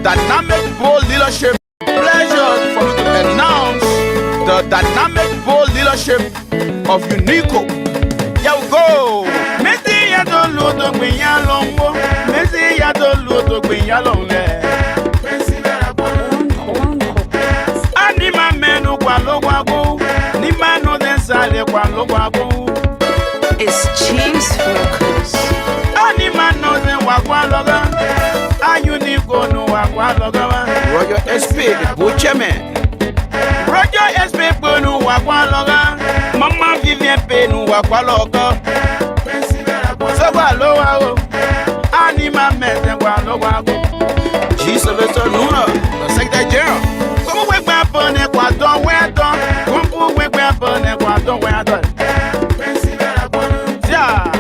dynamic bold leadership. Pleasure for me to announce the dynamic bold leadership of UNICCO. Here we go. Messi ya to ludo gbinya longo. Messi ya to ludo gbinya longe. Ani ma menu kwa logwago. Ni manu den sale kwa logwago. It's James Focus. Ani manu den wakwa loga. UNICCO no wakwa loga. Roger SP, the butcherman. Roger SP no wakwa loga. Mama Vivian P no wakwa loga. So lowa o. Ani ma mete kwa logwago. Jesus Luna, the Secretary General. Come we gba pon e kwa don we don. Come we gba pon e kwa don we don. Ja.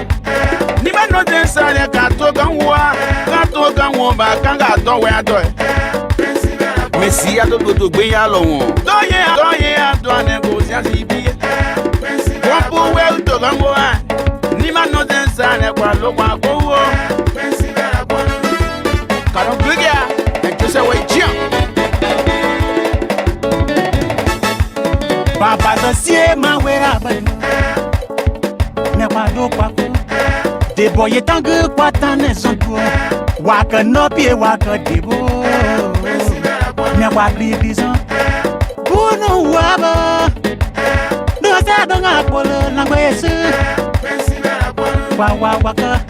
Ni ma no den sare ka to gan wo ba kan ga don we don. Messi ya to gbe ya lo won. Do ye adon ne go si asibi. Come we to gan wo. Ni ma no den sare kwa lo kwa go wo. Karon Glugia, and to say we jump. Papa the see ma wera ba. Ne pa do pa ko. De boy tangu kwata ne son to. Wa ka no pie wa ka debo. Ne pa gribison. Bunu wa ba. No sa do nga polo na gbesu. Wa ka.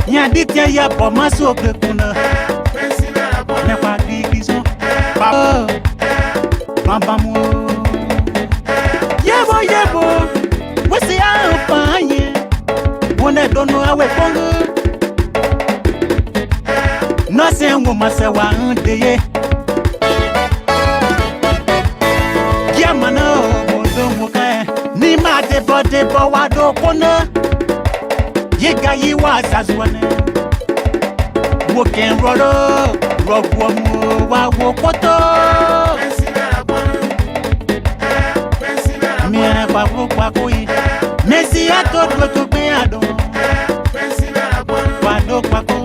Ya ditia ya po maso ke kuna. Ne pa gribison. Papa. Mamba mo. Yebo, we see how fine. When I don't know how we pongo. Nothing woman say one day. Yamano, don't look ni ma de bo do kono. Yega yi was as one. Walking roll, rock one wa wokoto. Messi ya to gbe adon. Wado pako.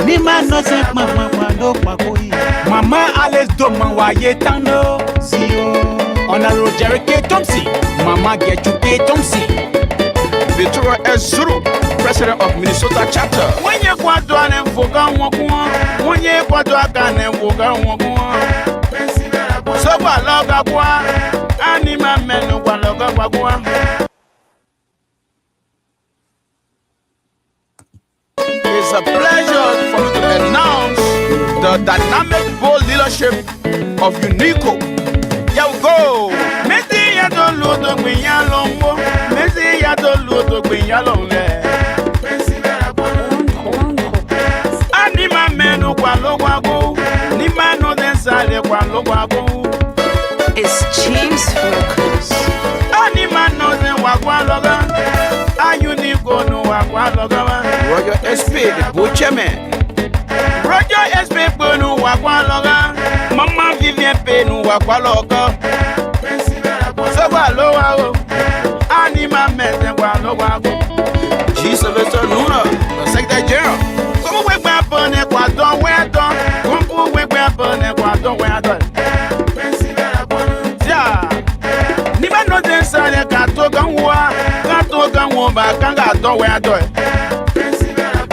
Ni ma no se mama wado pako yi. Mama Alice Doman wa ye tano. Zio. Honorable Jerry K. Thompson. Mama get you K. Thompson. Victoria S. Zuru, President of Minnesota Chapter. When you kwado ane mfoga wonkuwa. When you kwado akane mfoga wonkuwa. So kwa loga kwa. Anima menu kwa loga kwa. It's a pleasure for me to announce the dynamic bold leadership of UNICCO. Here we go. Messi ya to ludo gbinya longo. Messi ya to ludo gbinya longe. Anima menu kwa logwago. Ni manu den sale kwa logwago. It's James Focus. Ani man no den wakwa loga. UNICCO no wakwa loga. Roger SP, the butcherman. Roger SP no wakwa loga. Mama Vivian P no wakwa loga. So lowa o. Ani ma mete kwa logwago. Jesus Luna, the Secretary General. Come we gba pon e kwa don we don. Come we gba pon e kwa don we don. Ni ba no den sare ka to gan wo ba kan ga do we ado.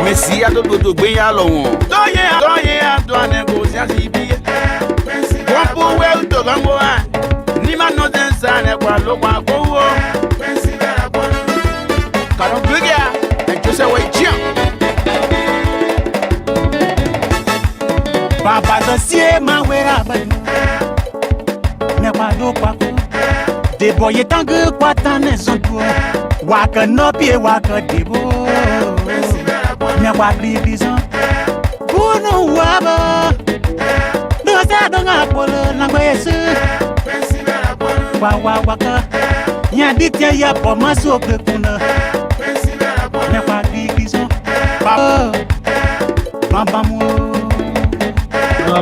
Messi ya to gbe ya lo won. Do ye ado ne go si asibi. Won we to gan wo. Ni ma no den sare kwa lo kwa go wo. Karon Glugia, and to say we jump. Papa the see ma wera ba. Ne pa do pa ko. De boy tangu kwata ne son to. Wa ka no pie wa ka debo. Ne pa gribison. Bunu wa ba. No sa do nga polo na gbesu. Wa ka. Ya ditia ya po maso ke kuna. Ne pa gribison. Papa. Mamba mo.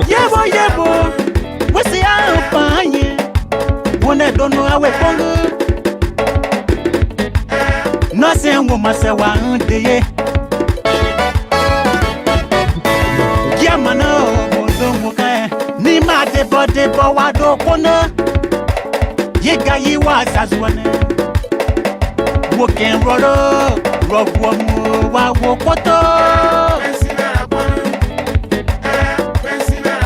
Yebo, we see how fine. When I don't know how we pongo. Nothing woman say one day. Yamano, don't look Nima debo wado kona. Yega yiwa zazwane. Woken rolo. Rogwamu wa wokoto.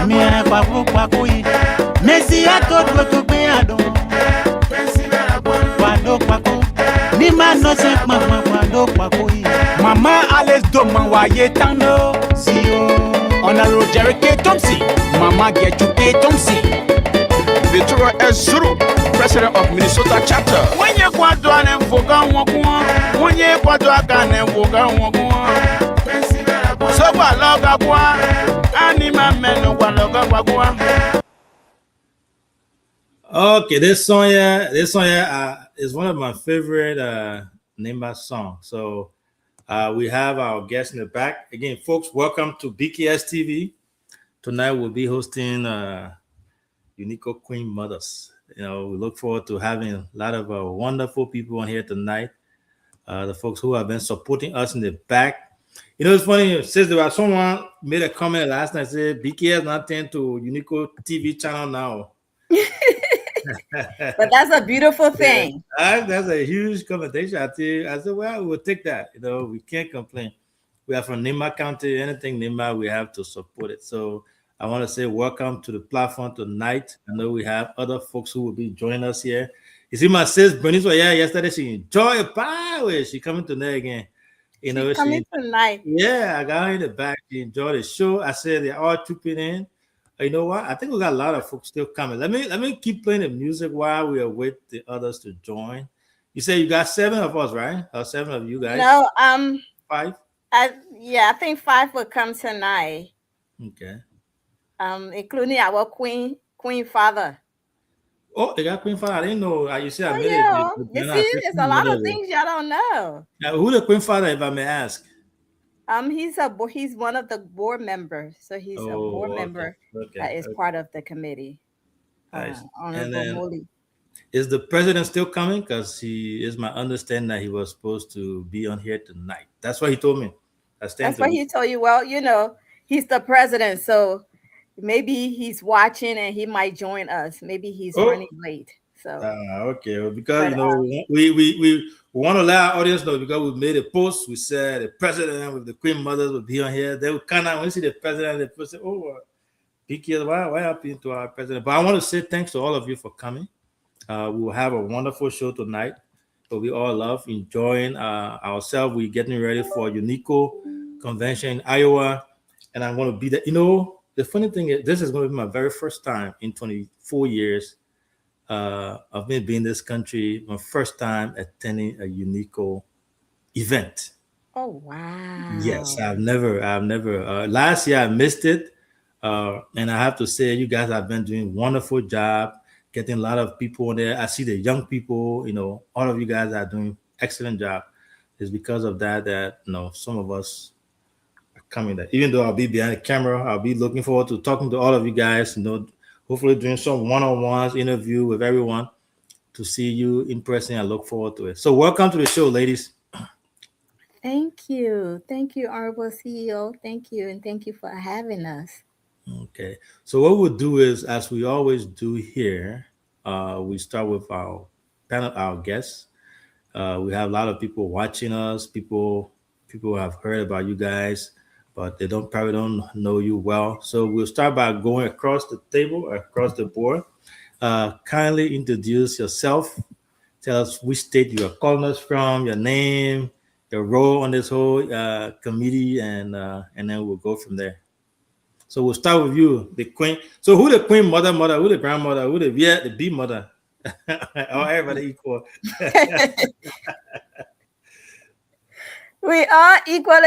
Mie kwa kui. Mesi ato to be adon. Wado kwako. Nima no se mama wado kwako. Mama Alice Doman wa yetano. Zio. Honorable Jerry K. Thompson. Mama get you K. Thompson. Victoria S. Zuru, President of Minnesota Chapter. When you go to an enfoca, when you go to a can enfoca, so I love a one, anima men who love a one. Okay, this song here is one of my favorite Nimba songs. So we have our guests in the back. Again, folks, welcome to BKS TV. Tonight we'll be hosting UNICCO Queen Mothers. We look forward to having a lot of wonderful people on here tonight. The folks who have been supporting us in the back. It's funny, since there was someone made a comment last night, said BKS not turn to UNICCO TV channel now. But that's a beautiful thing. Yeah, that's a huge commendation. I said, well, we'll take that. We can't complain. We are from Nimba County. Anything Nimba, we have to support it. So I want to say welcome to the platform tonight. I know we have other folks who will be joining us here. You see, my sis Bernice was here yesterday. She enjoyed it. Power. She coming tonight again. She's coming tonight. Yeah, I got her in the back. She enjoyed the show. I said they're all trooping in. You know what? I think we got a lot of folks still coming. Let me keep playing the music while we await the others to join. You say you got 7 of us, right? Or 7 of you guys? No, 5. I think 5 will come tonight. Okay. Including our Queen Father. Oh, they got Queen Father. I didn't know. You said I made yeah. it. You see, there's a lot of things y'all don't know. Who the Queen Father, if I may ask? He's one of the board members, so he's a board member that is part of the committee. Nice. Honorable Molly. Is the president still coming? Because he is my understanding that he was supposed to be on here tonight. That's what he told me. That's what he told you. Well, he's the president, so maybe he's watching and he might join us. Maybe he's running late. So okay, well, because we want to let our audience know, because we made a post. We said the president with the Queen Mothers will be on here. They will kind of, when you see the president, they will say, "Oh, BKS, why happened to our president?" But I want to say thanks to all of you for coming. We will have a wonderful show tonight. So we all love enjoying ourselves. We're getting ready for UNICCO convention in Iowa, and I'm going to be there. The funny thing is, this is going to be my very first time in 24 years of me being in this country. My first time attending a UNICCO event. Oh wow! Yes, I've never. Last year I missed it, and I have to say, you guys have been doing a wonderful job, getting a lot of people in there. I see the young people. All of you guys are doing excellent job. It's because of that some of us are coming there. Even though I'll be behind the camera, I'll be looking forward to talking to all of you guys. Hopefully doing some one-on-ones interview with everyone to see you in person. I look forward to it. So welcome to the show, ladies. Thank you, Honorable CEO. Thank you, and thank you for having us. Okay. So what we'll do is, as we always do here, we start with our panel, our guests. We have a lot of people watching us. People have heard about you guys, but they probably don't know you well. So we'll start by going across the table, across the board. Kindly introduce yourself. Tell us which state you are calling us from, your name, your role on this whole committee, and then we'll go from there. So we'll start with you, the queen. So who the queen mother, who the grandmother, who the big mother? Oh, everybody equal. We are equal.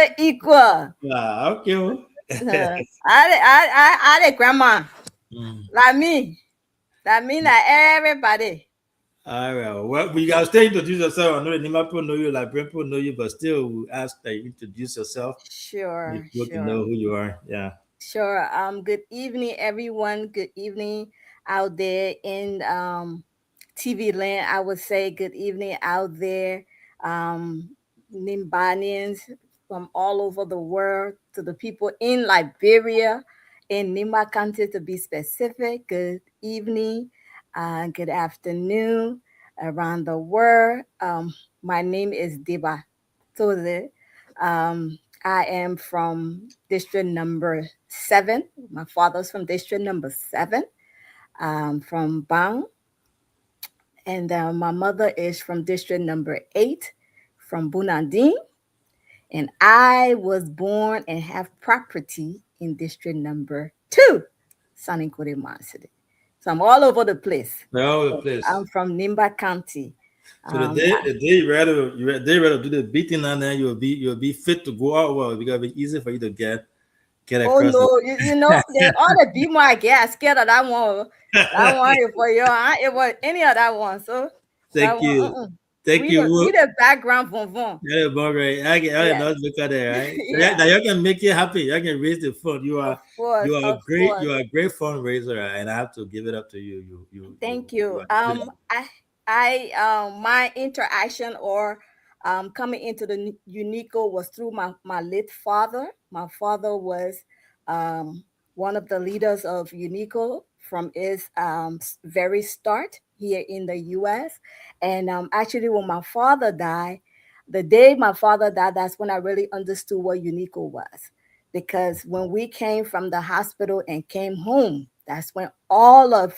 Okay. I the grandma. Like me, like everybody. All right. Well, we gotta still introduce yourself. I know the Nima people know you, like people know you, but still, we ask that you introduce yourself. Sure. To know who you are. Yeah. Sure. Good evening, everyone. Good evening out there in TV land. I would say good evening out there, Nimbanians from all over the world, to the people in Liberia in Nima County to be specific. Good evening, good afternoon around the world. My name is Deba Tole. I am from district number 7. My father's from district number 7, from Bang. And my mother is from district number 8, from Bunanding. And I was born and have property in district number 2, Saninkore City. So I'm all over the place. They're all over the So place. I'm from Nimba County. So the day you rather do the beating and then you'll be fit to go out. Well, because it'll be easy for you to get Oh across no, you know, they all the be more I get scared of that one. That one is for you. It was any of that one. So that Thank one, you. Thank you. read the background von von. Yeah, but right. I Yeah, not look at it, right? So yeah. now you can make it happen. You can raise the fund. You Of are course, you are a of great course. you are a great fundraiser, and I have to give it up to you. Thank You you. are good at it. My interaction or coming into the UNICCO was through my late father. My father was um, one of the leaders of UNICCO from its very start here in the U.S. And actually, when my father died, the day my father died, that's when I really understood what UNICCO was. Because when we came from the hospital and came home, that's when all of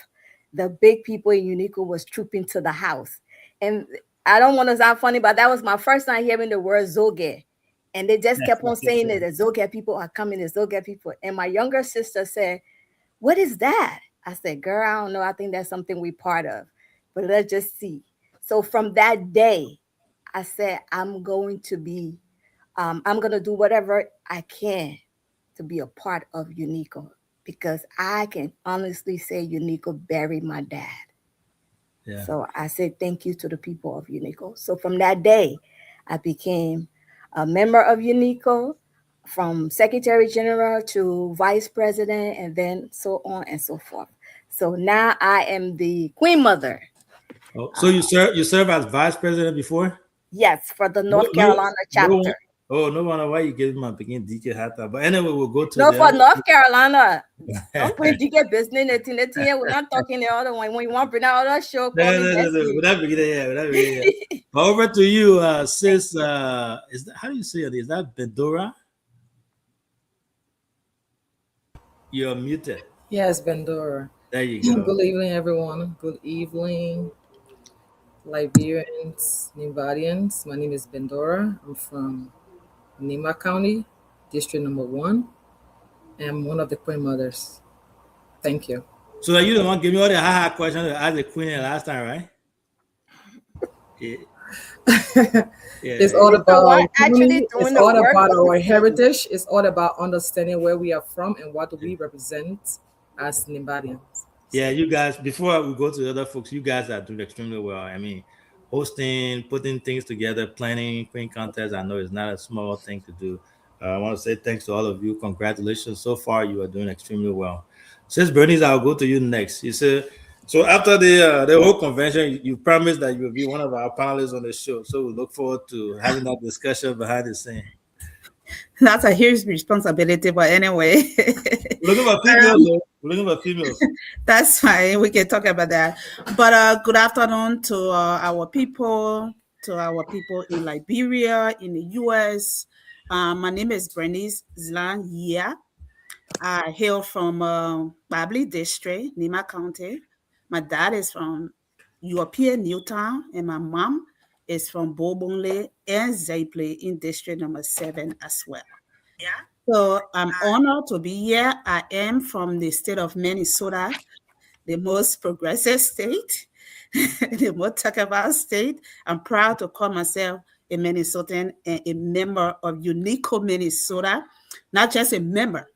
the big people in UNICCO was trooping to the house. And I don't want to sound funny, but that was my first time hearing the word Zoge. And they just kept on saying it, the Zoge people are coming, the Zoge people. And my younger sister said, "What is that?" I said, "Girl, I don't know. I think that's something we part of. But let's just see." So from that day, I said, I'm going to do whatever I can to be a part of UNICCO, because I can honestly say UNICCO buried my dad. Yeah. So I said thank you to the people of UNICCO. So from that day, I became a member of UNICCO, from secretary general to vice president, and then so on and so forth. So now I am the queen mother. Oh, so you serve as vice president before? Yes, for the No, North no, Carolina no one. chapter. Oh, no wonder why you gave my begin DK Hatta. But anyway, we'll go to No, the for other. North Carolina. Don't bring DK business. We're not talking the other one. When you want to bring that other show, No, call me no, no, no. Bessie. We're not beginning yet. We're not beginning yet. Over to you, Thank sis. you. Is that how do you say it? Is that Bedora? You're muted. Yes, Bendora. There you go. Good evening, everyone. Good evening, Liberians, Nivadians. My name is Bendora. I'm from Nima County, District Number 1. I'm one of the Queen Mothers. Thank you. So that you don't want to give me all the hard questions that I asked the queen last time, right? Yeah, It's yeah. all You're about the one our actually community. It's doing the all work about of the our queen. heritage. It's all about understanding where we are from and what we represent as Nibadians. Yeah, So, you guys, before we go to the other folks, you guys are doing extremely well. I mean, hosting, putting things together, planning, queen contests, I know it's not a small thing to do. I want to say thanks to all of you. Congratulations. So far, you are doing extremely well. Since Bernice, I'll go to you next. You said, so after the whole convention, you promised that you will be one of our panelists on the show. So we look forward to having that discussion behind the scene. That's a huge responsibility, but anyway, We're looking for females, though. We're looking for females. that's fine. We can talk about that. But good afternoon to our people in Liberia, in the US. My name is Bernice Zlan. Yeah, I hail from Babli District, Nima County. My dad is from European Newtown, and my mom is from Bourbonle and Zaiple in District number 7 as well. So I'm honored to be here. I am from the state of Minnesota, the most progressive state, the most talked about state. I'm proud to call myself a Minnesotan and a member of UNICCO Minnesota, not just a member,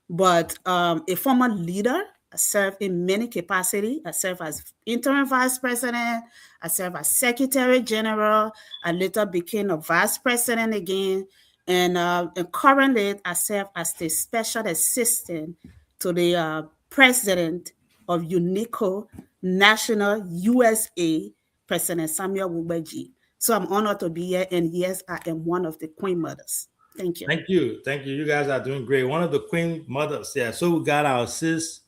but a former leader. I served in many capacities. I served as interim vice president. I served as secretary general. I later became a vice president again. And currently, I serve as the special assistant to the president of UNICCO National USA, President Samuel Wubeji. So I'm honored to be here. And yes, I am one of the Queen Mothers. Thank you. Thank you. Thank you. You guys are doing great. One of the queen mothers. Yeah. So we got our sis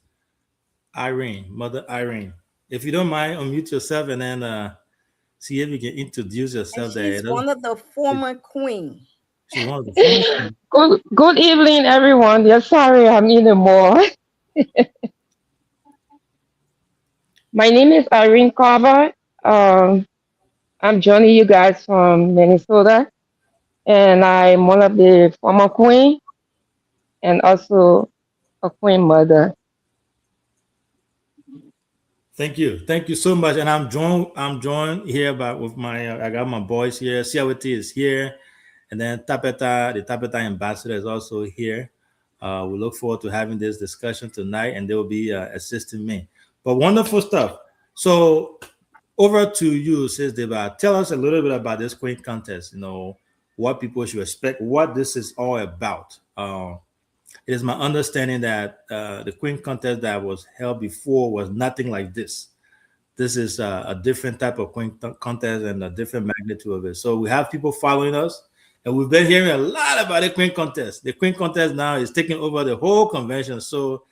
Irene, Mother Irene. If you don't mind, unmute yourself and then see if you can introduce And yourself there. she's one of the former queen. She's one of the former queen. Good evening, everyone. Yeah, sorry I'm in the mall. My name is Irene Carver. Um, I'm joining you guys from Minnesota, and I'm one of the former queen and also a queen mother. Thank you. Thank you so much. And I'm joined here by with my I got my boys here. CLT is here. And then Tapeta, the Tapeta ambassador is also here. We look forward to having this discussion tonight, and they will be assisting me. But wonderful stuff. So over to you, Sis Deba. Tell us a little bit about this Queen contest. You know, what people should expect, what this is all about. It is my understanding that the Queen contest that was held before was nothing like this. This is a different type of contest and a different magnitude of it. So we have people following us, and we've been hearing a lot about the Queen contest. The Queen contest now is taking over the whole convention. So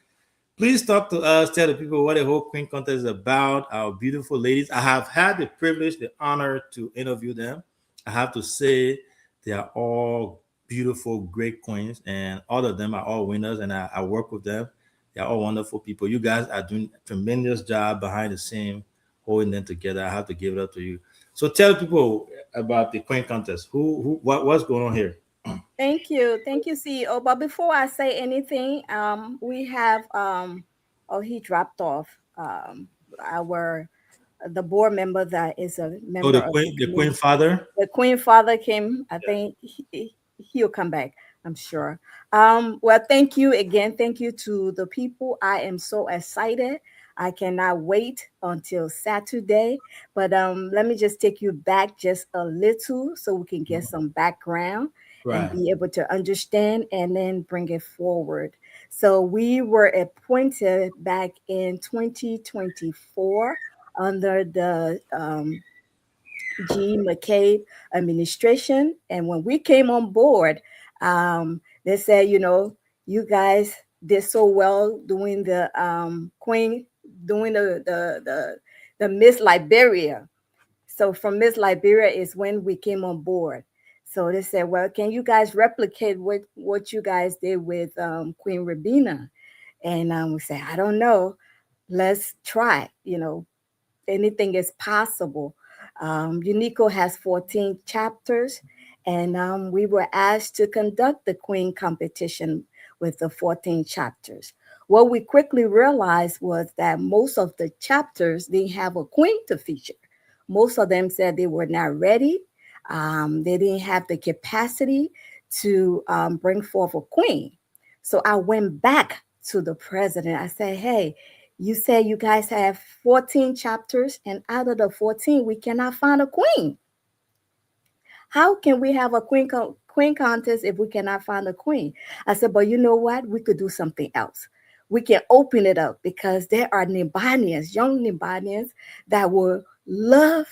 please talk to us, tell the people what the whole Queen contest is about, our beautiful ladies. I have had the privilege, the honor to interview them. I have to say they are all beautiful, great queens, and all of them are all winners, and I work with them. They are all wonderful people. You guys are doing a tremendous job behind the scene, holding them together. I have to give it up to you. So tell people about the Queen contest. What's going on here? Thank you, CEO. But before I say anything, we have oh, he dropped off. Our the board member that is a Oh, member of the the Queen committee. father. The Queen Father came. I think he'll come back. I'm sure. Well, thank you again. Thank you to the people. I am so excited. I cannot wait until Saturday. But let me just take you back just a little so we can get some background and Right. be able to understand and then bring it forward. So we were appointed back in 2024 under the G. McCabe administration. And when we came on board, they said, you know, you guys did so well doing the Queen, doing the Miss Liberia. So from Miss Liberia is when we came on board. So they said, well, can you guys replicate what you guys did with Queen Rabina? And we said, I don't know. Let's try. You know, anything is possible. UNICCO has 14 chapters, and we were asked to conduct the Queen competition with the 14 chapters. What we quickly realized was that most of the chapters didn't have a queen to feature. Most of them said they were not ready. They didn't have the capacity to bring forth a queen. So I went back to the president. I said, hey, you say you guys have 14 chapters, and out of the 14, we cannot find a queen. How can we have a queen contest if we cannot find a queen? I said, but you know what? We could do something else. We can open it up because there are Nibanians, young Nibanians that would love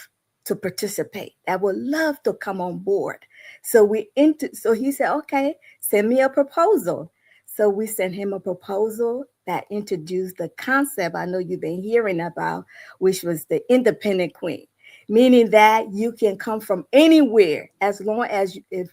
to participate, that would love to come on board. So so he said, okay, send me a proposal. So we sent him a proposal that introduced the concept I know you've been hearing about, which was the independent queen, meaning that you can come from anywhere as long as if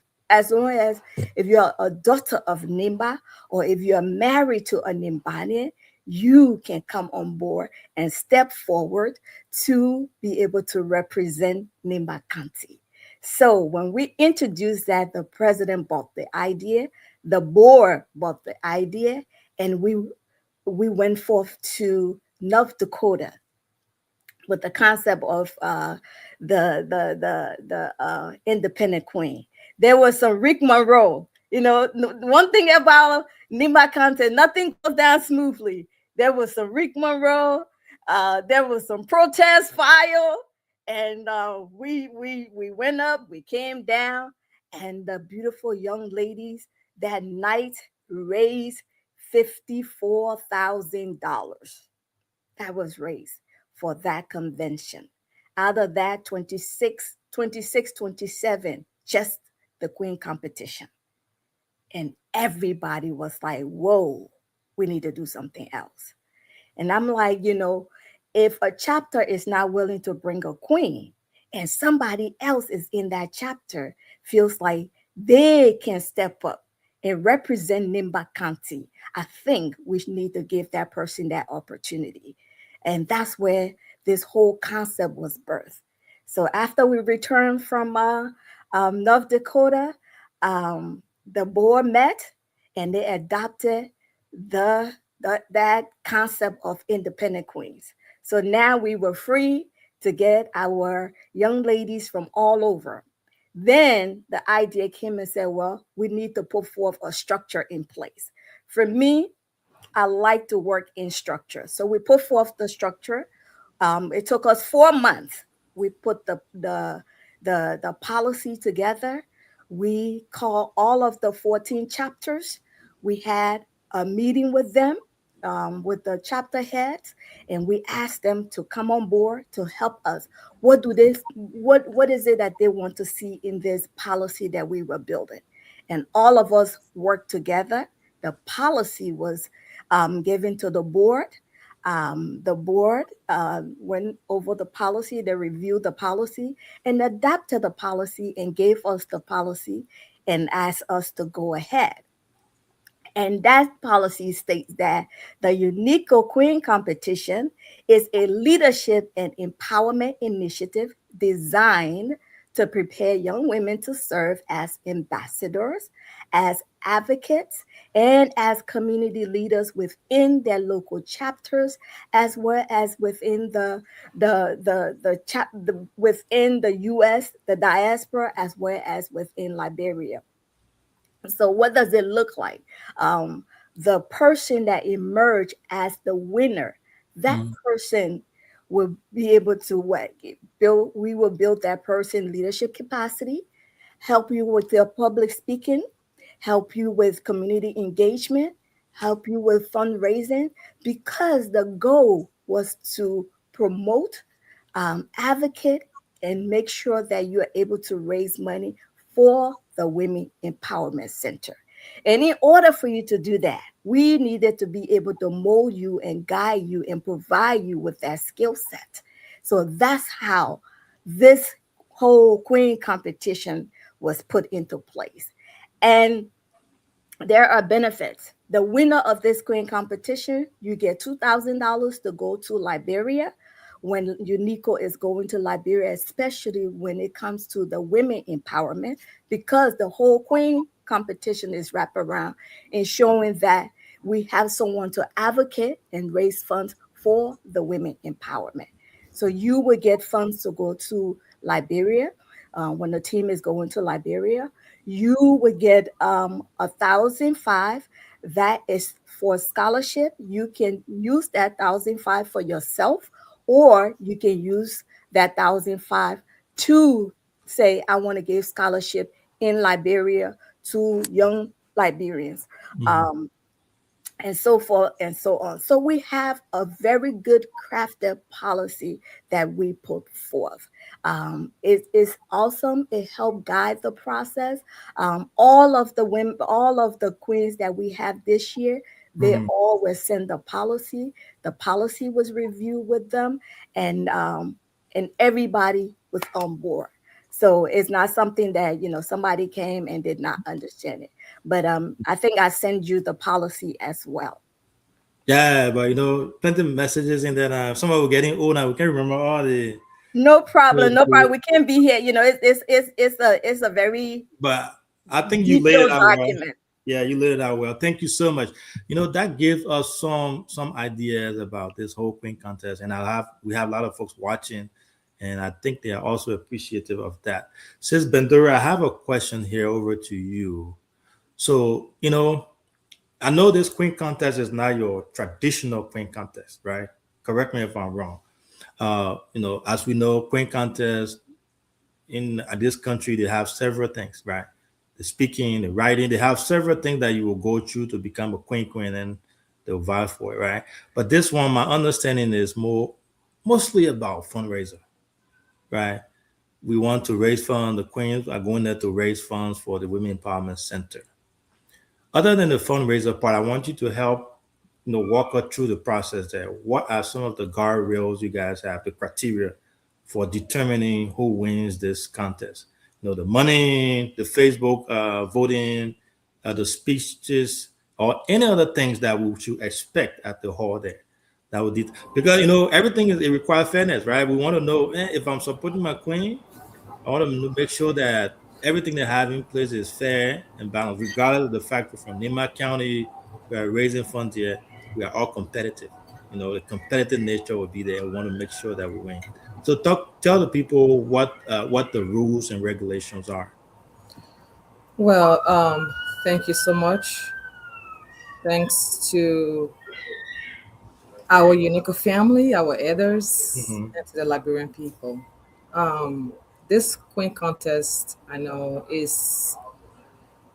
you're a daughter of Nimba or if you're married to a Nimbanian, you can come on board and step forward to be able to represent Nimba County. So when we introduced that, the president bought the idea, the board bought the idea, and we went forth to North Dakota with the concept of the independent queen. There was some Rick Monroe. You know, one thing about Nima content, nothing goes down smoothly. There was some Rick Monroe. There was some protest fire, and we went up, we came down, and the beautiful young ladies that night raised $54,000. That was raised for that convention. Out of that, 26, 27, just the Queen competition. And everybody was like, whoa, we need to do something else. And I'm like, if a chapter is not willing to bring a queen and somebody else is in that chapter feels like they can step up and represent Nimba County, I think we need to give that person that opportunity. And that's where this whole concept was birthed. So after we returned from North Dakota, um, the board met and they adopted the that concept of independent queens. So now we were free to get our young ladies from all over. Then the idea came and said, well, we need to put forth a structure in place. For me, I like to work in structure. So we put forth the structure. It took us 4 months. We put the policy together. We call all of the 14 chapters. We had a meeting with them, with the chapter heads, and we asked them to come on board to help us. What is it that they want to see in this policy that we were building? And all of us worked together. The policy was given to the board. The board went over the policy, they reviewed the policy and adapted the policy and gave us the policy and asked us to go ahead. And that policy states that the UNICCO Queen Competition is a leadership and empowerment initiative designed to prepare young women to serve as ambassadors, as advocates, and as community leaders within their local chapters, as well as within within the U.S., the diaspora, as well as within Liberia. So what does it look like? Um, the person that emerged as the winner, that Mhm. person will be able to what? Build, we will build that person leadership capacity, help you with their public speaking, help you with community engagement, help you with fundraising, because the goal was to promote, advocate, and make sure that you are able to raise money for the Women Empowerment Center. And in order for you to do that, we needed to be able to mold you and guide you and provide you with that skill set. So that's how this whole queen competition was put into place. And there are benefits. The winner of this queen competition, you get $2,000 to go to Liberia when UNICO is going to Liberia, especially when it comes to the women empowerment, because the whole queen competition is wrapped around ensuring that we have someone to advocate and raise funds for the women empowerment. So you would get funds to go to Liberia when the team is going to Liberia. You would get 1,005. That is for scholarship. You can use that 1,005 for yourself, or you can use that 1,005 to say, I want to give scholarship in Liberia to young Liberians. Mhm. Um, and so forth and so on. So we have a very good crafted policy that we put forth. It is awesome. It helped guide the process. All of the women, all of the queens that we have this year, they Mhm. all were sent the policy. The policy was reviewed with them, and everybody was on board. So it's not something that somebody came and did not understand it. But I think I send you the policy as well. Yeah, but plenty of messages in there. Some of us getting old now. We can't remember all the. No problem, no problem. We can't be here. It's a very But I think you laid it detailed out well. document. Yeah, you laid it out well. Thank you so much. That gives us some ideas about this whole Queen contest, and we have a lot of folks watching, and I think they are also appreciative of that. Sis Bendura, I have a question here over to you. So I know this Queen contest is not your traditional Queen contest, right? Correct me if I'm wrong. As we know, Queen contest in this country, they have several things, right? The speaking, the writing, they have several things that you will go through to become a queen, and they'll vie for it, right? But this one, my understanding is mostly about fundraiser, right? We want to raise funds. The queens are going there to raise funds for the Women Empowerment Center. Other than the fundraiser part, I want you to help, walk us through the process there. What are some of the guardrails you guys have, the criteria for determining who wins this contest? The money, the Facebook voting, the speeches, or any other things that we should expect at the hall there. That would because everything it requires fairness, right? We want to know if I'm supporting my queen, I want to make sure that everything they have in place is fair and balanced, regardless of the fact we're from Nima County, we are raising funds here, we are all competitive. The competitive nature will be there. We want to make sure that we win. So tell the people what the rules and regulations are. Well, thank you so much. Thanks to our UNICCO family, our elders, Hmm. and to the Liberian people. Um, this Queen contest, I know, is,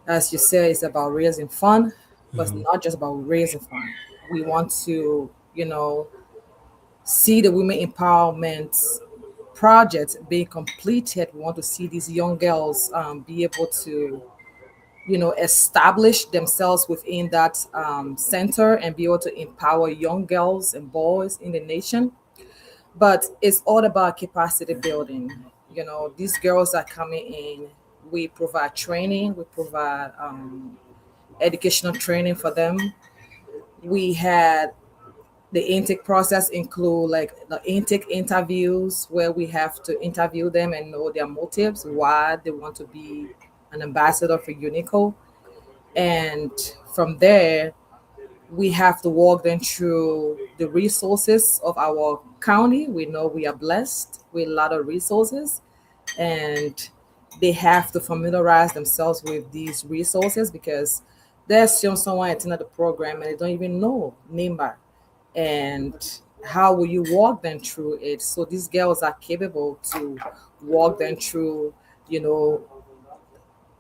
as you say, it's about raising fund, but it's Hmm. not just about raising fund. We want to, see the women empowerment project being completed. We want to see these young girls be able to, establish themselves within that center and be able to empower young girls and boys in the nation. But it's all about capacity building. These girls are coming in. We provide training. We provide educational training for them. We had the intake process include like the intake interviews where we have to interview them and know their motives, why they want to be an ambassador for UNICO. And from there, we have to walk them through the resources of our county. We know we are blessed with a lot of resources, and they have to familiarize themselves with these resources because there's someone attending the program and they don't even know NIMBA. And how will you walk them through it? So these girls are capable to walk them through, you know,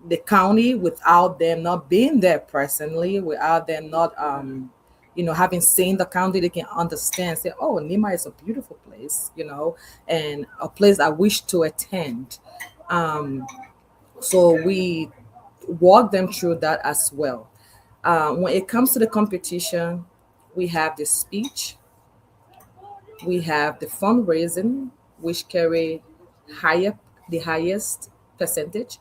the county without them not being there personally, without them not having seen the county. They can understand, say, oh, Nima is a beautiful place, and a place I wish to attend. So we walk them through that as well. When it comes to the competition, we have the speech, we have the fundraising, which carry higher the highest percentage,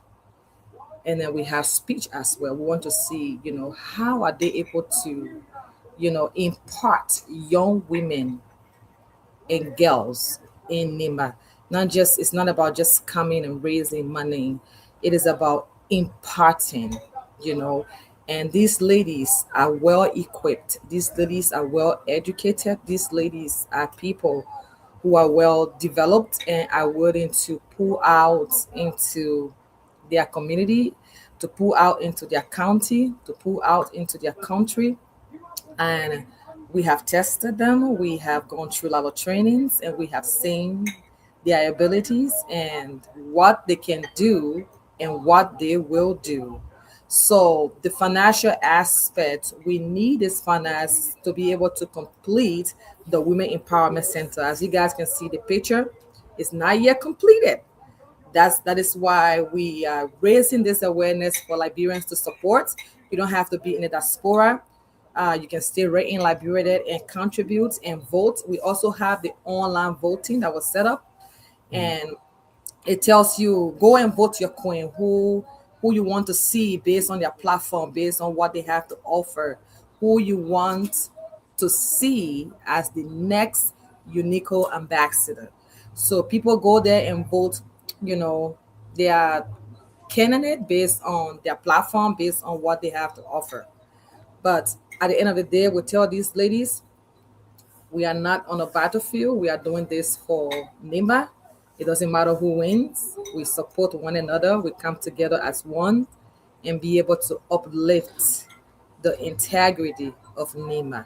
and then we have speech as well. We want to see, how are they able to, impart young women and girls in Nima. Not just It's not about just coming and raising money. It is about imparting, you know. And these ladies are well equipped. These ladies are well educated. These ladies are people who are well developed and are willing to pull out into their community, to pull out into their county, to pull out into their country. And we have tested them, we have gone through a lot of trainings, and we have seen their abilities and what they can do and what they will do. So the financial aspect, we need this finance to be able to complete the Women Empowerment Center. As you guys can see the picture, it's not yet completed. That is why we are raising this awareness for Liberians to support. You don't have to be in the diaspora. You can stay right in Liberia and contribute and vote. We also have the online voting that was set up, Mhm. and it tells you go and vote your queen, who you want to see based on their platform, based on what they have to offer, who you want to see as the next UNICO ambassador. So people go there and vote, you know, their candidate based on their platform, based on what they have to offer. But at the end of the day, we tell these ladies, we are not on a battlefield. We are doing this for Nimba. It doesn't matter who wins. We support one another. We come together as one and be able to uplift the integrity of Nima.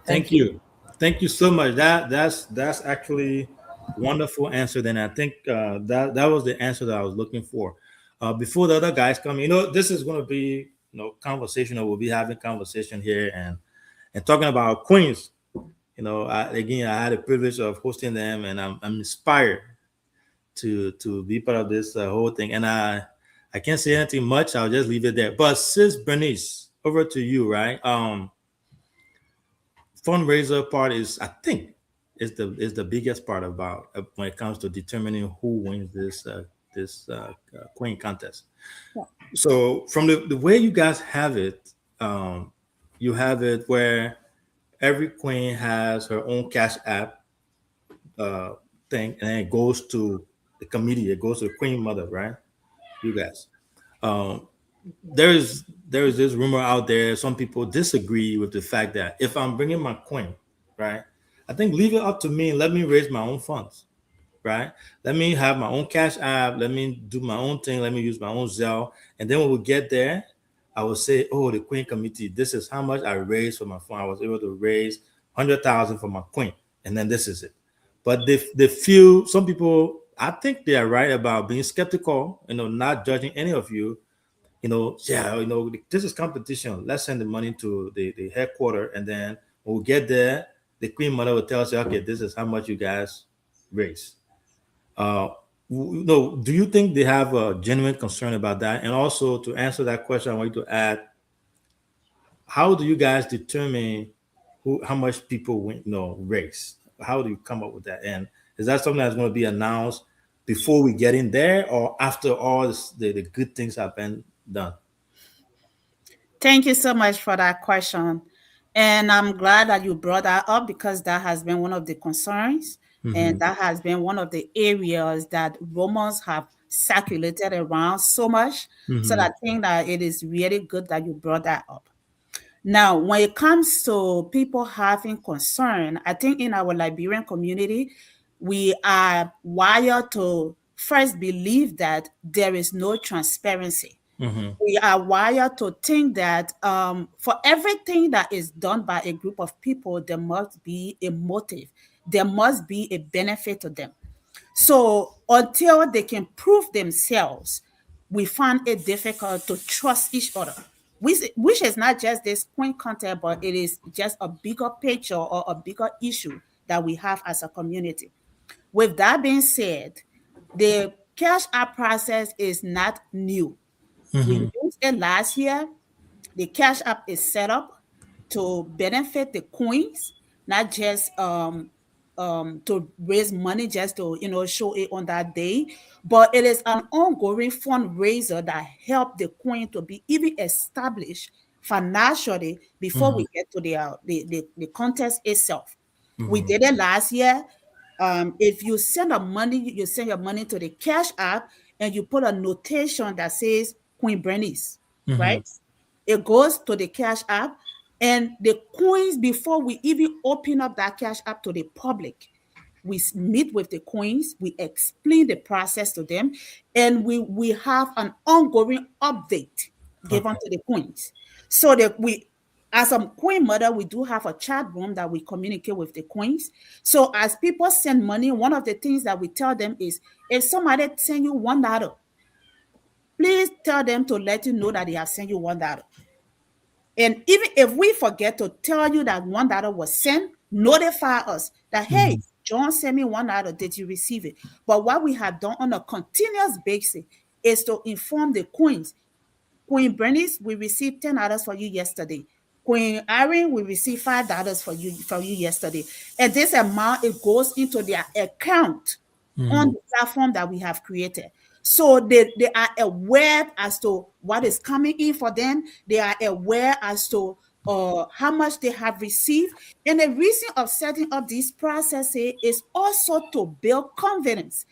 Thank Thank you. you. Thank you so much. That's actually wonderful answer. Then I think that was the answer that I was looking for. Before the other guys come, this is going to be conversational. We'll be having conversation here and talking about queens. Again, I had the privilege of hosting them, and I'm inspired to be part of this whole thing. And I can't say anything much. I'll just leave it there. But sis Bernice, over to you, right? Fundraiser part is, I think, is the biggest part about when it comes to determining who wins this queen contest. Yeah. So from the way you guys have it, you have it where every queen has her own cash app uh, thing, and then it goes to the committee. It goes to the queen mother, right? You guys. Um, there is this rumor out there. Some people disagree with the fact that if I'm bringing my queen, right, I think leave it up to me and let me raise my own funds, right? Let me have my own cash app. Let me do my own thing. Let me use my own Zelle. And then when we get there, I will say, oh, the queen committee, this is how much I raised for my fund. I was able to raise 100,000 for my queen. And then this is it. But they feel, some people, I think they are right about being skeptical, not judging any of you. Yeah, this is competition. Let's send the money to the headquarter. And then when we get there, the queen mother will tell us, okay, this is how much you guys raise. uh, no, do you think they have a genuine concern about that? And also, to answer that question, I want you to add: how do you guys determine how much people win, race? How do you come up with that? And is that something that's going to be announced before we get in there, or after all the good things have been done? Thank you so much for that question. And I'm glad that you brought that up because that has been one of the concerns. And that has been one of the areas that rumors have circulated around so much. So I think that it is really good that you brought that up. Now, when it comes to people having concern, I think in our Liberian community, we are wired to first believe that there is no transparency. We are wired to think that for everything that is done by a group of people, there must be a motive, there must be a benefit to them. So until they can prove themselves, we find it difficult to trust each other, which is not just this point content, but it is just a bigger picture or a bigger issue that we have as a community. With that being said, the cash app process is not new. We used it last year. The cash app is set up to benefit the queens, not just to raise money just to show it on that day, but it is an ongoing fundraiser that help the queen to be even established financially before we get to the contest itself. We did it last year. If you send you send your money to the cash app and you put a notation that says Queen Bernice, right? It goes to the cash app, and the coins, before we even open up that cash app to the public, we meet with the coins, we explain the process to them, and we have an ongoing update given to the coins. So that as a queen mother, we do have a chat room that we communicate with the queens. So as people send money, one of the things that we tell them is, if somebody send you $1, please tell them to let you know that they have sent you $1. And even if we forget to tell you that $1 was sent, notify us that, hey, John sent me $1. Did you receive it? But what we have done on a continuous basis is to inform the queens. Queen Bernice, we received $10 for you yesterday. Queen Irene, we received $5 for you yesterday. And this amount, it goes into their account on the platform that we have created. So they are aware as to what is coming in for them. They are aware as to how much they have received. And the reason of setting up this process is also to build confidence.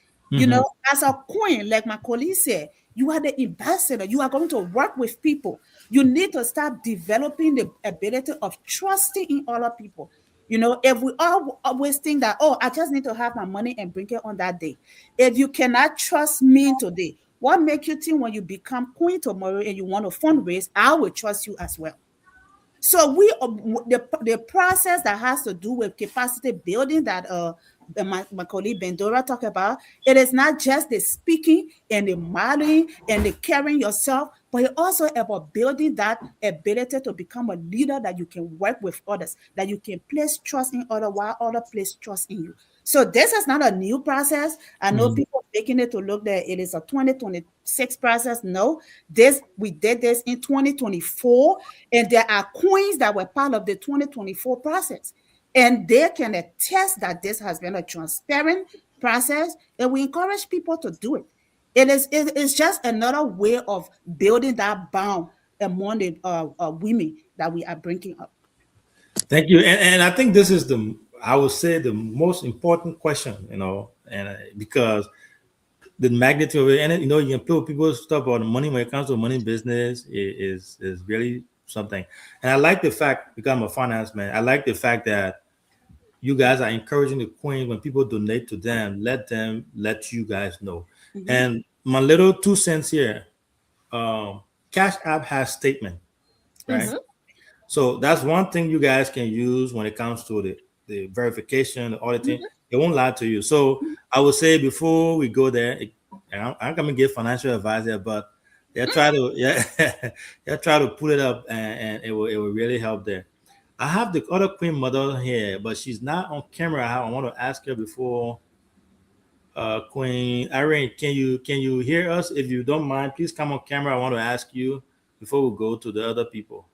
As a queen, like my colleague said, you are the ambassador. You are going to work with people. You need to start developing the ability of trusting in other people. If we always think that, oh, I just need to have my money and bring it on that day. If you cannot trust me today, what makes you think when you become queen tomorrow and you want to fundraise, I will trust you as well? So the process that has to do with capacity building that my colleague Bendora talked about, it is not just the speaking and the modeling and the carrying yourself, but it's also about building that ability to become a leader that you can work with others, that you can place trust in others while others place trust in you. So this is not a new process. I know people making it to look that it is a 2026 process. No, we did this in 2024, and there are queens that were part of the 2024 process, and they can attest that this has been a transparent process, and we encourage people to do it. It's just another way of building that bond among the women that we are bringing up. Thank you. And I think this is I would say, the most important question, and because the magnitude of it, and you can put people stuff about money when it comes to money business is really something. And I like the fact, because I'm a finance man, I like the fact that you guys are encouraging the queen when people donate to them let you guys know. Mm-hmm. And my little 2 cents here, Cash App has statement, right? Mhm. So that's one thing you guys can use when it comes to the verification, the auditing. It won't lie to you. So I would say, before we go there, and I'm gonna give financial advice here, but they try to they try to put it up, and it will really help there. I have the other queen mother here, but she's not on camera. I want to ask her before. Queen Irene, can you hear us? If you don't mind, please come on camera. I want to ask you before we go to the other people.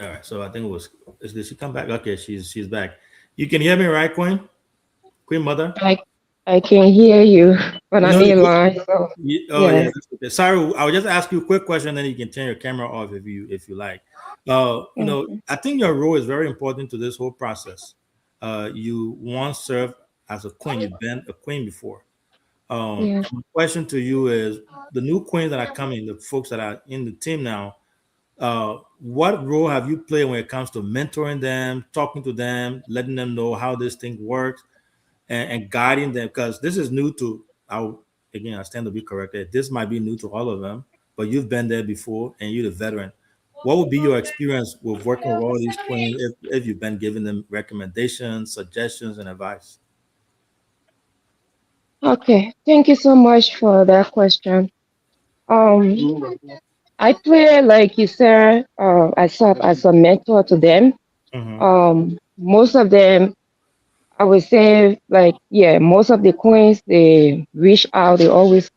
All right, so I think did she come back? Okay, she's back. You can hear me, right, Queen Mother? I I can hear you, but I'm No, in line. So oh yeah. yes, That's okay. Sorry, I will just ask you a quick question, then you can turn your camera off if you like. okay. I think your role is very important to this whole process. You once served as a queen. You've been a queen before. Yeah. My question to you is: the new queens that are coming, the folks that are in the team now, what role have you played when it comes to mentoring them, talking to them, letting them know how this thing works, and guiding them? Because this is new to again, I stand to be corrected. This might be new to all of them, but you've been there before and you're the veteran. What would be your experience with working with all these queens, if you've been giving them recommendations, suggestions, and advice? Okay. Thank you so much for that question. Um, I play, like you said, I serve as a mentor to them. Mm-hmm. Most of them, I would say, like, yeah, most of the queens, they reach out. They always,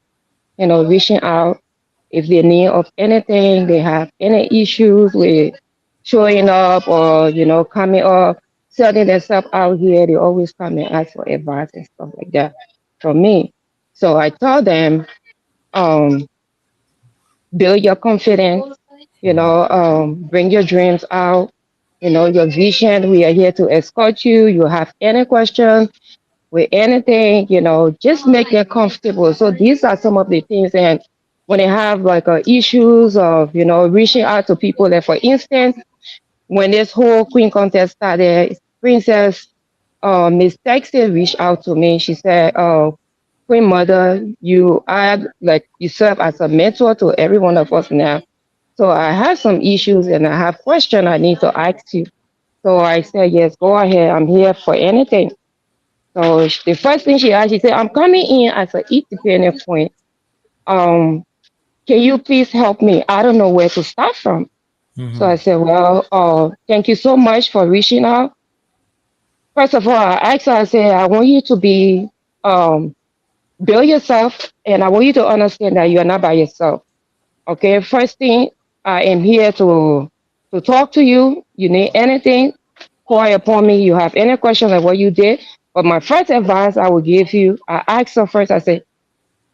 reaching out if they need of anything, they have any issues with showing up or, coming up, setting themselves out here. They always come and ask for advice and stuff like that from me. So I tell them, um, build your confidence, bring your dreams out, your vision. We are here to escort you. You have any questions with anything, just make it comfortable. So these are some of the things. And when they have like issues of, reaching out to people, like for instance, when this whole Queen contest started, Princess Miss Texas reached out to me. She said, Queen Mother, you serve as a mentor to every one of us now. So I have some issues and I have questions I need to ask you. So I said, yes, go ahead. I'm here for anything. So the first thing she asked, she said, I'm coming in as an independent point. Um, can you please help me? I don't know where to start from. So I Mm-hmm. said, well, thank you so much for reaching out. First of all, I asked her, I said, I want you to um, build yourself, and I want you to understand that you are not by yourself. Okay, first thing, I am here to talk to you. You need anything, call upon me. You have any question like what you did. But my first advice I will give you, I asked her first, I said,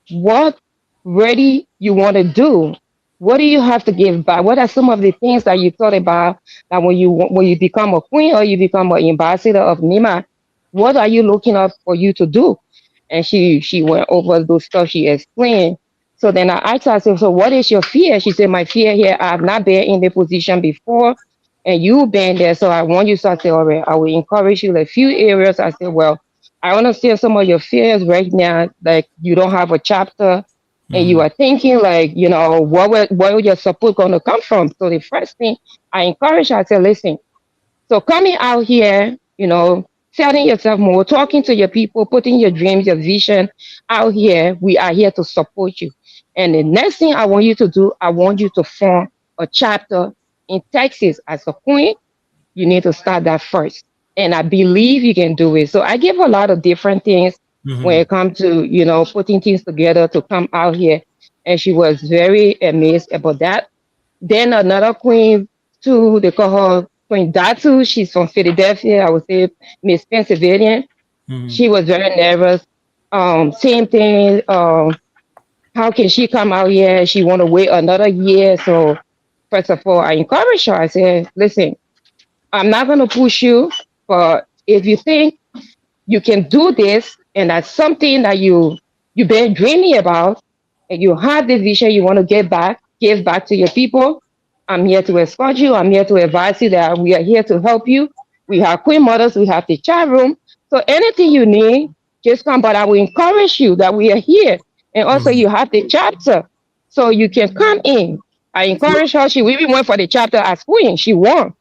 what really you want to do? What do you have to give back? What are some of the things that you thought about that when you become a queen or you become an ambassador of Nima, what are you looking up for you to do? And she went over those stuff she explained. So then I asked her, I said, so what is your fear? She said, my fear here, I've not been in the position before and you've been there. So I want you. So I said, all right, I will encourage you in a few areas. I said, well, I understand some of your fears right now, like you don't have a chapter and you Mm-hmm. are thinking like, where your support going to come from? So the first thing I encourage her, I said, listen, so coming out here, telling yourself more, talking to your people, putting your dreams, your vision out here, we are here to support you. And the next thing I want you to do, I want you to form a chapter in Texas as a queen. You need to start that first. and I believe you can do it. So I give a lot of different things when Mm-hmm. it comes to, putting things together to come out here. And she was very amazed about that. Then another queen too, they call her Queen Datu. She's from Philadelphia. I would say Miss Pennsylvania. Mm-hmm. She was very nervous. Same thing. How can she come out here? She want to wait another year. So first of all, I encourage her. I say, listen, I'm not gonna push you, but if you think you can do this and that's something that you've been dreaming about and you have this vision you want to give back to your people, I'm here to escort you, I'm here to advise you, that we are here to help you. We have queen mothers, we have the chat room, so anything you need, just come. But I will encourage you that we are here, and also Mm-hmm. you have the chapter, so you can come in. I So, encourage her. She even went for the chapter as queen, she won.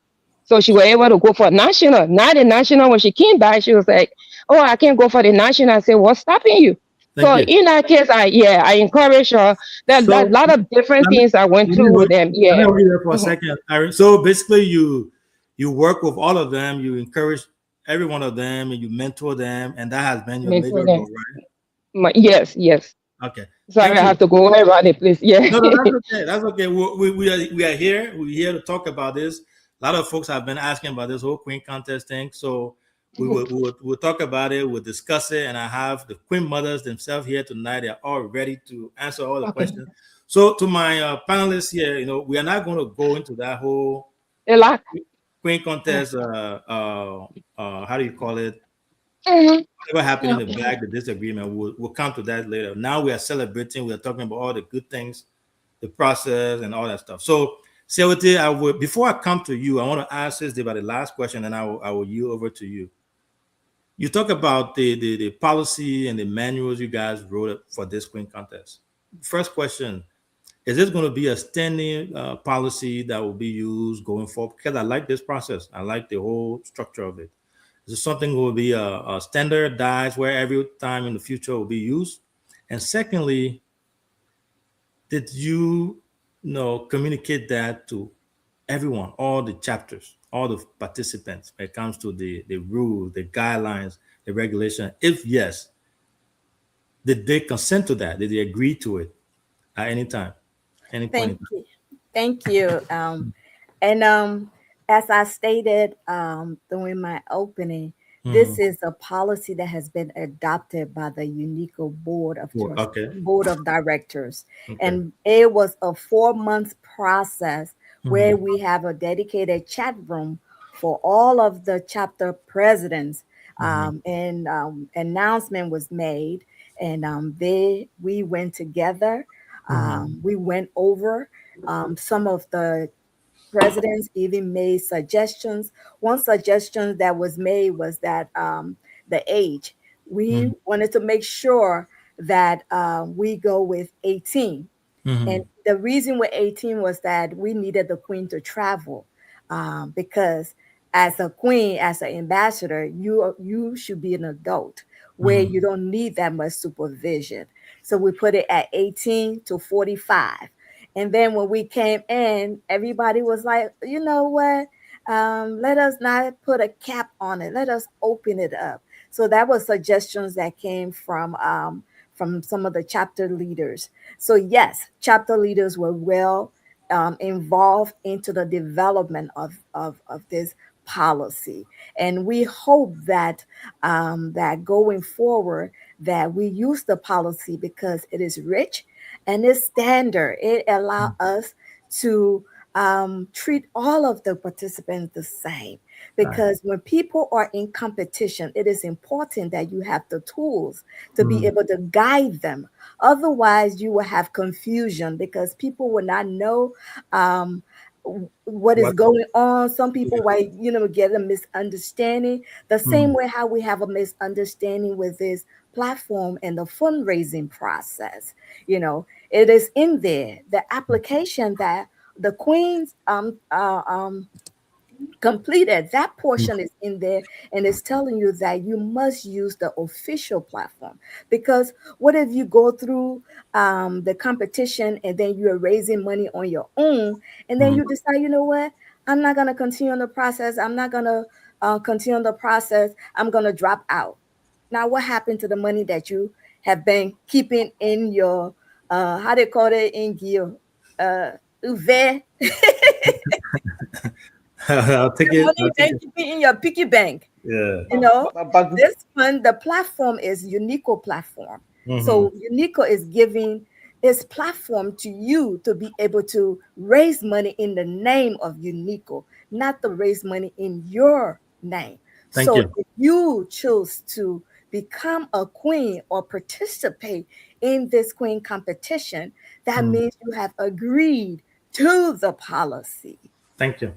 So she was able to go for national. Not the national. When she came back, she was like, "Oh, I can't go for the national." I said, "What's stopping you?" thank So you. in that case, I encourage her. That So lot of different let me things I went let me through with hold, them. let me Yeah. hold you there for a Mhm. second, Irene. So basically, you work with all of them, you encourage every one of them, and you mentor them, and that has been your Mentor major them. goal, right? Yes, yes. Okay, Sorry, thank I you. have to go around the place. Yeah. No, no, that's okay. That's okay. We are here. We're here to talk about this. A lot of folks have been asking about this whole Queen contest thing. So we'll talk about it. We'll discuss it. And I have the Queen mothers themselves here tonight. They're all ready to answer all the Okay. questions. So to my panelists here, we are not going to go into that whole A lot. Queen contest. How do you call it? Mhm. Whatever happened in the back, the disagreement. We'll come to that later. Now we are celebrating. We are talking about all the good things, the process, and all that stuff. So, Sewete, I would before I come to you, I want to ask this about the last question, and I will yield over to you. You talk about the policy and the manuals you guys wrote for this Queen contest. First question: is this going to be a standing policy that will be used going forward? Because I like this process. I like the whole structure of it. Is this something that will be a standardized where every time in the future will be used? And secondly, did you communicate that to everyone, all the chapters, all the participants when it comes to the rules, the guidelines, the regulation? If yes, did they consent to that? Did they agree to it at any time, any point Thank in time? you. Thank you. And as I stated during my opening, Mm-hmm. this is a policy that has been adopted by the UNICCO Well, okay. Board of Directors. Okay. And it was a 4 month process where Mm-hmm. we have a dedicated chat room for all of the chapter presidents. Mm-hmm. And announcement was made, and we went together. Mm-hmm. We went over some of the presidents even made suggestions. One suggestion that was made was that the age. We wanted to make sure that we go with 18. Mm-hmm. And the reason with 18 was that we needed the queen to travel, because as a queen, as an ambassador, you should be an adult where Mm-hmm. you don't need that much supervision. So we put it at 18 to 45. And then when we came in, everybody was like, you know what? Let us not put a cap on it. Let us open it up. So that was suggestions that came from some of the chapter leaders. So yes, chapter leaders were well involved into the development of this policy, and we hope that that going forward that we use the policy because it is rich and it's standard. It allow us to treat all of the participants the same, Right. because when people are in competition, it is important that you have the tools to be Mm-hmm. able to guide them. Otherwise, you will have confusion because people will not know what is What? going on. Some Yeah. people might, get a misunderstanding. The same Mm-hmm. way how we have a misunderstanding with this platform and the fundraising process. It is in there. The application that the Queens completed, that portion is in there, and it's telling you that you must use the official platform. Because what if you go through the competition and then you're raising money on your own, and then Mm-hmm. you decide, you know what, I'm not going to continue the process. I'm not going to continue the process. I'm going to drop out. Now, what happened to the money that you have been keeping in your, how they call it in your, UV? I'll take The it. money I'll you've take been it. keeping in your piggy bank. Yeah. You know, But this one, the platform is UNICCO platform. Mm-hmm. So UNICCO is giving its platform to you to be able to raise money in the name of UNICCO, not to raise money in your name. Thank So you. if you choose to become a queen or participate in this queen competition, that Mm. means you have agreed to the policy. Thank you.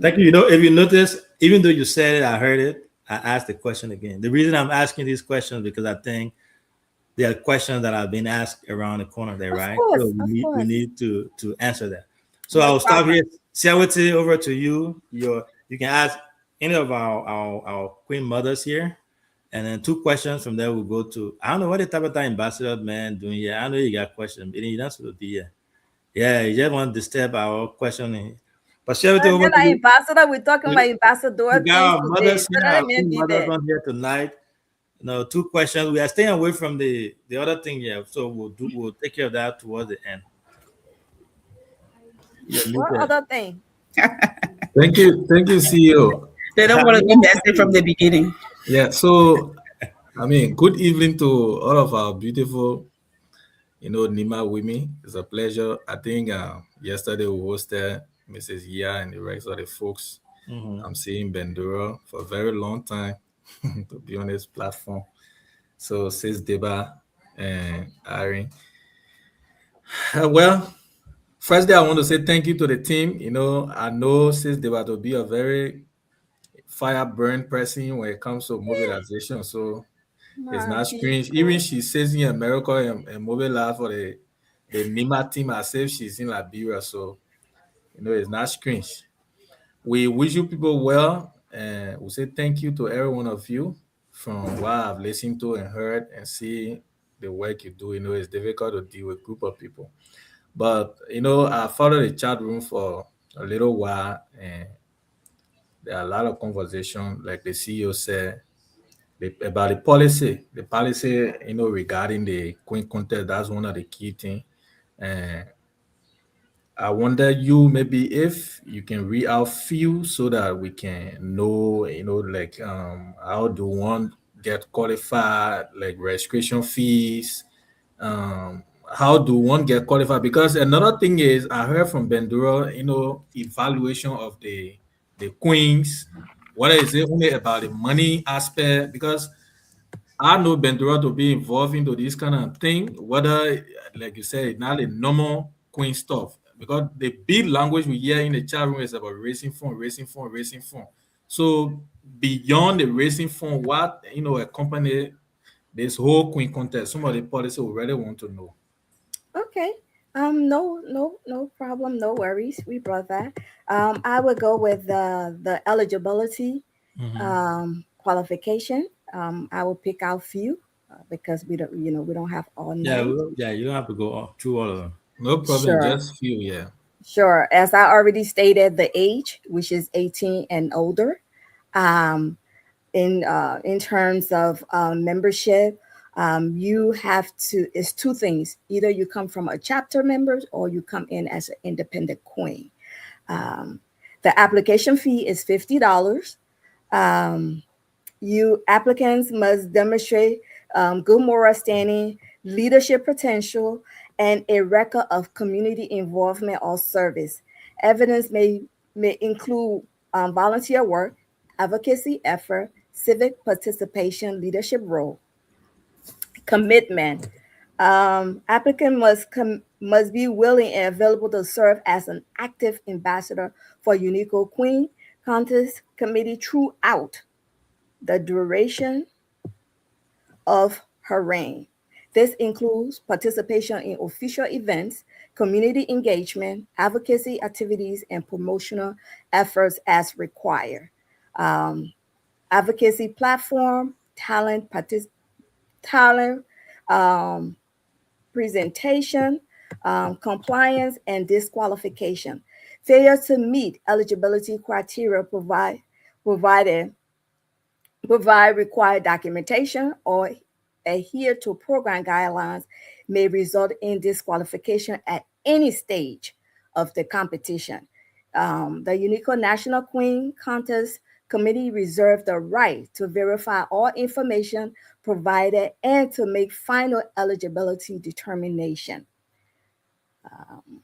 Thank Mhm. you. You know, if you notice, even though you said it, I heard it. I asked the question again. The reason I'm asking these questions because I think there are questions that have been asked around the corner there, Of right? So course, of we course. need to answer that. So No I'll start problem. here. Siawati, over to you. You can ask any of our queen mothers here, and then two questions from there. We'll go to I don't know what the type of time ambassador man doing here. I know you got questions, but you not supposed to be here. Yeah, you just want to disturb our question. But Siawati, And over then to our you. ambassador, we're talking about We ambassador things got our today. mothers So here, let our me queen be mothers there. on here tonight. No, two questions. We are staying away from the other thing here, so we'll take care of that towards the end. You're What muted. other thing? thank you, CEO. They don't want to be messy from the beginning. Yeah, so I mean, good evening to all of our beautiful, Nima women. It's a pleasure. I think yesterday we hosted Mrs. Yia and the rest of the folks. Mm-hmm. I'm seeing Bendura for a very long time, to be on this platform. So, Sis Deba and Irene. Well, firstly, I want to say thank you to the team. I know Sis Deba to be a very fire burn person when it comes to mobilization. So, it's My not strange. Even people. she says in America and mobilize for the NIMA team as if she's in Liberia. So, it's not strange. We wish you people well, and we say thank you to every one of you from what I've listened to and heard and see the work you do. It's difficult to deal with a group of people. But, I followed the chat room for a little while, and there are a lot of conversation, like the CEO said, about the policy, regarding the Queen contest. That's one of the key things. And I wonder you maybe if you can read out few so that we can know, like how do one get qualified, like registration fees, how do one get qualified? Because another thing is I heard from Bendura, evaluation of the queens. What is it only about the money aspect? Because I know Bendura to be involved into this kind of thing, whether, like you said, not a normal queen stuff. Because the big language we hear in the chat room is about racing fund, racing fund, racing fund. So beyond the racing fund, what accompany this whole queen contest? Some of the policy we really want to know. Okay. No, no, no problem. No worries. We brought that. I would go with the eligibility Mm-hmm. qualification. I will pick out few because we don't have all Yeah, night. yeah. You don't have to go through all of them. No problem, Sure. just few, yeah. Sure. As I already stated, the age, which is 18 and older. Um, in terms of membership, you have to. It's two things. Either you come from a chapter member or you come in as an independent queen. Um, the application fee is $50. Um, you applicants must demonstrate good moral standing, leadership potential, and a record of community involvement or service. Evidence may include volunteer work, advocacy effort, civic participation, leadership role, commitment. Applicant must be willing and available to serve as an active ambassador for UNICO Queen Contest Committee throughout the duration of her reign. This includes participation in official events, community engagement, advocacy activities, and promotional efforts as required. Um, Advocacy platform, talent um, presentation, compliance, and disqualification. Failure to meet eligibility criteria provided provide required documentation or adhere to program guidelines may result in disqualification at any stage of the competition. The UNICCO National Queen Contest Committee reserved the right to verify all information provided and to make final eligibility determination. Um,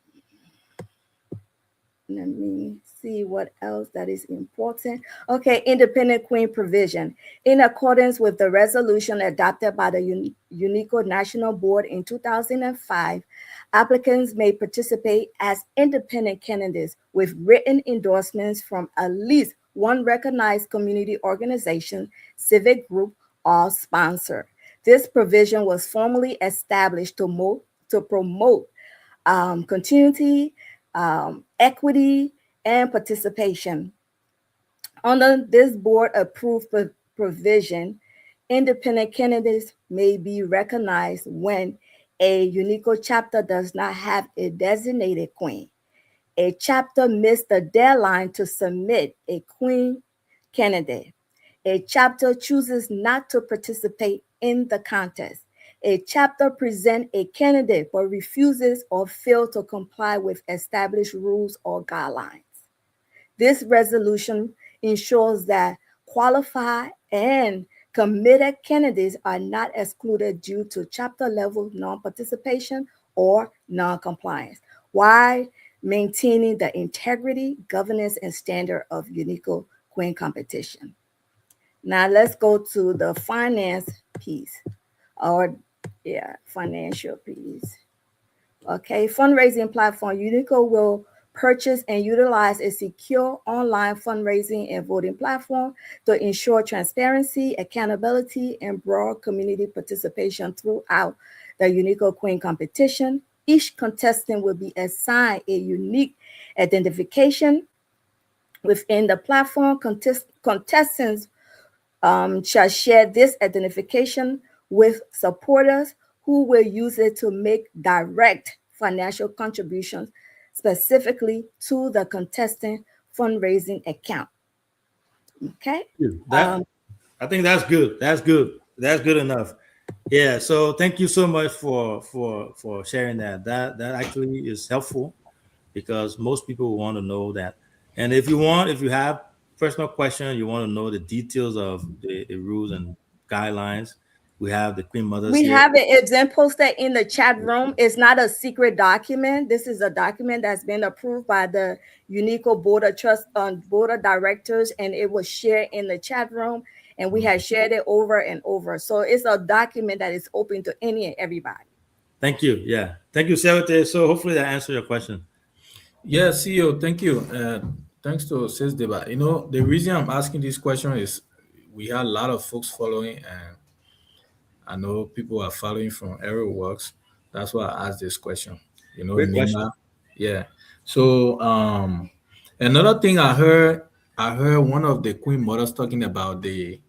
Let me see what else that is important. Okay, independent queen provision. In accordance with the resolution adopted by the UNICCO National Board in 2005, applicants may participate as independent candidates with written endorsements from at least one recognized community organization, civic group, or sponsor. This provision was formally established to promote continuity, equity, and participation. Under this board approved provision, independent candidates may be recognized when a UNICO chapter does not have a designated queen. A chapter missed the deadline to submit a queen candidate. A chapter chooses not to participate in the contest. A chapter presents a candidate but refuses or fails to comply with established rules or guidelines. This resolution ensures that qualified and committed candidates are not excluded due to chapter level non-participation or non-compliance, while maintaining the integrity, governance, and standard of UNICCO Queen competition. Now let's go to the finance piece, or financial piece. Okay, fundraising platform. UNICCO will purchase and utilize a secure online fundraising and voting platform to ensure transparency, accountability, and broad community participation throughout the UNICCO Queen competition. Each contestant will be assigned a unique identification within the platform. Contestants shall share this identification with supporters who will use it to make direct financial contributions specifically to the contestant fundraising account. Okay. I think that's good. That's good. That's good enough. Yeah. So thank you so much for sharing that. That actually is helpful because most people want to know that. And if you have personal question, you want to know the details of the rules and guidelines, we have the Queen Mothers We here. have it. It's been posted in the chat room. It's not a secret document. This is a document that's been approved by the UNICCO Board of Trust Board of Directors, and it was shared in the chat room. And we have shared it over and over. So it's a document that is open to any and everybody. Thank you. Yeah. Thank you, Sarah. So hopefully that answered your question. Yeah, CEO, thank you. Thanks to Sis Deba. You know, the reason I'm asking this question is we had a lot of folks following, and I know people are following from Aerial Works. That's why I asked this question. You know, Great question. Nima. Yeah. So another thing I heard one of the Queen Mothers talking about the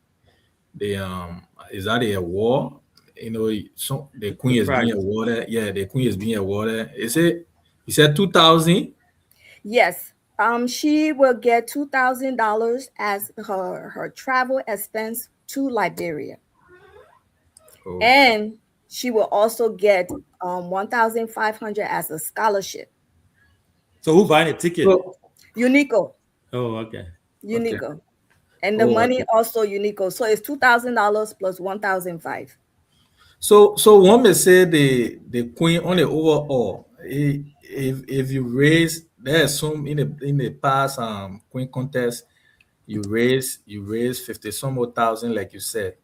is that a award? You know, so the Queen The is being prize. awarded. Yeah, the Queen is being awarded. Is it? You said 2,000? Yes. She will get $2,000 as her travel expense to Liberia. Oh, And she will also get 1,500 as a scholarship. So who buying a ticket? so UNICCO. Oh, okay. okay. UNICCO. And the Oh, money okay. also UNICCO. So it's $2,000 plus 1,500. So one may say the Queen on the overall, if you raise, there's some in the past Queen contest, you raise 50 some more thousand, like you said,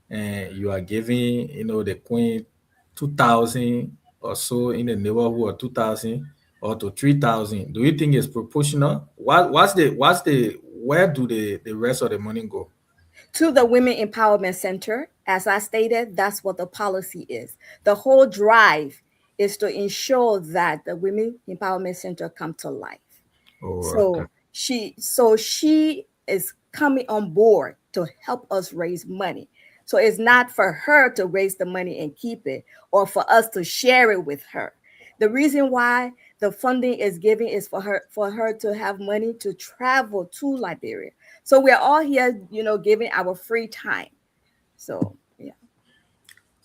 and you are giving, you know, the Queen 2,000 or so, in the neighborhood of 2,000 or to 3,000. Do you think it's proportional? What's the where do the rest of the money go? To the Women Empowerment Center. As I stated, that's what the policy is. The whole drive is to ensure that the Women Empowerment Center come to life. Oh, okay. So she is coming on board to help us raise money. So it's not for her to raise the money and keep it, or for us to share it with her. The reason why the funding is giving is for her to have money to travel to Liberia. So we're all here, giving our free time. So yeah.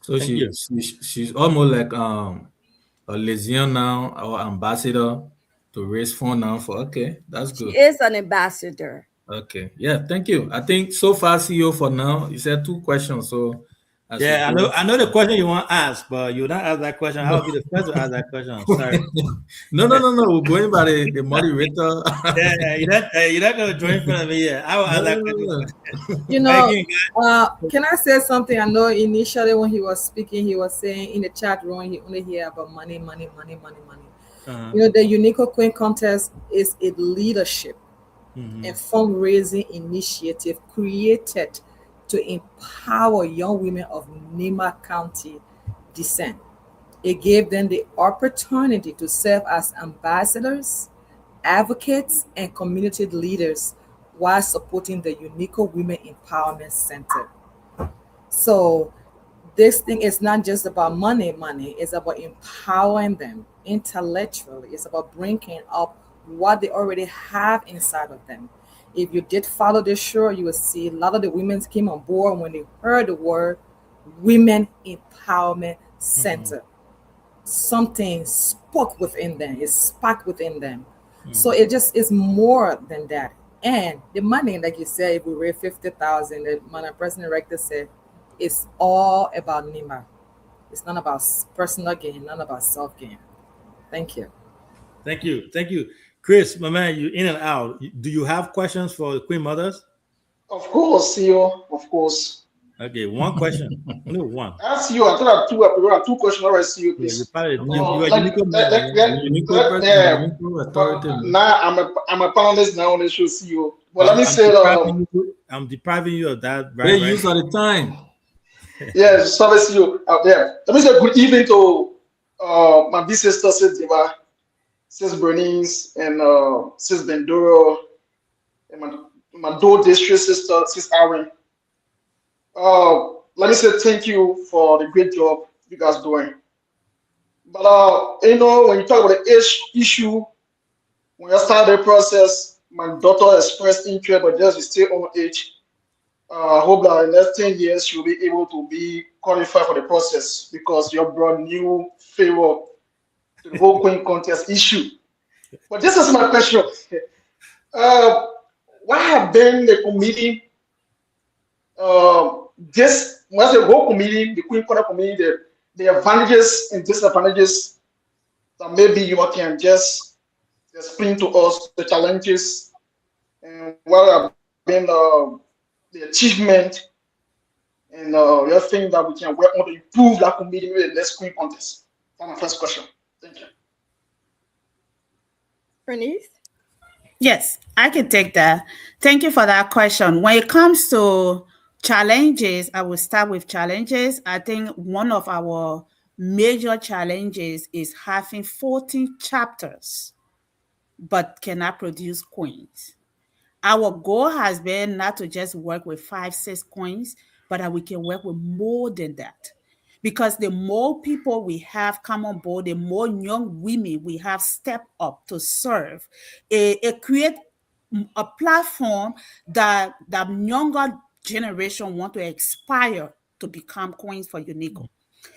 So Thank you. she's almost like a liaison now or ambassador to raise fund now for. Okay, that's She good. is an ambassador. Okay, yeah, thank you. I think so far, CEO, for now, you said 2 questions. So as we Yeah, go, I know the question you want to ask, but you don't ask that question. I'll be the first to ask that question. Sorry. no. We're going by the moderator. Yeah, you're not gonna join in front of me. Yeah, I will ask that question. No. You Thank know, you. can I say something? I know initially when he was speaking, he was saying in the chat room, he only hear about money, money, money, money, money. Uh-huh. The UNICCO Queen Contest is a leadership Mhm. and fundraising initiative created to empower young women of Nima County descent. It gave them the opportunity to serve as ambassadors, advocates, and community leaders while supporting the UNICCO Women Empowerment Center. So this thing is not just about money, it's about empowering them intellectually. It's about bringing up what they already have inside of them. If you did follow this show, you will see a lot of the women came on board when they heard the word Women Empowerment Center. Something spoke within them, it sparked within them. So it just is more than that. And the money, like you said, if we raise 50,000, the Madam President Rector said, it's all about Nima. It's not about personal gain, not about self gain. Thank you. Thank you. Thank you. Chris, my man, you in and out. Do you have questions for the Queen Mothers? Of course, CEO. Of course. Okay, one question. Only one. Ask you. I thought I have two. I have two questions. Already, CEO, Yeah, you please. probably you are a Let, unique let, man. let, Yeah. let, Unico let, person, yeah, Unico but authority. Man. now I'm a panelist now on the show, CEO. Well, let But me say, I'm depriving you of that Great right use of the time. yeah, service CEO out there. Let me say good evening to my big sister, Sis Diva, Sis Bernice, and Sis Benduro, and my Dole District sister, Sis Aaron. Let me say thank you for the great job you guys doing. But when you talk about the age issue, when I started the process, my daughter expressed interest, but just stay on age. I hope that in the next 10 years she'll be able to be qualified for the process because you have brought new favor to the whole Queen contest issue. But this is my question. Uh, what have been the committee, this, when I say whole committee, the Queen Contest committee, the advantages and disadvantages that maybe you can just explain to us the challenges and what have been the achievement and your thing that we can work on to improve that committee with the next Queen contest? That's my first question. Thank you. Bernice? Yes, I can take that. Thank you for that question. When it comes to challenges, I will start with challenges. I think one of our major challenges is having 14 chapters, but cannot produce queens. Our goal has been not to just work with 5, 6 queens, but that we can work with more than that. Because the more people we have come on board, the more young women we have step up to serve. It creates a platform that the younger generation want to aspire to become queens for UNICCO.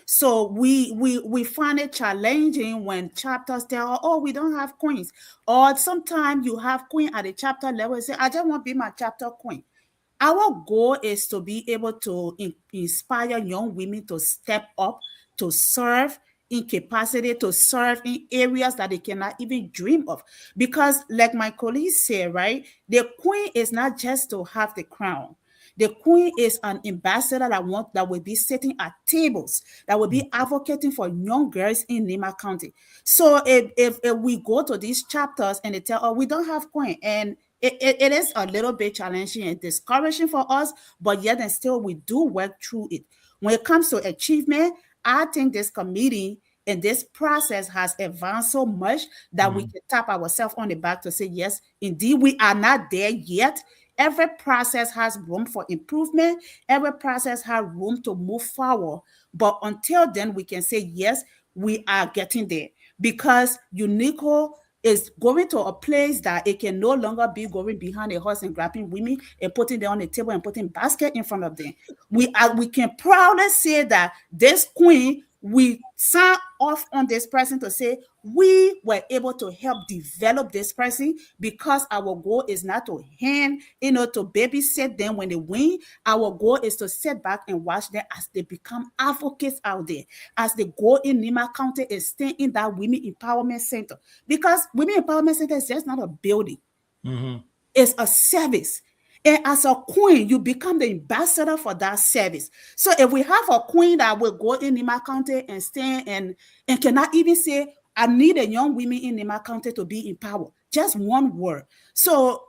So we find it challenging when chapters tell, oh, we don't have queens. Or sometimes you have queen at the chapter level and say, I just want to be my chapter queen. Our goal is to be able to inspire young women to step up, to serve in capacity, to serve in areas that they cannot even dream of. Because like my colleagues say, right, the queen is not just to have the crown. The queen is an ambassador that will be sitting at tables, that will be advocating for young girls in Nima County. So if we go to these chapters and they tell, oh, we don't have queen, and it is a little bit challenging and discouraging for us, but yet and still we do work through it. When it comes to achievement, I think this committee and this process has advanced so much that we can tap ourselves on the back to say, yes, indeed, we are not there yet. Every process has room for improvement. Every process has room to move forward. But until then, we can say, yes, we are getting there. because UNICCO is going to a place that it can no longer be going behind a horse and grabbing women and putting them on the table and putting basket in front of them. We can proudly say that this queen, we sign off on this person to say we were able to help develop this person, because our goal is not to hand, to babysit them when they win. Our goal is to sit back and watch them as they become advocates out there, as they go in Nima County and stay in that Women Empowerment Center. Because Women Empowerment Center is just not a building. It's a service. And as a queen, you become the ambassador for that service. So if we have a queen that will go in Nima County and stand and cannot even say, I need a young women in Nima County to be empowered. Just one word. So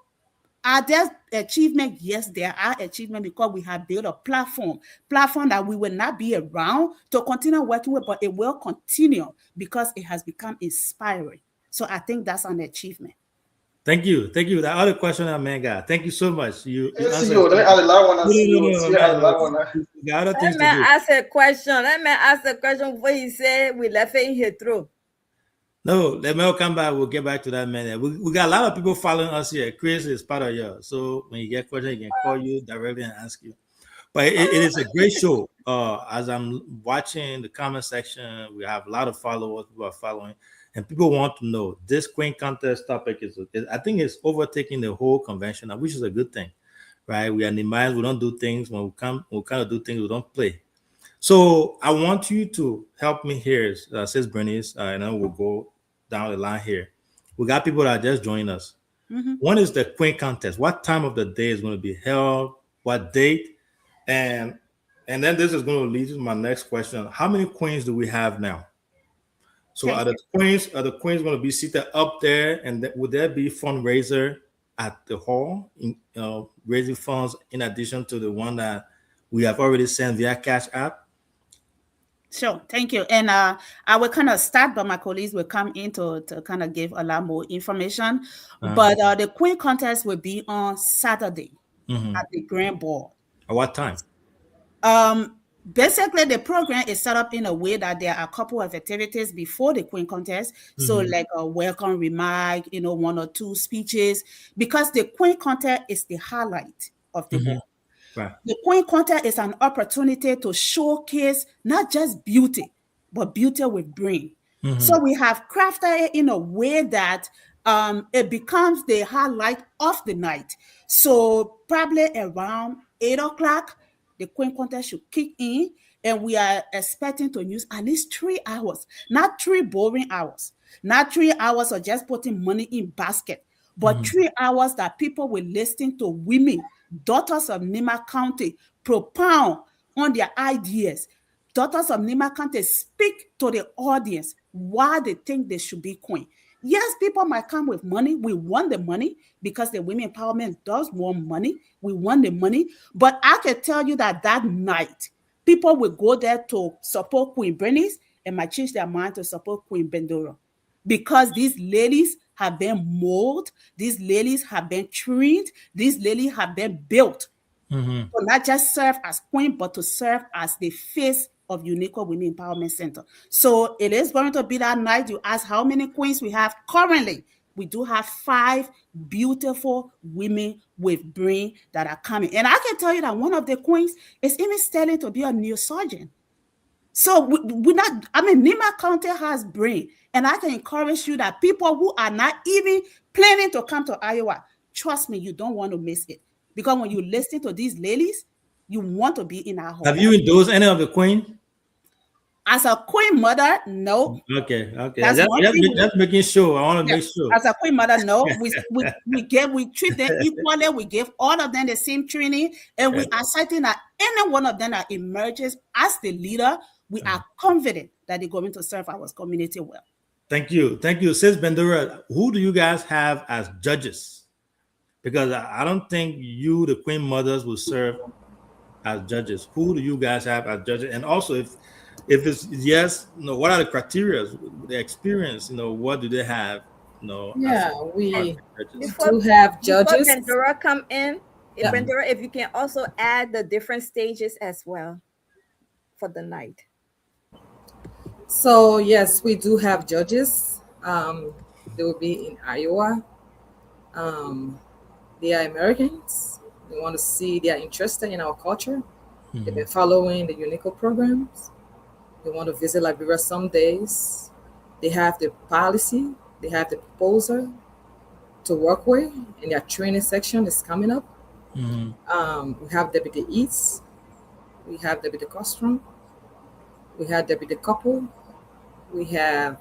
are there achievements? Yes, there are achievements, because we have built a platform that we will not be around to continue working with, but it will continue because it has become inspiring. So I think that's an achievement. Thank you. The other question that man got. Thank you so much. You Yes, answered. CEO. Let me add that one. No, CEO. Add that one. You got other Let things me to do. ask a question. Before he said we left it in here through. No, let me come back. We'll get back to that man. We got a lot of people following us here. Chris is part of yours. So when you get questions, he can call you directly and ask you. But it is a great show. As I'm watching the comment section, we have a lot of followers. People are following, and people want to know this Queen Contest topic I think it's overtaking the whole convention, which is a good thing, right? We are in the minds. We don't do things when we kind of do things. We don't play. So I want you to help me here, says Bernice, and then we'll go down the line here. We got people that are just joining us. When is the Queen Contest? What time of the day is going to be held? What date? And then this is going to lead to my next question. How many queens do we have now? So are the queens going to be seated up there? And would there be fundraiser at the hall, raising funds in addition to the one that we have already sent via Cash App? Sure, thank you. And I will kind of start, but my colleagues will come in to kind of give a lot more information. But the Queen Contest will be on Saturday at the Grand Ball. At what time? Basically, the program is set up in a way that there are a couple of activities before the Queen Contest. So like a welcome remark, one or two speeches, because the Queen Contest is the highlight of the ball. Right. The Queen Contest is an opportunity to showcase not just beauty, but beauty with brain. So we have crafted it in a way that it becomes the highlight of the night. So probably around 8 o'clock, the Queen Contest should kick in, and we are expecting to use at least 3 hours, not 3 boring hours, not 3 hours of just putting money in basket, but 3 hours that people will listen to women, daughters of Nima County, propound on their ideas. Daughters of Nima County speak to the audience why they think they should be queen. Yes, people might come with money. We want the money because the women empowerment does want money. We want the money. But I can tell you that night, people will go there to support Queen Bernice and might change their mind to support Queen Bendora, because these ladies have been molded, these ladies have been trained, these ladies have been built to not just serve as queen, but to serve as the face of UNICCO Women Empowerment Center. So it is going to be that night. You ask how many queens we have currently. We do have 5 beautiful women with brain that are coming. And I can tell you that one of the queens is even studying to be a neurosurgeon. So Nima County has brain. And I can encourage you that people who are not even planning to come to Iowa, trust me, you don't want to miss it. Because when you listen to these ladies, you want to be in our home. Have you endorsed any of the queen? As a queen mother, no. Okay. That's making sure. I want to make sure. As a queen mother, no. We treat them equally. We give all of them the same training, and we are certain that any one of them that emerges as the leader, we are confident that they're going to serve our community well. Thank you. Sis Bendora, who do you guys have as judges? Because I don't think you, the queen mothers, will serve as judges. Who do you guys have as judges? And also, if it's yes, what are the criteria? The experience, what do they have? Yeah, we do have judges. Before Bendora come in, Bendora, if you can also add the different stages as well for the night. So yes, we do have judges. They will be in Iowa. Um, they are Americans. They want to see. They are interested in our culture. They've been following the UNICCO programs. They want to visit Liberia some days. They have the policy. They have the proposal to work with, and their training section is coming up. We have Deputy Eats. We have Deputy Costrom. We have Deputy Couple. We have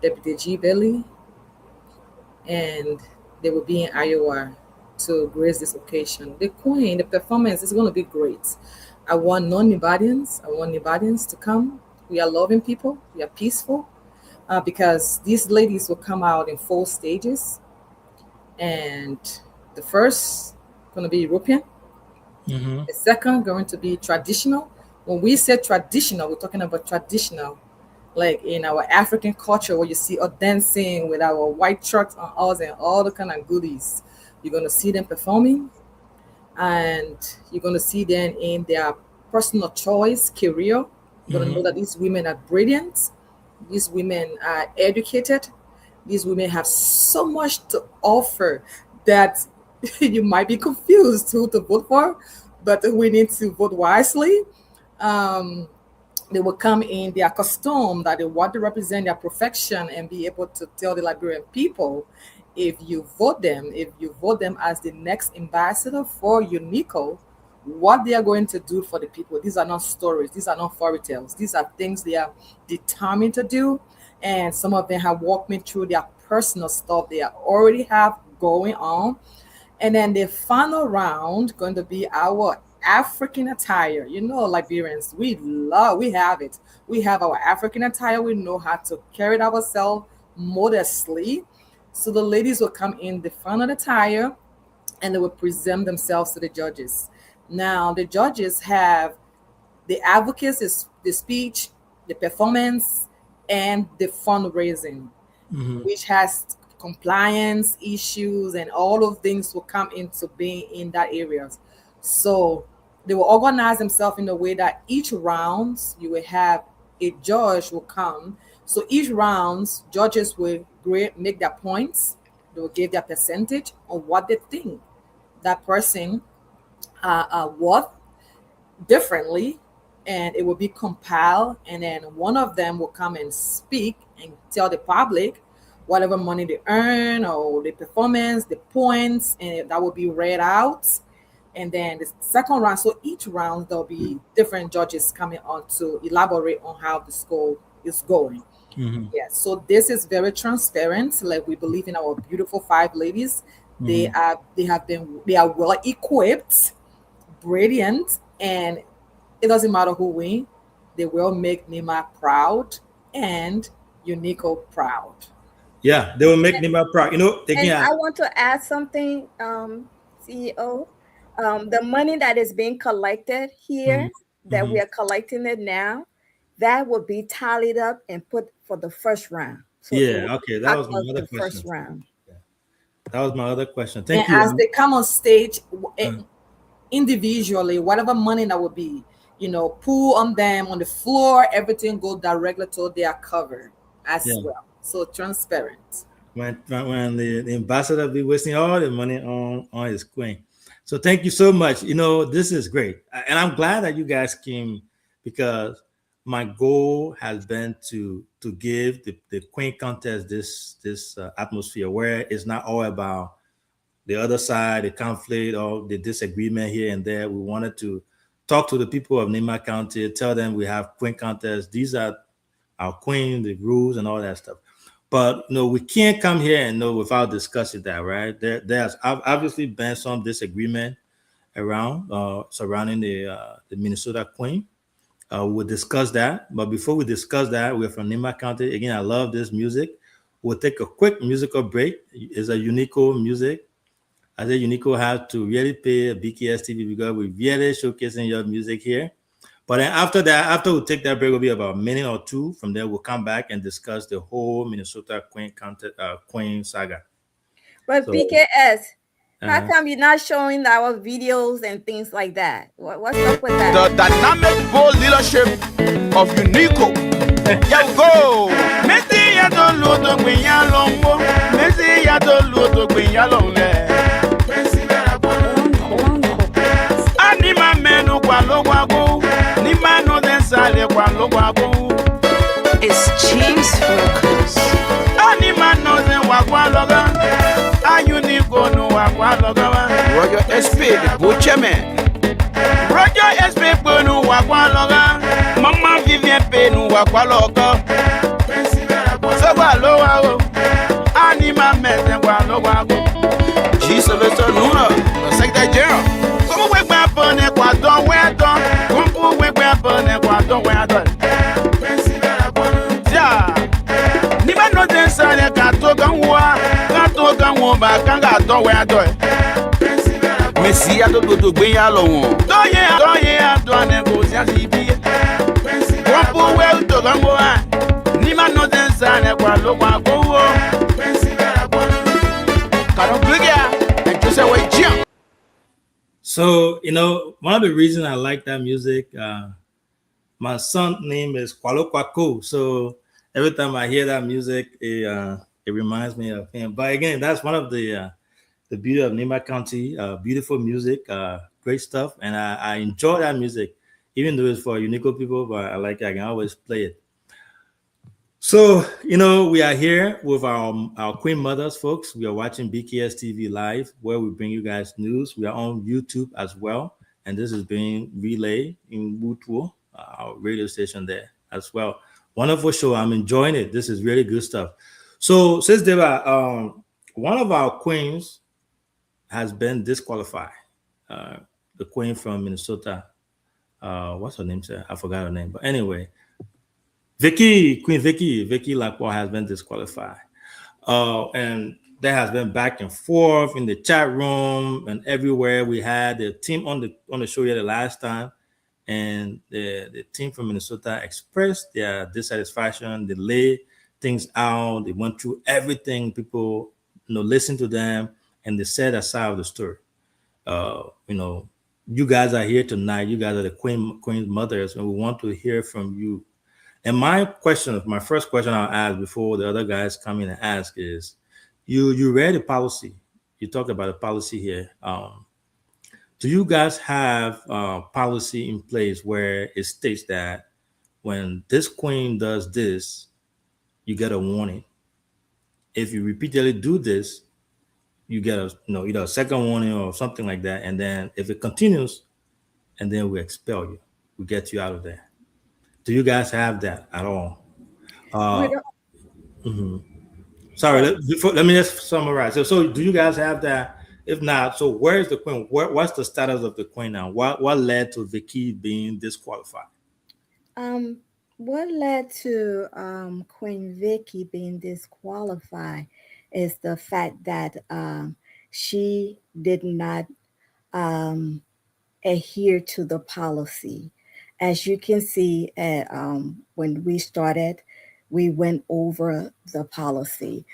Deputy G. Bailey, and they will be in Iowa to grace this occasion. The Queen, the performance is going to be great. I want non-Nevadians. I want Nevadians to come. We are loving people. We are peaceful because these ladies will come out in 4 stages. And the first going to be European. The second going to be traditional. When we say traditional, we're talking about traditional, like in our African culture, where you see us dancing with our white shirts on us and all the kind of goodies. You're going to see them performing, and you're going to see them in their personal choice career. You're going to know that these women are brilliant. These women are educated. These women have so much to offer that you might be confused who to vote for, but we need to vote wisely. They will come in their costume that they want to represent their profession and be able to tell the Liberian people, if you vote them as the next ambassador for UNICCO, what they are going to do for the people. These are not stories. These are not fairy tales. These are things they are determined to do. And some of them have walked me through their personal stuff they already have going on. And then the final round going to be our African attire. You know, Liberians, we have it. We have our African attire. We know how to carry ourselves modestly. So the ladies will come in the final attire and they will present themselves to the judges. Now, the judges have the advocates, the speech, the performance, and the fundraising, which has compliance issues and all of things will come into being in that area. So they will organize themselves in a way that each round you will have a judge will come. So each rounds, judges will make their points. They will give their percentage on what they think that person worth differently, and it will be compiled, and then one of them will come and speak and tell the public whatever money they earn or the performance, the points, and that will be read out. And then the second round, so each round there'll be different judges coming on to elaborate on how the score is going. Yeah, so this is very transparent. Like, we believe in our beautiful 5 ladies. They are well equipped, brilliant, and it doesn't matter who wins. They will make Nima proud and UNICCO proud. Yeah, they will make Nima proud. You know, and I want to add something, CEO. The money that is being collected here, that we are collecting it now, that will be tallied up and put for the first round. So yeah, okay, that was my other question. First round. Yeah. That was my other question. Thank you. As they come on stage, individually, whatever money that would be, pull on them on the floor, everything go directly to their cover as well. So transparent. When the ambassador be wasting all the money on his queen. So thank you so much. This is great. And I'm glad that you guys came, because my goal has been to give the queen contest this atmosphere where it's not all about the other side, the conflict or the disagreement here and there. We wanted to talk to the people of Nima County, tell them we have queen contests. These are our queen, the rules and all that stuff. But we can't come here and without discussing that, right? There's obviously been some disagreement around surrounding the Minnesota Queen. We'll discuss that. But before we discuss that, we're from Nima County. Again, I love this music. We'll take a quick musical break. It's a UNICCO music. I think UNICCO has to really pay BKS TV because we're really showcasing your music here. But then after we take that break, will be about a minute or 2. From there, we'll come back and discuss the whole Minnesota Queen saga. But so, BKS, how come you're not showing our videos and things like that? What's up with that? The dynamic bold leadership of UNICCO Yo go. Messi ya to luto gbinya lombo. Messi ya to luto gbinya lonle. Ani ma menu kwa logwago. Ni manu den sale kwa logwago. It's James Focus. Ani manu den wakwa loga. A UNICCO no wakwa loga. Roger SP, the butcher man. Roger SP no wakwa loga. Mama Vivian P no wakwa loga. So walo walo. Ani ma meten kwa logwago. G. Sylvester Luna, the Secretary General. Come wake my phone and quite don't wear done. Come wake my phone and quite don't wear done. Yeah. Nima no den sale ka to gan wo ba kan ga don't wear done. Messi a to gbe ya lo won. Do ye do ne go si asibi. Come we to gan wo. Nima no den sale kwa lo kwa go wo. So, one of the reasons I like that music, my son's name is Kwalo Kwako. So every time I hear that music, it reminds me of him. But again, that's one of the beauty of Nima County, beautiful music, great stuff. And I enjoy that music, even though it's for UNICCO people, but I like it. I can always play it. So, we are here with our Queen Mothers, folks. We are watching BKS TV Live, where we bring you guys news. We are on YouTube as well. And this is being relayed in Wutuo, our radio station there as well. Wonderful show. I'm enjoying it. This is really good stuff. So, since there are, one of our queens has been disqualified. The queen from Minnesota. What's her name, sir? I forgot her name. But anyway, Queen Vicky Lacroix has been disqualified. And there has been back and forth in the chat room and everywhere. We had the team on the show here the last time, and the team from Minnesota expressed their dissatisfaction. They laid things out. They went through everything. People, listened to them, and they said a side of the story. You guys are here tonight. You guys are the Queen Mothers, and we want to hear from you. And my first question I'll ask before the other guys come in and ask is, you read the policy. You talked about the policy here. Do you guys have a policy in place where it states that when this queen does this, you get a warning? If you repeatedly do this, you get either a second warning or something like that. And then if it continues, and then we expel you, we get you out of there. Do you guys have that at all? Sorry, let me just summarize. So do you guys have that? If not, so where's the queen? What's the status of the queen now? What led to Vicky being disqualified? What led to Queen Vicky being disqualified is the fact that she did not adhere to the policy. As you can see, when we started, we went over the policy.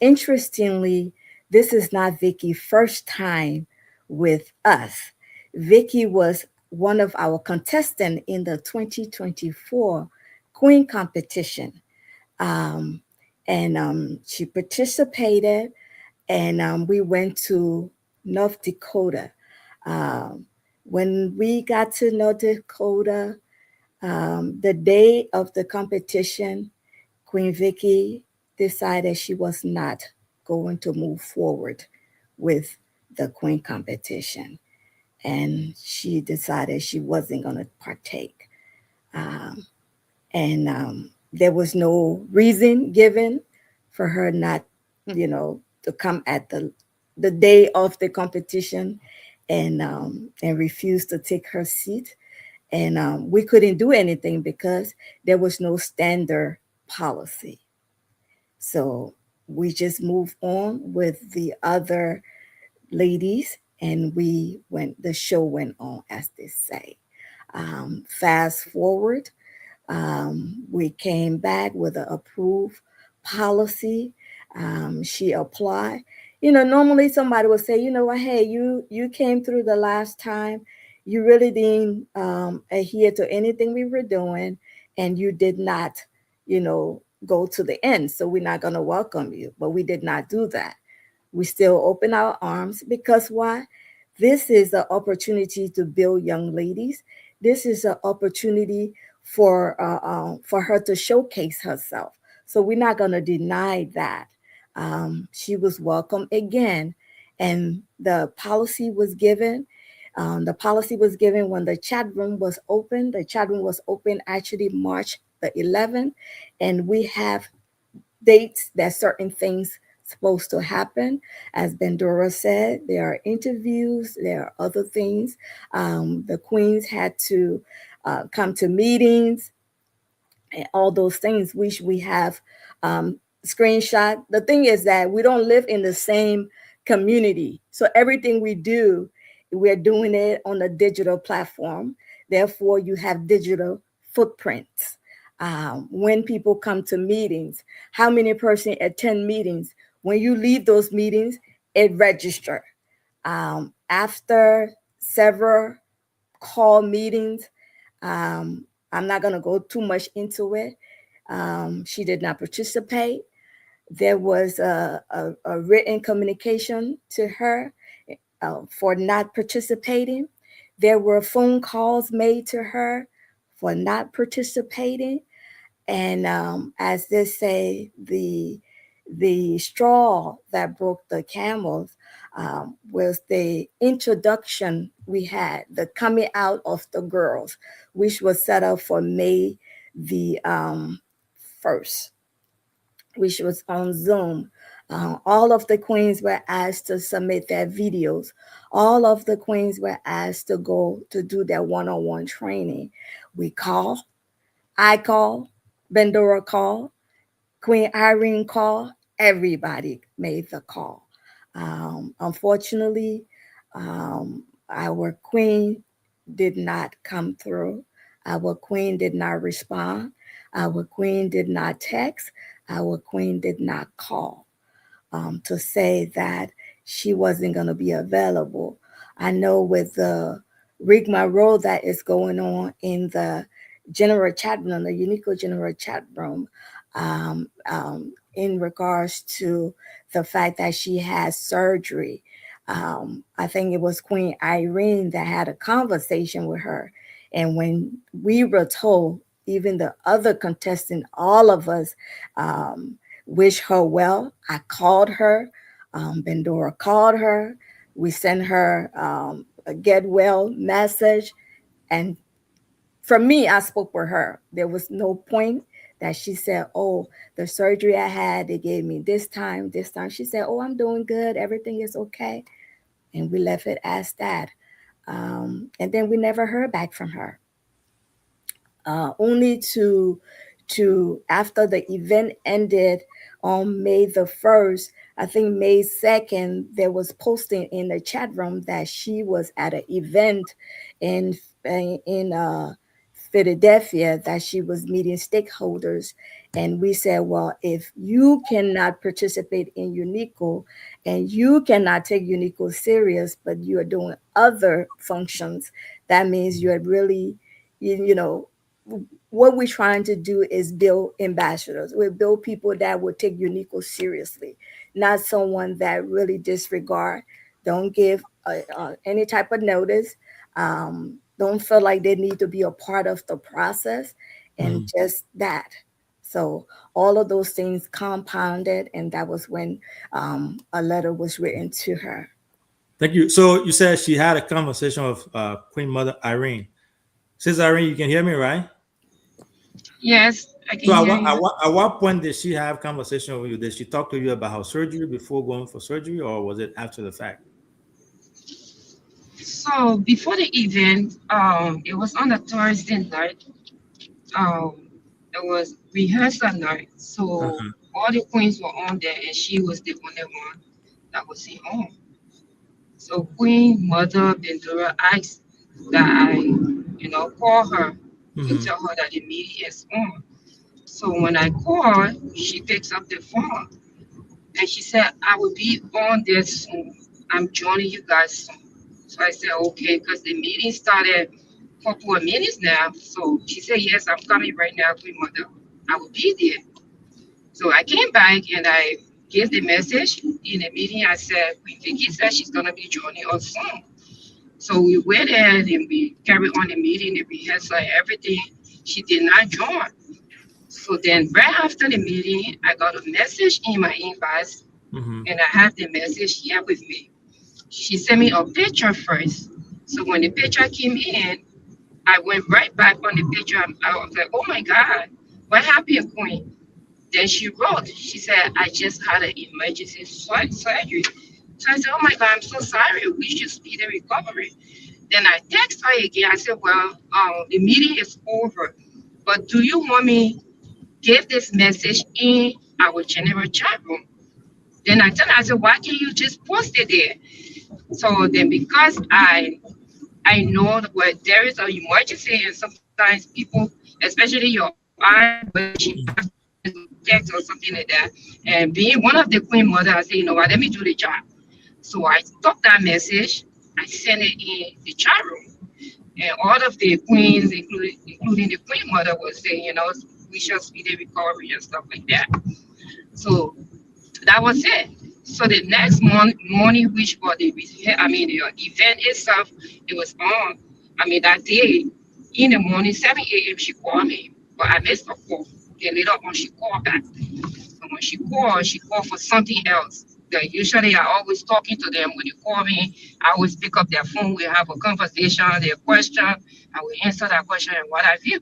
Interestingly, this is not Vicky's first time with us. Vicky was one of our contestants in the 2024 Queen competition. And she participated, and we went to North Dakota. When we got to North Dakota, the day of the competition, Queen Vicky decided she was not going to move forward with the Queen competition. And she decided she wasn't going to partake. And there was no reason given for her not, to come at the day of the competition and refuse to take her seat. And we couldn't do anything because there was no standard policy. So we just moved on with the other ladies, and the show went on, as they say. Fast forward, we came back with an approved policy. She applied. Normally somebody would say, what, hey, you came through the last time. You really didn't adhere to anything we were doing, and you did not, go to the end. So we're not going to welcome you. But we did not do that. We still open our arms because why? This is an opportunity to build young ladies. This is an opportunity for her to showcase herself. So we're not going to deny that. She was welcome again, and the policy was given. The policy was given when the chat room was open. The chat room was open actually March the 11th, and we have dates that certain things supposed to happen. As Bendora said, there are interviews, there are other things. The queens had to come to meetings and all those things, which we have um, screenshot. The thing is that we don't live in the same community, so everything we do, we're doing it on a digital platform. Therefore, you have digital footprints. When people come to meetings, how many person attend meetings? When you leave those meetings, it register. After several call meetings, um, I'm not going to go too much into it. She did not participate. There was a written communication to her for not participating. There were phone calls made to her for not participating. And as they say, the straw that broke the camels was the introduction we had, the coming out of the girls, which was set up for May the 1st, which was on Zoom. All of the queens were asked to submit their videos. All of the queens were asked to go to do their one-on-one training. We call, I call, Bendora call, Queen Irene call. Everybody made the call. Unfortunately, our queen did not come through. Our queen did not respond. Our queen did not text. Our queen did not call to say that she wasn't going to be available. I know with the rigmarole that is going on in the general chat room, the UNICCO general chat room, in regards to the fact that she has surgery. I think it was Queen Irene that had a conversation with her. And when we were told, even the other contestant, all of us wish her well. I called her. Bendora called her. We sent her a get well message. And for me, I spoke with her. There was no point that she said, oh, the surgery I had, they gave me this time, this time. She said, oh, I'm doing good. Everything is okay. And we left it as that. And then we never heard back from her. Only to after the event ended on May the 1st, I think May 2nd, there was posting in the chat room that she was at an event in in Philadelphia, that she was meeting stakeholders. And we said, well, if you cannot participate in UNICCO and you cannot take UNICCO serious, but you are doing other functions, that means you're really, you know, what we're trying to do is build ambassadors. We build people that will take UNICCO seriously, not someone that really disregard, don't give any type of notice, don't feel like they need to be a part of the process, and just that. So all of those things compounded, and that was when a letter was written to her. Thank you. So you said she had a conversation with Queen Mother Irene. Sis Irene, you can hear me, right? Yes, I So can hear you. at what point did she have conversation with you? Did she talk to you about her surgery before going for surgery, or was it after the fact? So before the event, it was on a Thursday night. Um, it was rehearsal night. So Uh-huh. all the queens were on there, and she was the only one that was in home. So Queen Mother Bendura asked that call her to Mm-hmm. tell her that the meeting is on. So when I called, she picks up the phone and she said, I will be on there soon. I'm joining you guys soon. So I said, okay, because the meeting started for 4 minutes now. So she said, yes, I'm coming right now, Queen Mother. I will be there. So I came back and I gave the message in the meeting. I said, Queen Vicky said she's going to be joining us soon. So we went in and we carried on the meeting, the rehearsal, everything. She did not join. So then right after the meeting, I got a message in my inbox and I have the message here with me. She sent me a picture first. So when the picture came in, I went right back on the picture. I was like, oh my God, what happened, Queen? Then she wrote, she said, I just had an emergency surgery. So I said, oh my God, I'm so sorry. We should speed the recovery. Then I text her again. I said, well, the meeting is over, but do you want me give this message in our general chat room? Then I told her, I said, why can't you just post it there? So then because I know that where there is an emergency and sometimes people, especially your aunt, when she passes text or something like that, and being one of the queen mother, I say, you know what, let me do the job. So I took that message, I sent it in the chat room, and all of the queens, including the queen mother, was saying, you know, we shall speed the recovery and stuff like that. So that was it. So the next morning, which was the event itself, it was on. I mean, that day in the morning, 7 a.m., she called me, but I missed her call. Then later on, she called back. And when she called for something else. Like usually, I always talking to them when they call me. I always pick up their phone. We have a conversation, their question. I will answer that question and what have you.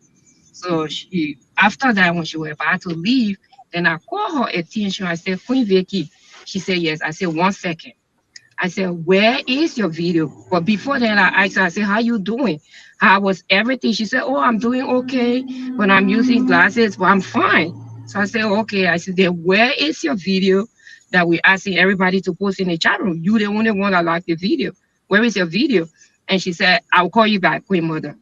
So she, after that, when she was about to leave, then I called her attention. I said, Queen Vicky. She said, yes. I said, 1 second. I said, where is your video? But before that, I asked her, I said, how you doing? How was everything? She said, oh, I'm doing okay. When I'm using glasses, but I'm fine. So I said, okay. I said, then where is your video that we're asking everybody to post in the chat room? You the only one that liked the video. Where is your video? And she said, I'll call you back, Queen Mother.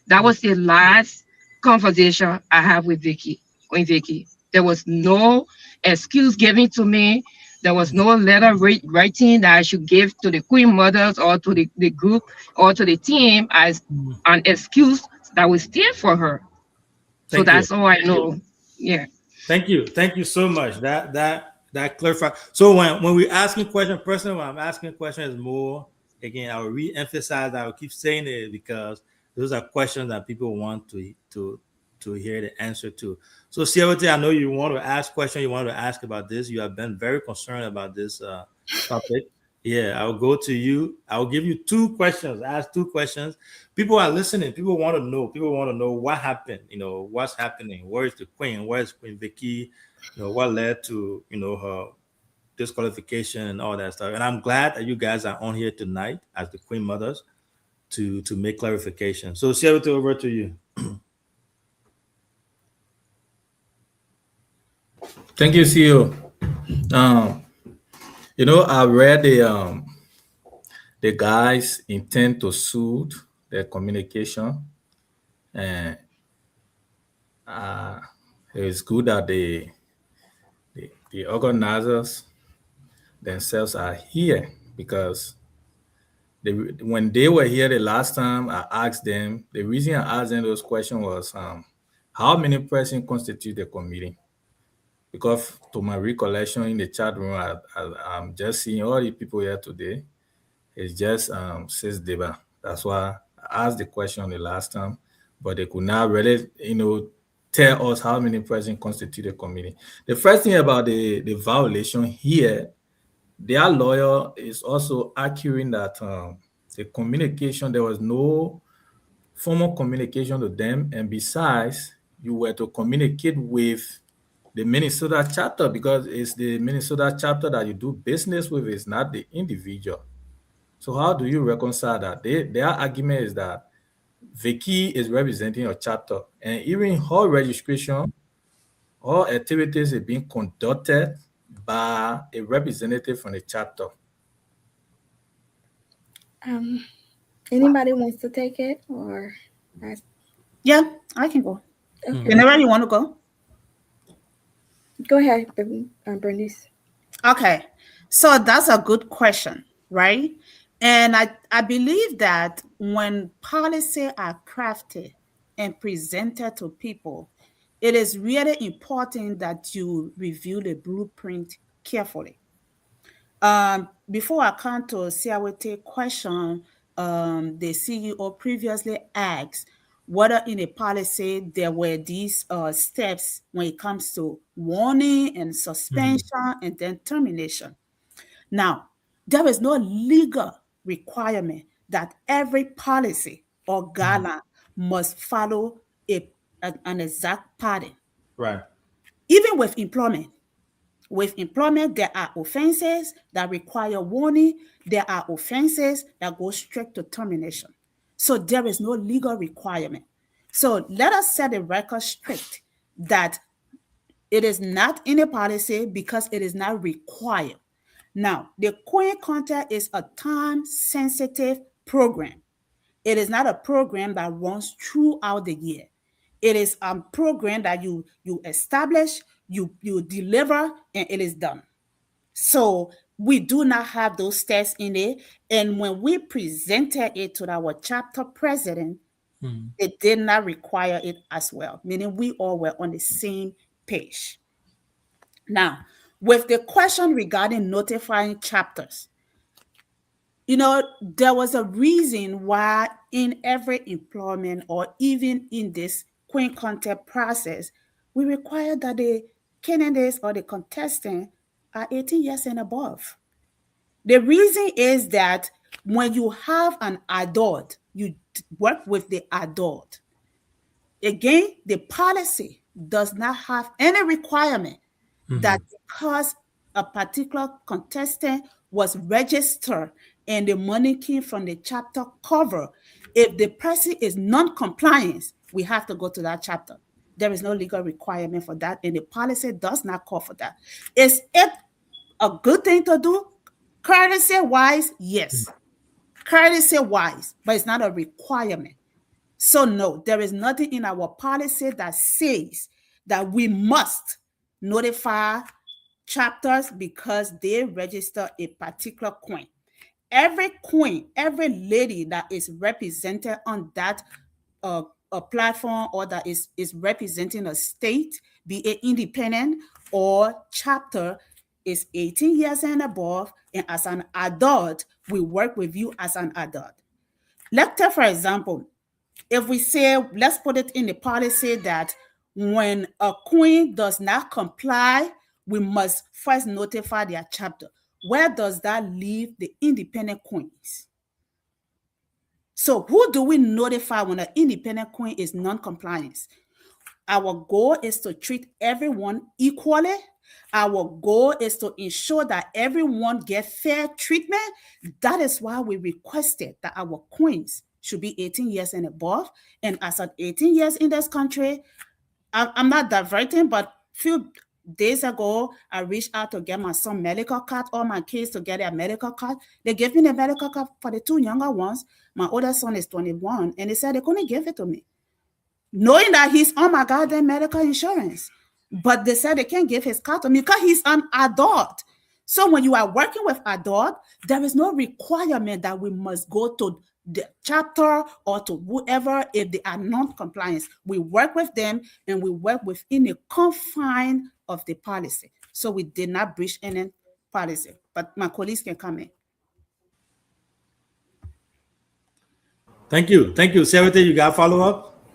That was the last conversation I have with Vicky, Queen Vicky. There was no excuse given to me. There was no letter writing that I should give to the Queen Mothers or to the group or to the team as an excuse that was there for her. So Thank you. that's all I know. Yeah. Thank you so much. That clarifies. So when we asking question, personally, when I'm asking question is more again, I will re-emphasize. I will keep saying it because those are questions that people want to hear the answer to. So Sierra, I know you want to ask question. You want to ask about this. You have been very concerned about this topic. Yeah, I'll go to you. I'll give you 2 questions. Ask 2 questions. People are listening. People want to know. People want to know what happened. You know, what's happening. Where is the queen? Where is Queen Vicky? You know, what led to, you know, her disqualification and all that stuff. And I'm glad that you guys are on here tonight as the Queen Mothers to make clarification. So Sierra, over to you. Thank you, CEO. You know, I read the guys intend to sue their communication, and it's good that the organizers themselves are here because when they were here the last time, I asked them. The reason I asked them those questions was how many persons constitute the committee? Because to my recollection in the chat room, I'm just seeing all the people here today. It's just 6 Deba. That's why I asked the question the last time, but they could not really, tell us how many persons constitute the committee. The first thing about the violation here, their lawyer is also arguing that the communication, there was no formal communication to them, and besides, you were to communicate with the Minnesota chapter because it's the Minnesota chapter that you do business with, it's not the individual. So how do you reconcile that? Their argument is that Vicky is representing a chapter, and even her registration, all activities are being conducted by a representative from the chapter. Anybody wants to take it or? Yeah, I can go. Okay. Whenever you want to go. Go ahead, Bernice. Okay, so that's a good question, right? And I believe that when policies are crafted and presented to people, it is really important that you review the blueprint carefully. Before I come to CRT question, the CEO previously asked whether in a policy there were these steps when it comes to warning and suspension and then termination. Now, there is no legal requirement that every policy or guideline must follow an exact pattern. Right. Even with employment, there are offenses that require warning. There are offenses that go straight to termination. So there is no legal requirement. So let us set the record straight that it is not in a policy because it is not required. Now, the Queen Contest is a time-sensitive program. It is not a program that runs throughout the year. It is a program that you establish, you deliver, and it is done. So we do not have those tests in it. And when we presented it to our chapter president, it did not require it as well, meaning we all were on the same page. Now, with the question regarding notifying chapters, there was a reason why in every employment or even in this Queen Contest process, we require that the candidates or the contestant are 18 years and above. The reason is that when you have an adult, you work with the adult. Again, the policy does not have any requirement that because a particular contestant was registered and the money came from the chapter cover, if the person is non-compliant, we have to go to that chapter. There is no legal requirement for that, and the policy does not call for that. Is it a good thing to do? Courtesy-wise, yes. Courtesy-wise, but it's not a requirement. So no, there is nothing in our policy that says that we must notify chapters because they register a particular queen. Every queen, every lady that is represented on that a platform or that is representing a state, be it independent or chapter, is 18 years and above. And as an adult, we work with you as an adult. Let's take, for example, if we say, let's put it in the policy that when a queen does not comply, we must first notify their chapter. Where does that leave the independent queens? So who do we notify when an independent queen is non-compliant? Our goal is to treat everyone equally. Our goal is to ensure that everyone gets fair treatment. That is why we requested that our queens should be 18 years and above. And as at 18 years in this country, I'm not diverting, but few days ago, I reached out to get my son medical card, all my kids to get their medical card. They gave me the medical card for the two younger ones. My older son is 21, and they said they couldn't give it to me, knowing that he's on my goddamn medical insurance. But they said they can't give his card to me because he's an adult. So when you are working with adult, there is no requirement that we must go to the chapter or to whoever if they are non-compliant. We work with them and we work within the confine of the policy. So we did not breach any policy, but my colleagues can come in. Thank you. Thank you. Sarah, you got follow up?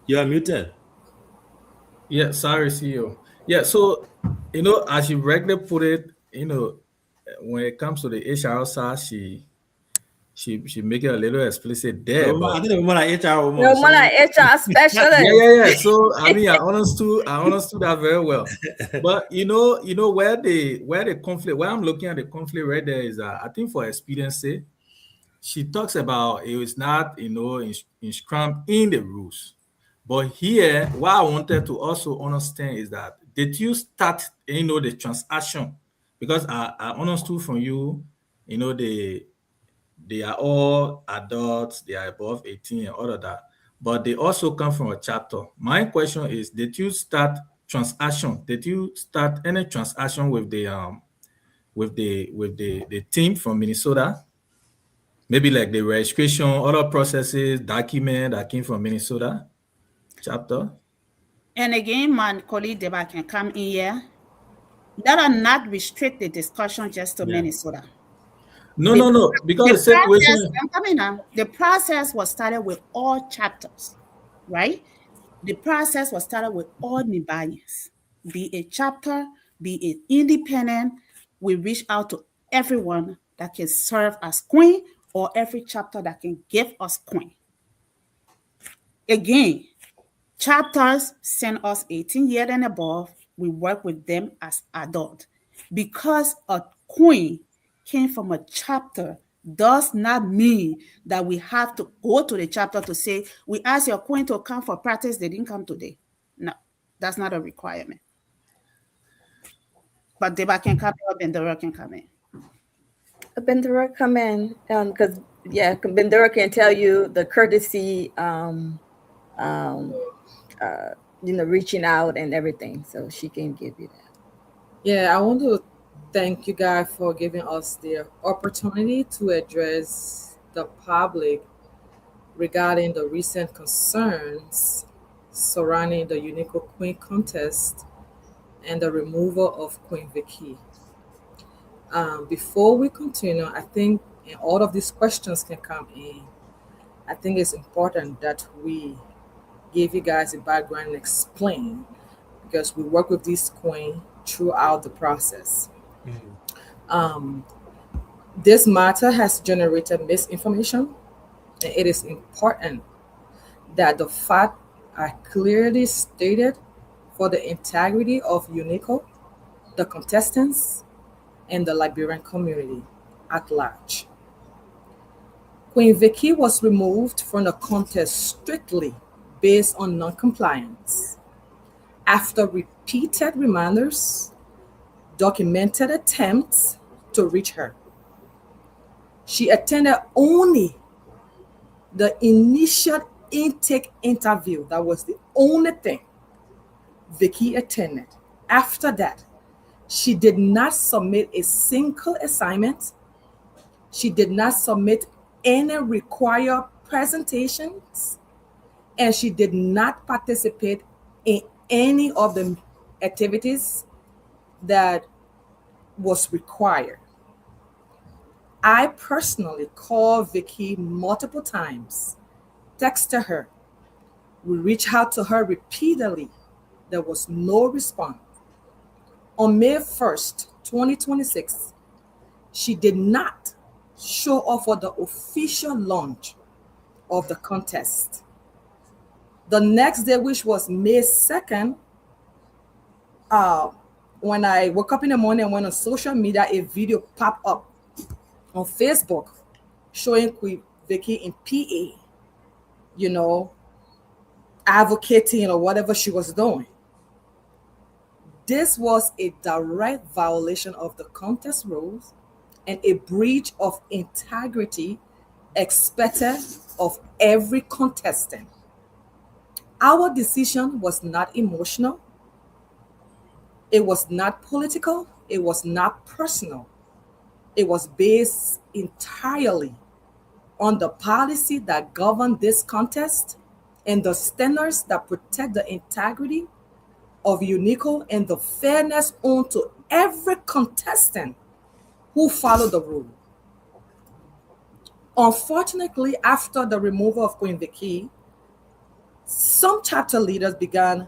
You are muted. Yeah, sorry, CEO. Yeah, so as you regularly put it, when it comes to the HR side, she make it a little explicit there. No, I think the woman at HR No one like HR specialist. Yeah. So I mean, I understood that very well. But where the conflict, where I'm looking at the conflict right there is that I think for experience sake, she talks about it was not inscribed in the rules. But here, what I wanted to also understand is that did you start the transaction? Because I understood from you, they are all adults, they are above 18 and all of that, but they also come from a chapter. My question is, did you start transaction? Did you start any transaction with the with the team from Minnesota? Maybe like the registration, other processes, document that came from Minnesota chapter. And again, my colleague Deba can come in here. That are not restrict the discussion just to Minnesota. No. Because the process, situation. I'm coming now. The process was started with all chapters, right? The process was started with all Nibalians, be it chapter, be it independent. We reach out to everyone that can serve as queen or every chapter that can give us queen. Again, chapters send us 18 years and above. We work with them as adult. Because a queen came from a chapter does not mean that we have to go to the chapter to say, we asked your queen to come for practice, they didn't come today. No, that's not a requirement. But Deba can come up and Dora can come in. Bendera come in, because Bendera can tell you the courtesy, reaching out and everything, so she can give you that. Yeah, I want to thank you guys for giving us the opportunity to address the public regarding the recent concerns surrounding the UNICCO Queen contest and the removal of Queen Vicky. Before we continue, I think and all of these questions can come in. I think it's important that we give you guys a background and explain, because we work with this queen throughout the process. This matter has generated misinformation, and it is important that the facts are clearly stated for the integrity of UNICCO, the contestants, and the Liberian community at large. Queen Vicky was removed from the contest strictly based on non-compliance. After repeated reminders, documented attempts to reach her, she attended only the initial intake interview. That was the only thing Vicky attended. After that, she did not submit a single assignment. She did not submit any required presentations, and she did not participate in any of the activities that was required. I personally called Vicky multiple times, texted her, we reached out to her repeatedly. There was no response. On May 1st, 2026, she did not show up for the official launch of the contest. The next day, which was May 2nd, when I woke up in the morning and went on social media, a video popped up on Facebook showing Queen Vicky in PA, advocating or whatever she was doing. This was a direct violation of the contest rules and a breach of integrity expected of every contestant. Our decision was not emotional. It was not political. It was not personal. It was based entirely on the policy that governed this contest and the standards that protect the integrity of UNICCO and the fairness owed to every contestant who followed the rule. Unfortunately, after the removal of Queen Vicky, some chapter leaders began,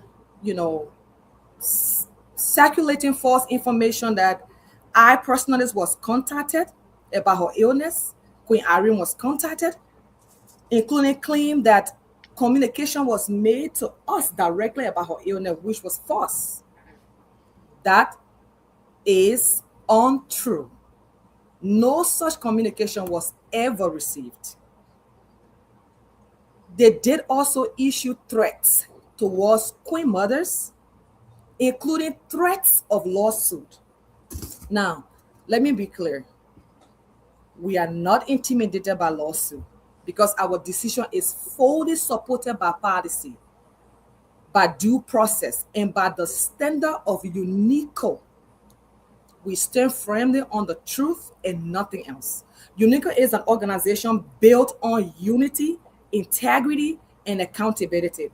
circulating false information that I personally was contacted about her illness. Queen Irene was contacted, including claim that communication was made to us directly about her illness, which was false. That is untrue. No such communication was ever received. They did also issue threats towards Queen mothers, including threats of lawsuit. Now, let me be clear. We are not intimidated by lawsuit because our decision is fully supported by policy, by due process, and by the standard of UNICCO, We stand firmly on the truth and nothing else. UNICCO is an organization built on unity, integrity, and accountability.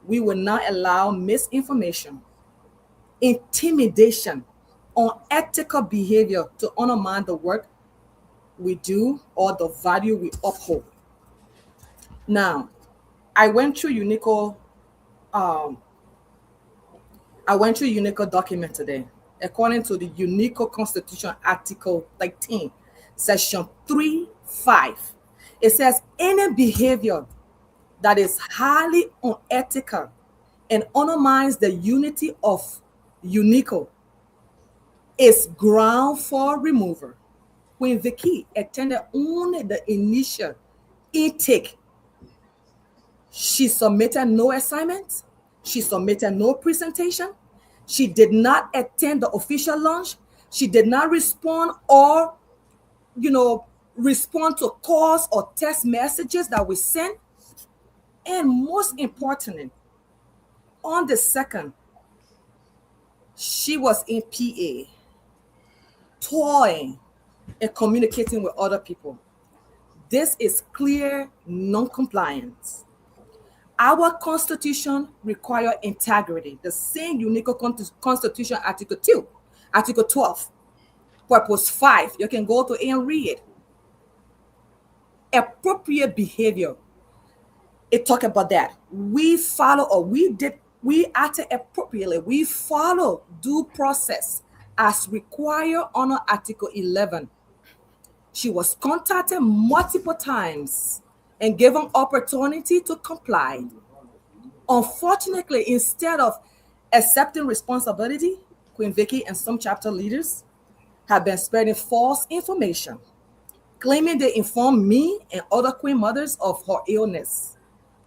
We will not allow misinformation, intimidation, unethical behavior to undermine the work we do or the value we uphold. Now, I went through UNICCO. Um, I went through UNICCO document today. According to the UNICCO Constitution, Article 13, Section 3(5), it says any behavior that is highly unethical and undermines the unity of UNICCO is ground for removal. When Vicky attended only the initial intake, she submitted no assignments. She submitted no presentation. She did not attend the official launch. She did not respond or, respond to calls or text messages that we sent. And most importantly, on the second, she was in PA, toying and communicating with other people. This is clear non-compliance. Our Constitution requires integrity. The same UNICCO Constitution, Article 2, Article 12, Purpose 5. You can go to it and read it. Appropriate behavior. It talk about that. We follow, or we acted appropriately. We follow due process as required under Article 11. She was contacted multiple times and given opportunity to comply. Unfortunately, instead of accepting responsibility, Queen Vicky and some chapter leaders have been spreading false information, claiming they informed me and other Queen mothers of her illness,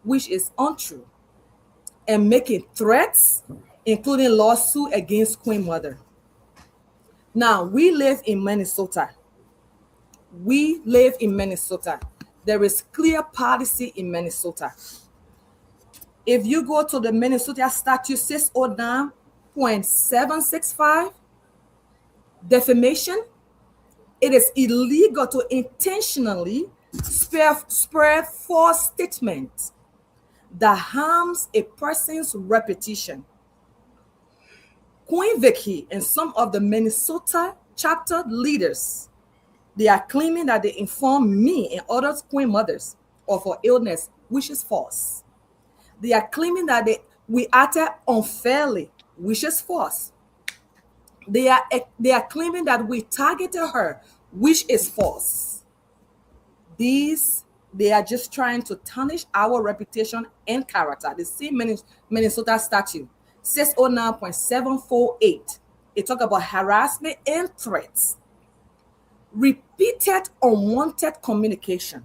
which is untrue, and making threats, including lawsuit against Queen Mother. Now, we live in Minnesota. There is clear policy in Minnesota. If you go to the Minnesota Statute 609.765, defamation, it is illegal to intentionally spread false statements that harms a person's reputation. Queen Vicky and some of the Minnesota chapter leaders, they are claiming that they informed me and other Queen mothers of her illness, which is false. They are claiming that we acted unfairly, which is false. They are claiming that we targeted her, which is false. They are just trying to tarnish our reputation and character. The same Minnesota statute, 609.748. It talks about harassment and threats. Repeated unwanted communication.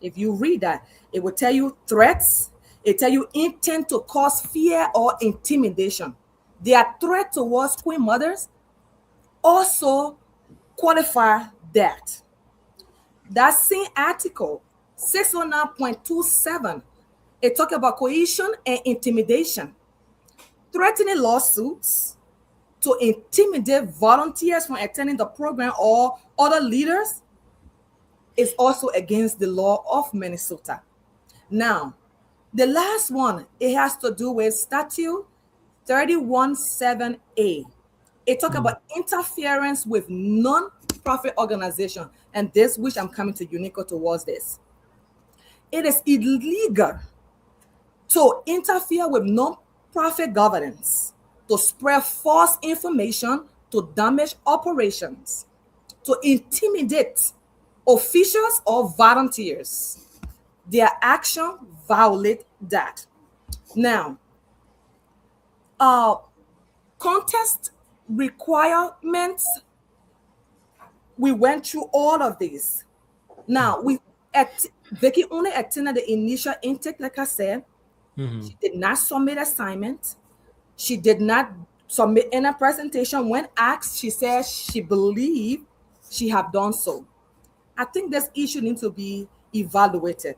If you read that, it will tell you threats. It tell you intent to cause fear or intimidation. Their threat towards Queen mothers also qualify that. That same article, 609.27, it talk about coercion and intimidation, threatening lawsuits to intimidate volunteers from attending the program or other leaders is also against the law of Minnesota. Now, the last one, it has to do with Statute 317A. It talks about interference with non-profit organization, and this, which I'm coming to UNICCO towards this. It is illegal to interfere with non-profit governance, to spread false information, to damage operations, to intimidate officials or volunteers. Their action violate that. Now, contest requirements, we went through all of these. Now, Vicky only attended the initial intake, like I said. She did not submit assignment. She did not submit any presentation. When asked, she said she believed she had done so. I think this issue needs to be evaluated.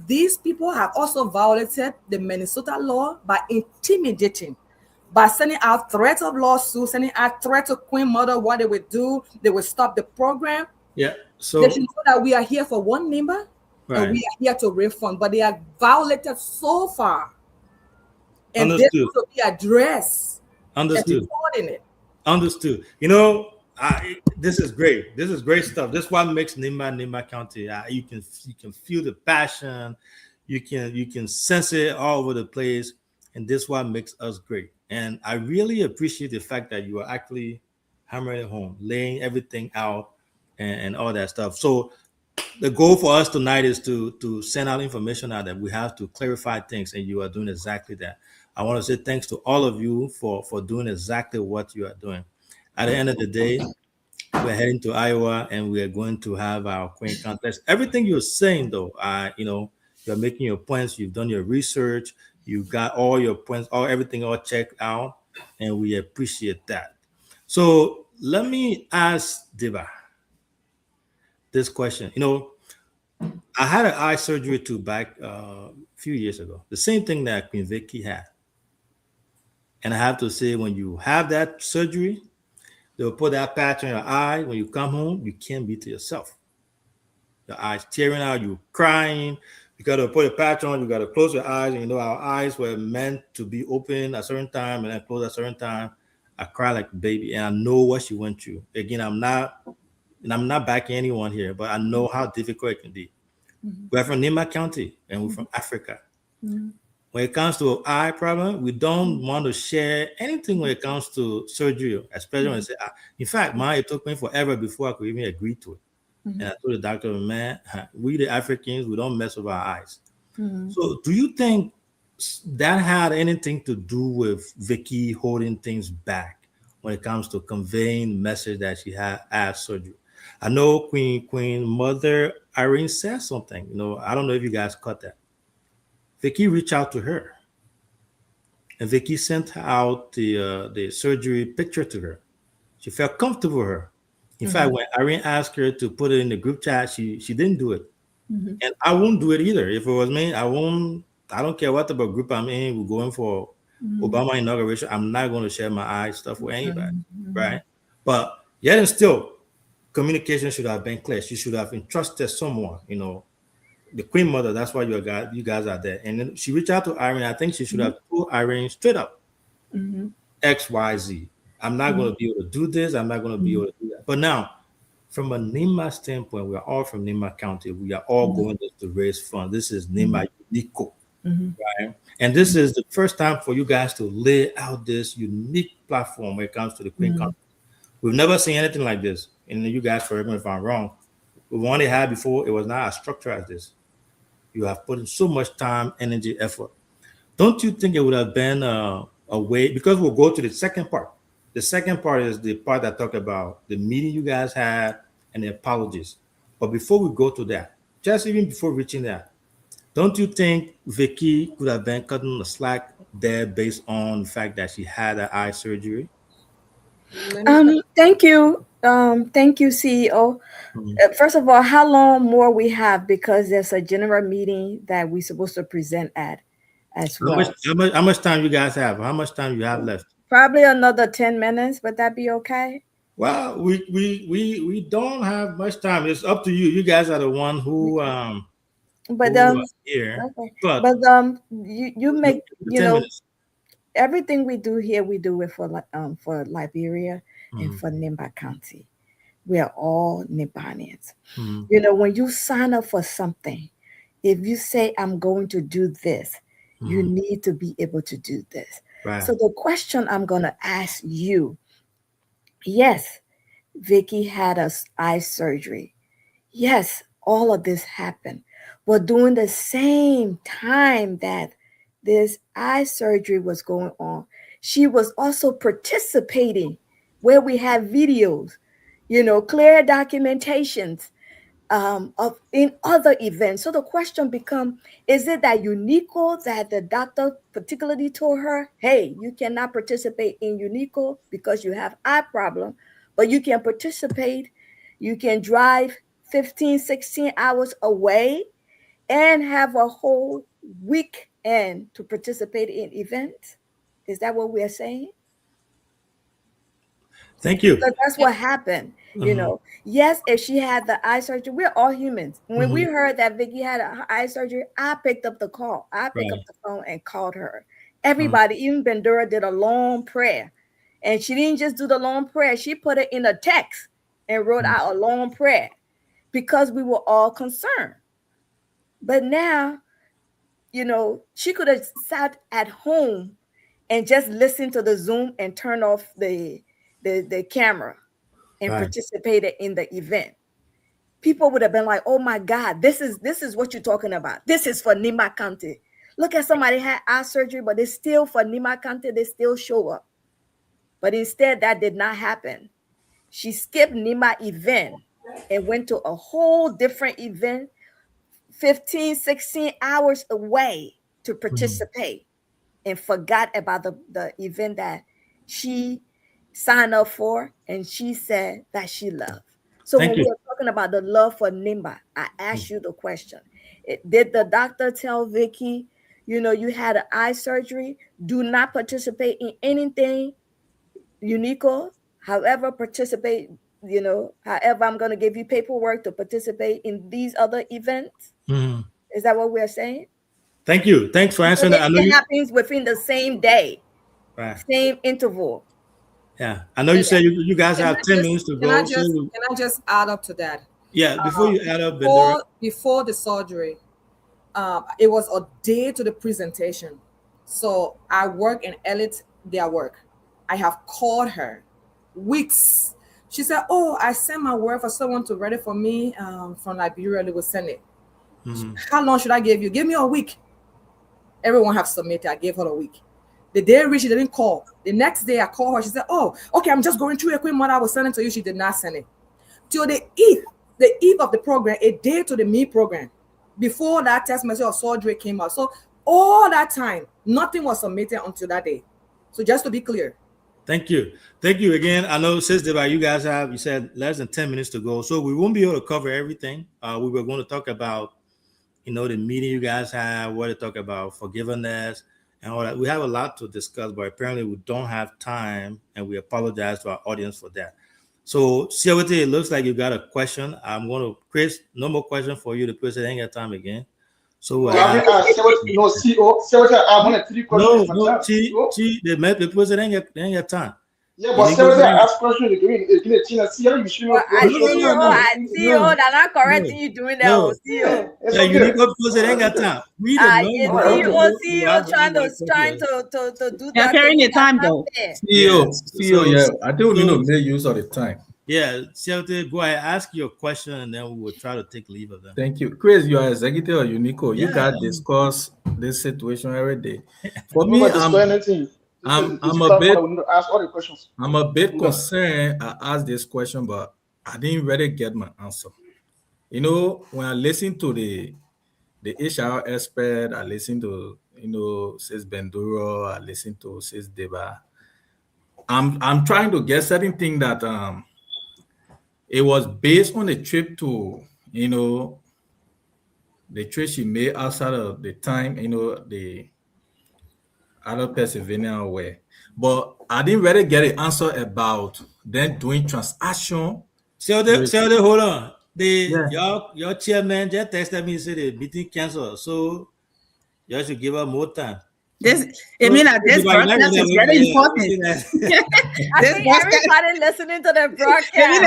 These people have also violated the Minnesota law by intimidating, by sending out threats of lawsuits, sending out threats to Queen Mother, what they would do, they would stop the program. Yeah. They should So know that we are here for one member and right. we are here to refund, but they are violated so far, and this Understood. to be addressed and Understood. supporting it. Understood. This is great. This is great stuff. This is what makes Nimba County. You can feel the passion. You can sense it all over the place, and this is what makes us great. And I really appreciate the fact that you are actually hammering it home, laying everything out, and all that stuff. So the goal for us tonight is to send out information out that we have to clarify things, and you are doing exactly that. I want to say thanks to all of you for doing exactly what you are doing. At the end of the day, we're heading to Iowa, and we are going to have our Queen contest. Everything you're saying, though, you're making your points. You've done your research. You got all your points, everything all checked out, and we appreciate that. So let me ask Diva this question. I had an eye surgery too back a few years ago. The same thing that Queen Vicky had. And I have to say, when you have that surgery, they'll put that patch on your eye. When you come home, you can't be to yourself. Your eyes tearing out, you crying. You got to put a patch on. You got to close your eyes. And our eyes were meant to be open at a certain time and then close at a certain time. I cry like a baby, and I know what she went through. Again, I'm not backing anyone here, but I know how difficult it can be. We're from Nima County, and we're from Africa. When it comes to eye problem, we don't want to share anything when it comes to surgery, especially when I say, in fact, it took me forever before I could even agree to it. And I told the doctor, man, we the Africans, we don't mess with our eyes. So do you think that had anything to do with Vicky holding things back when it comes to conveying message that she had surgery? I know Queen Mother Irene said something. I don't know if you guys caught that. Vicky reached out to her, and Vicky sent out the surgery picture to her. She felt comfortable with her. In fact, when Irene asked her to put it in the group chat, she didn't do it. And I won't do it either. If it was me, I won't. I don't care what type of group I'm in. We're going for Obama inauguration. I'm not going to share my eye stuff with anybody, right? But yet and still, communication should have been clear. She should have entrusted someone, the Queen Mother. That's why you guys are there. And then she reached out to Irene. I think she should have told Irene straight up, X, Y, Z. I'm not going to be able to do this. I'm not going to be able to do that. But now, from a NEMA standpoint, we are all from NEMA County. We are all going to raise funds. This is NEMA UNICCO, right? And this is the first time for you guys to lay out this unique platform when it comes to the Queen County. We've never seen anything like this. And you guys, correct me if I'm wrong, the one they had before, it was not as structured as this. You have put in so much time, energy, effort. Don't you think it would have been a way, because we'll go to the second part. The second part is the part that talk about the meeting you guys had and the apologies. But before we go to that, just even before reaching that, don't you think Vicky could have been cutting the slack there based on the fact that she had an eye surgery? Thank you. Thank you, CEO. First of all, how long more we have, because there's a general meeting that we're supposed to present at as How much, well. how much time you guys have? How much time you have left? Probably another 10 minutes. Would that be okay? Well, we don't have much time. It's up to you. You guys are the one who But are here. okay. But But you make 10 minutes. everything we do here, we do it for Liberia and Mhm. for Nimba County. We are all Nimbanians. Mhm. When you sign up for something, if you say, I'm going to do this, you Mhm. need to be able to do this. Right. So the question I'm going to ask you, yes, Vicky had a eye surgery. Yes, all of this happened. But during the same time that this eye surgery was going on, she was also participating where we have videos, clear documentations of in other events. So the question becomes: is it that UNICCO that the doctor particularly told her, hey, you cannot participate in UNICCO because you have eye problem, but you can participate, you can drive 15, 16 hours away and have a whole weekend to participate in events? Is that what we're saying? Thank you. Because that's what happened. You know, yes, if she had the eye surgery, we're all humans. When we heard that Vicky had her eye surgery, I picked up the call. I picked up the phone and called her. Everybody, even Bandura, did a long prayer. And she didn't just do the long prayer, she put it in a text and wrote out a long prayer because we were all concerned. But now, you know, she could have sat at home and just listened to the Zoom and turn off the camera and participated in the event. People would have been like, oh my God, this is what you're talking about. This is for Nima County. Look at somebody had eye surgery, but it's still for Nima County, they still show up. But instead, that did not happen. She skipped Nima event and went to a whole different event, 15, 16 hours away to participate and forgot about the event that she signed up for and she said that she loved. So when we are talking about the love for Nimba, I asked you the question. Did the doctor tell Vicky, you know, you had an eye surgery, do not participate in anything, UNICCO, however participate, you know, however I'm going to give you paperwork to participate in these other events? Is that what we're saying? Thank you. Thanks for answering that. I know it happens within the same day, same interval. Yeah, I know you said you guys have 10 minutes to go. Can I just add up to that? Yeah, before you add up, before the surgery, it was a day to the presentation. So I work and Elliot their work. I have called her weeks. She said, oh, I sent my work for someone to read it for me from Liberia. They will send it. How long should I give you? Give me a week. Everyone have submitted. I gave her a week. The day reached, she didn't call. The next day I called her. She said, oh, okay, I'm just going through a quick mother. I will send it to you. She did not send it. Till the eve of the program, a day to the me program, before that text message of surgery came out. So all that time, nothing was submitted until that day. So just to be clear. Thank you. Thank you again. I know, Sis Deba, you said less than 10 minutes to go. So we won't be able to cover everything. We were going to talk about, you know, the meeting you guys have, what to talk about, forgiveness, and all that. We have a lot to discuss, but apparently we don't have time, and we apologize to our audience for that. So, Siawete, it looks like you got a question. I'm going to, Chris, no more question for you. The person ain't got time again. So, I wanted 3 questions. The person ain't got time. Yeah, but Siawete asked questions. CEO, they're not correcting you doing that. CEO. CEO ain't got time. CEO trying to do that. They're carrying the time though. CEO, yeah. I think we need to make use of the time. Yeah, Siawete, go ahead, ask your question, and then we will try to take leave of them. Thank you. Chris, you are executive of UNICCO. You guys discuss this situation every day. For me, I'm a bit concerned. I asked this question, but I didn't really get my answer. You know, when I listen to the HR expert, I listen to, you know, Sis Benduro, I listen to Sis Deba. I'm trying to get certain thing that it was based on the trip to, you know, the trip she made outside of the time, you know, the other Pennsylvania way. But I didn't really get an answer about them doing transaction. So hold on. Your chairman just texted me and said the meeting canceled. So you should give her more time. This broadcast is very important. I think everybody listening to the broadcast.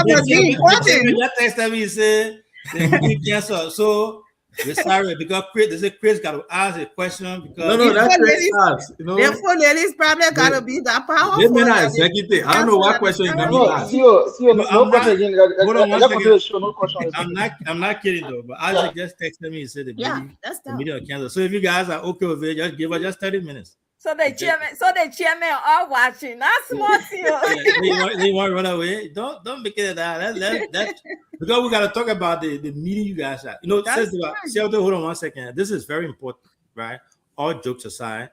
Must be important. You just texted me and said the meeting canceled. So we're sorry because Chris got to ask a question because that's Chris asked. You know, therefore, ladies probably got to be that powerful. They may not executive. I don't know what question you're going to ask. No question. I'm not kidding though. But Isaac just texted me and said the meeting will cancel. So if you guys are okay with it, just give us just 30 minutes. So the chairman are watching. That's smart. They want to run away. Don't make it that. Because we got to talk about the meeting you guys had. You know, hold on 1 second. This is very important, right? All jokes aside,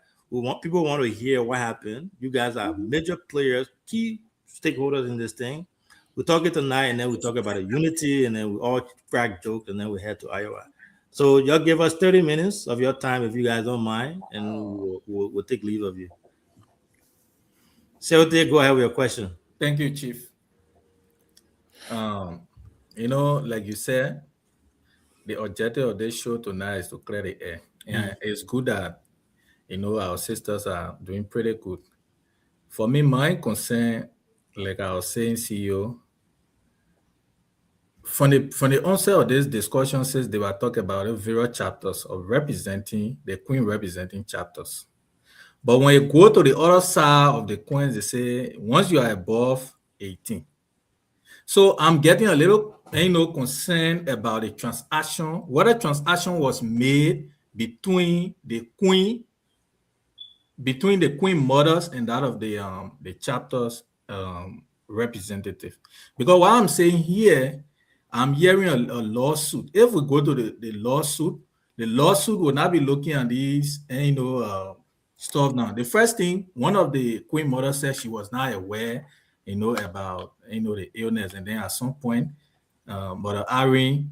people want to hear what happened. You guys are major players, key stakeholders in this thing. We're talking tonight, and then we talk about the unity, and then we all crack jokes, and then we head to Iowa. So y'all give us 30 minutes of your time if you guys don't mind, and we'll take leave of you. Seote, go ahead with your question. Thank you, Chief. Um, like you said, the objective of this show tonight is to clear the air. And it's good that our sisters are doing pretty good. For me, my concern, like I was saying, CEO, from the onset of this discussion, since they were talking about the various chapters of representing the Queen representing chapters. But when you go to the other side of the coins, they say once you are above 18. So I'm getting a little, concerned about the transaction, whether transaction was made between the queen mothers and that of the chapter's representative. Because what I'm saying here, I'm hearing a lawsuit. If we go to the lawsuit will not be looking at these stuff now. The first thing, one of the queen mothers said she was not aware, about the illness, and then at some point, Mother Irene,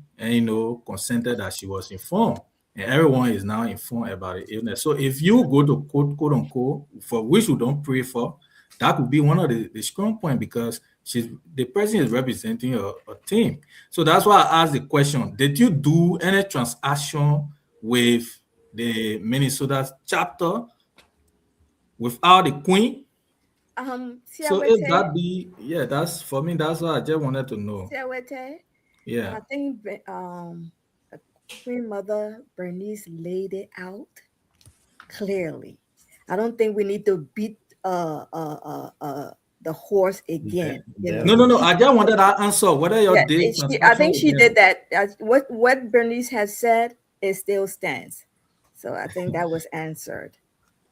consented that she was informed, and everyone is now informed about the illness. So if you go to quote unquote, for which we don't pray for, that could be one of the strong point, because the person is representing a team. So that's why I asked the question: did you do any transaction with the Minnesota chapter without the queen? So if that be, that's for me. That's what I just wanted to know. Yeah. I think Queen Mother Bernice laid it out clearly. I don't think we need to beat the horse again. No. I just wanted that answer. Whether your date, I think she did that. What Bernice has said, it still stands. So I think that was answered.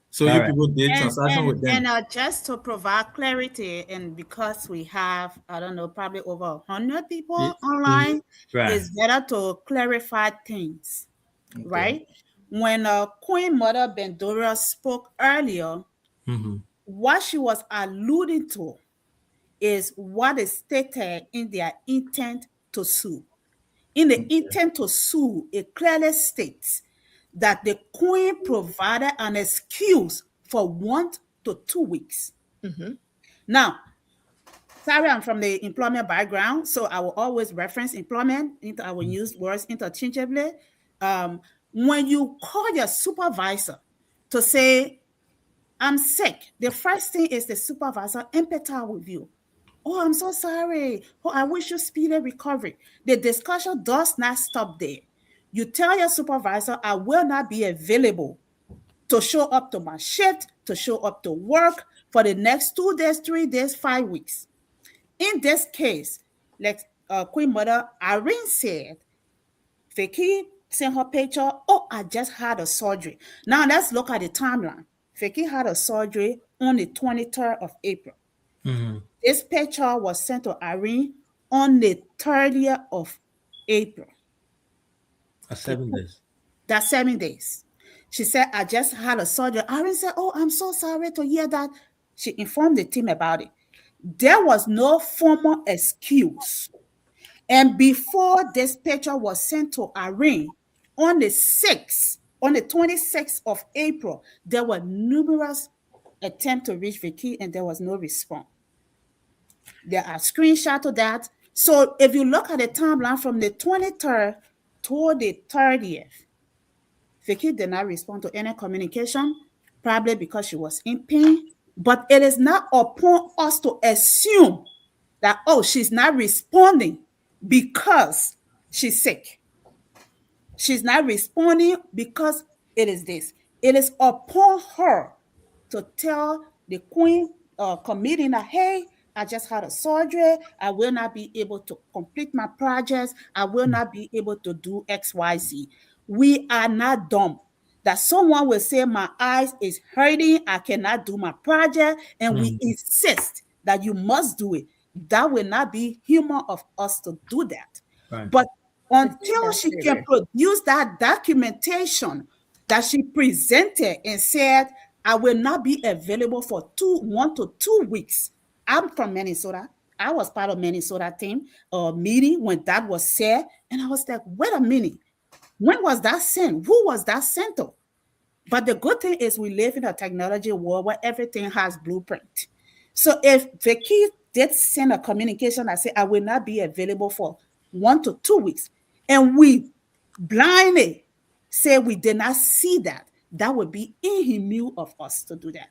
So you people did transaction with them. And just to provide clarity, and because we have, I don't know, probably over 100 people online, it's better to clarify things, right? When Queen Mother Bendora spoke earlier, what she was alluding to is what is stated in their intent to sue. In the intent to sue, it clearly states that the Queen provided an excuse for 1 to 2 weeks. Now, sorry, I'm from the employment background, so I will always reference employment. I will use words interchangeably. When you call your supervisor to say, I'm sick, the first thing is the supervisor empathize with you. Oh, I'm so sorry. Oh, I wish you speedy recovery. The discussion does not stop there. You tell your supervisor, I will not be available to show up to my shift, to show up to work for the next 2 days, 3 days, 5 weeks. In this case, like Queen Mother Irene said, Vicky sent her picture, oh, I just had a surgery. Now let's look at the timeline. Vicky had a surgery on the 23rd of April. This picture was sent to Irene on the 30th of April. That's 7 days. That's 7 days. She said, I just had a surgery. Irene said, oh, I'm so sorry to hear that. She informed the team about it. There was no formal excuse. And before this picture was sent to Irene, on the 26th of April, there were numerous attempts to reach Vicky, and there was no response. There are screenshots of that. So if you look at the timeline from the 23rd to the 30th, Vicky did not respond to any communication, probably because she was in pain. But it is not upon us to assume that, oh, she's not responding because she's sick. She's not responding because it is this. It is upon her to tell the Queen committee that, hey, I just had a surgery. I will not be able to complete my projects. I will not be able to do X, Y, Z. We are not dumb. That someone will say, my eyes is hurting, I cannot do my project, and we insist that you must do it. That will not be human of us to do that. Right. But until she can produce that documentation that she presented and said, I will not be available for 1 to 2 weeks. I'm from Minnesota. I was part of Minnesota team meeting when that was said. And I was like, wait a minute. When was that sent? Who was that sent to? But the good thing is we live in a technology world where everything has blueprint. So if Vicky did send a communication that said, I will not be available for 1 to 2 weeks, and we blindly say we did not see that, that would be inhuman of us to do that.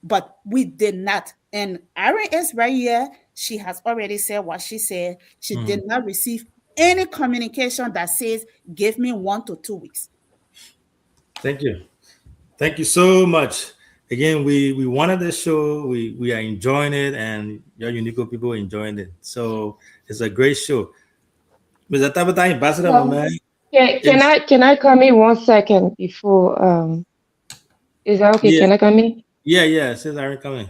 But we did not. And Erin is right here. She has already said what she said. She did not receive any communication that says, give me 1 to 2 weeks. Thank you. Thank you so much. Again, we wanted this show. We are enjoying it, and your UNICCO people are enjoying it. So it's a great show. Mr. Tabata, Ambassador, my man. Can I come in 1 second before is that okay? Yeah, Can I come in? yeah. Says Aaron coming.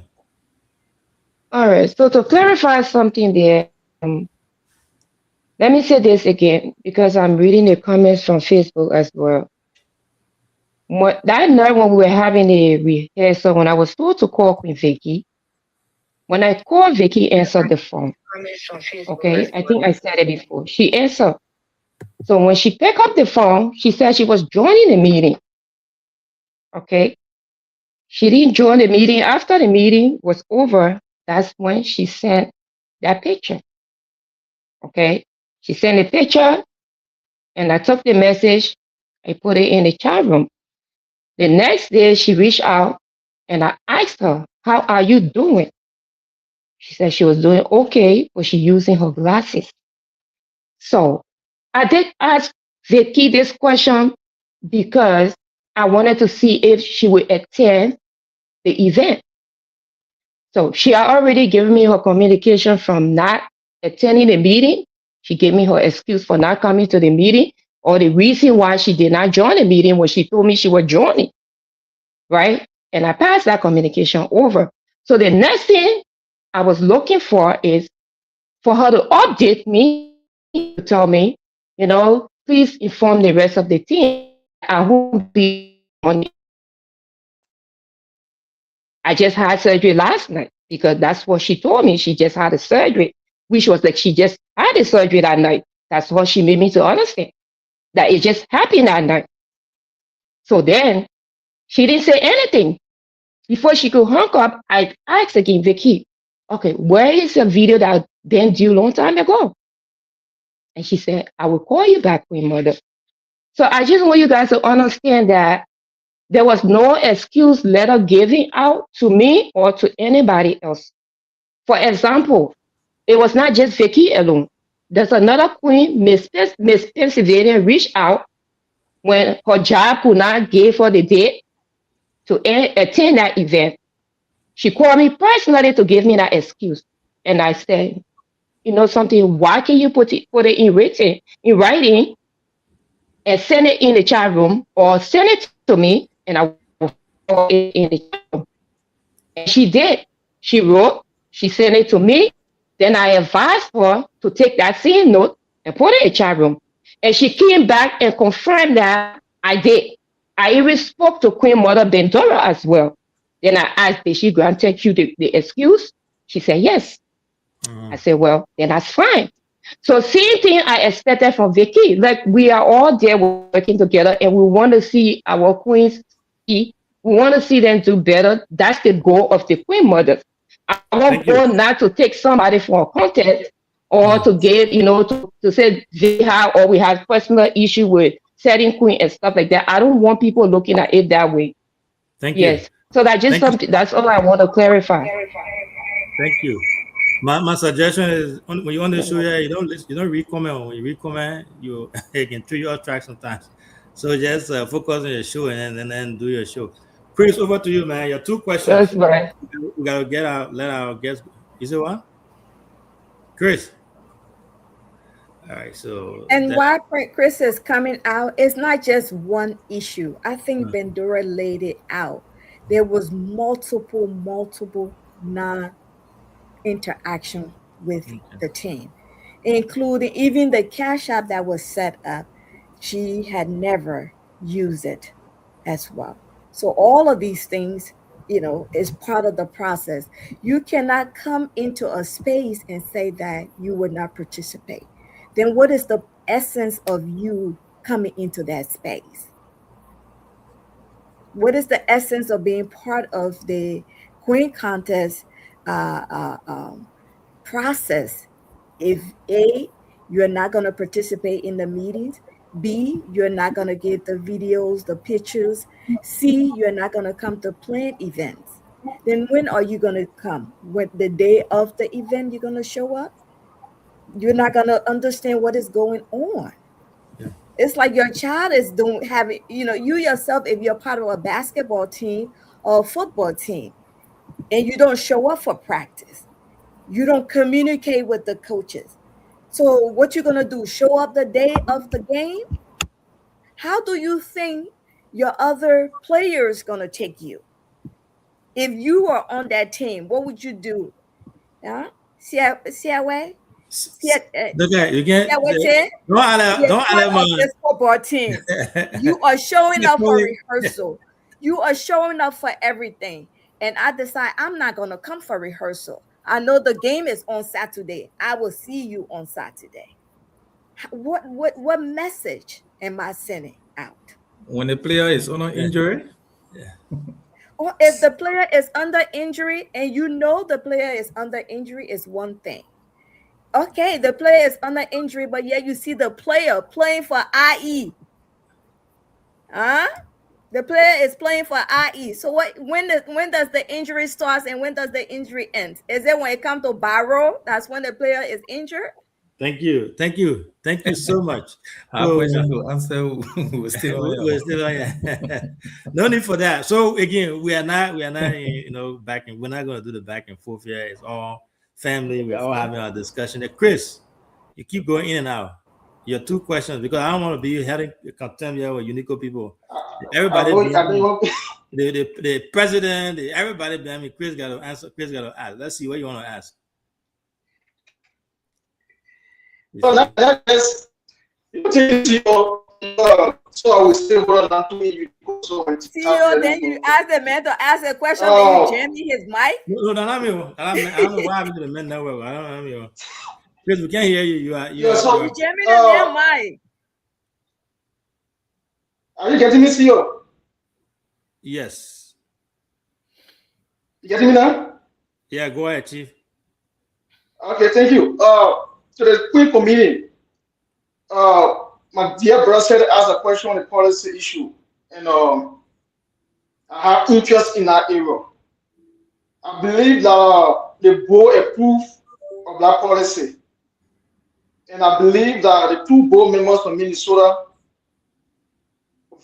All right. So to clarify something there, let me say this again because I'm reading the comments from Facebook as well. That night when we were having a rehearsal, when I was told to call Queen Vicky, when I called Vicky, answered the phone. Okay, I think I said it before. She answered. So when she picked up the phone, she said she was joining the meeting. Okay, she didn't join the meeting. After the meeting was over, that's when she sent that picture. Okay, she sent a picture, and I took the message. I put it in the chat room. The next day, she reached out, and I asked her, "How are you doing?" She said she was doing okay, but she using her glasses. So I did ask Vicky this question because I wanted to see if she would attend the event. So she had already given me her communication from not attending the meeting. She gave me her excuse for not coming to the meeting, or the reason why she did not join the meeting when she told me she was joining, right? And I passed that communication over. So the next thing I was looking for is for her to update me, to tell me, please inform the rest of the team that I won't be on. I just had surgery last night because that's what she told me. She just had a surgery, which was like she just had a surgery that night. That's what she made me to understand that it just happened that night. So then she didn't say anything. Before she could hang up, I asked again, Vicky, okay, where is the video that been due long time ago? And she said, I will call you back, Queen Mother. So I just want you guys to understand that there was no excuse letter given out to me or to anybody else. For example, it was not just Vicky alone. There's another queen, Miss Pennsylvania, reached out when her job could not give her the date to attend that event. She called me personally to give me that excuse. And I said, you know something, why can you put it in writing and send it in the chat room or send it to me and I will put it in the chat room. And she did. She wrote, she sent it to me. Then I advised her to take that same note and put it in the chat room. And she came back and confirmed that I did. I even spoke to Queen Mother Bendora as well. Then I asked, did she granted you the excuse? She said, yes. I said, well, then that's fine. So same thing I expected from Vicky. Like we are all there working together and we want to see our queens see. We want to see them do better. That's the goal of the Queen Mothers. Our goal not to take somebody for a contest or to get, to say they have or we have personal issue with setting queen and stuff like that. I don't want people looking at it that way. Thank you. Yes. So that's just something. That's all I want to clarify. Thank you. My suggestion is when you're on the show, you don't read comment. When you read comment, you can throw you off track sometimes. So just focus on your show and then do your show. Chris, over to you, man. Your 2 questions. That's right. We gotta let our guests. You say what? Chris. All right. So and while Chris is coming out, it's not just one issue. I think Bendora laid it out. There was multiple non-interaction with the team, including even the cash app that was set up. She had never used it as well. So all of these things, is part of the process. You cannot come into a space and say that you would not participate. Then what is the essence of you coming into that space? What is the essence of being part of the Queen contest process if A, you're not going to participate in the meetings, B, you're not going to get the videos, the pictures, C, you're not going to come to planned events. Then when are you going to come? When the day of the event, you're going to show up? You're not going to understand what is going on. Yeah. It's like your child is doing having, you yourself, if you're part of a basketball team or a football team and you don't show up for practice, you don't communicate with the coaches. So what you're gonna do? Show up the day of the game? How do you think your other players gonna take you? If you are on that team, what would you do? Yeah, see away, see Look at you can't don't part allow of this football team. You are showing up for rehearsal. You are showing up for everything. And I decide I'm not gonna come for rehearsal. I know the game is on Saturday. I will see you on Saturday. What message am I sending out? When the player is on an injury, Or if the player is under injury and you know the player is under injury is one thing. Okay, the player is under injury, but yet you see the player playing for IE. Huh? The player is playing for IE. So when does the injury start and when does the injury end? Is it when it comes to Barrow? That's when the player is injured? Thank you. Thank you. Thank you so much. our question to answer we're still on We're here. still on, no need for that. So again, we are not back and we're not going to do the back and forth here. It's all family. We're all having our discussion. Chris, you keep going in and out. Your two questions, because I don't want to be having contempt here with UNICCO people. Everybody, the president, everybody. I mean, Chris got to answer. Chris got to ask. Let's see what you want to ask. So that is, you think so I will still run down to me. CEO, then you ask the man to ask a question, then you jam his mic. No, not me. I don't know why I'm to the men network. I don't know. Chris, we can't hear you. You are you jamming the damn mic. Are you getting me, CEO? Yes. You getting me now? Yeah, go ahead, Chief. Okay, thank you. To the quick committee, my dear brother said asked a question on the policy issue, and I have interest in that area. I believe that the board approved of that policy, and I believe that the two board members from Minnesota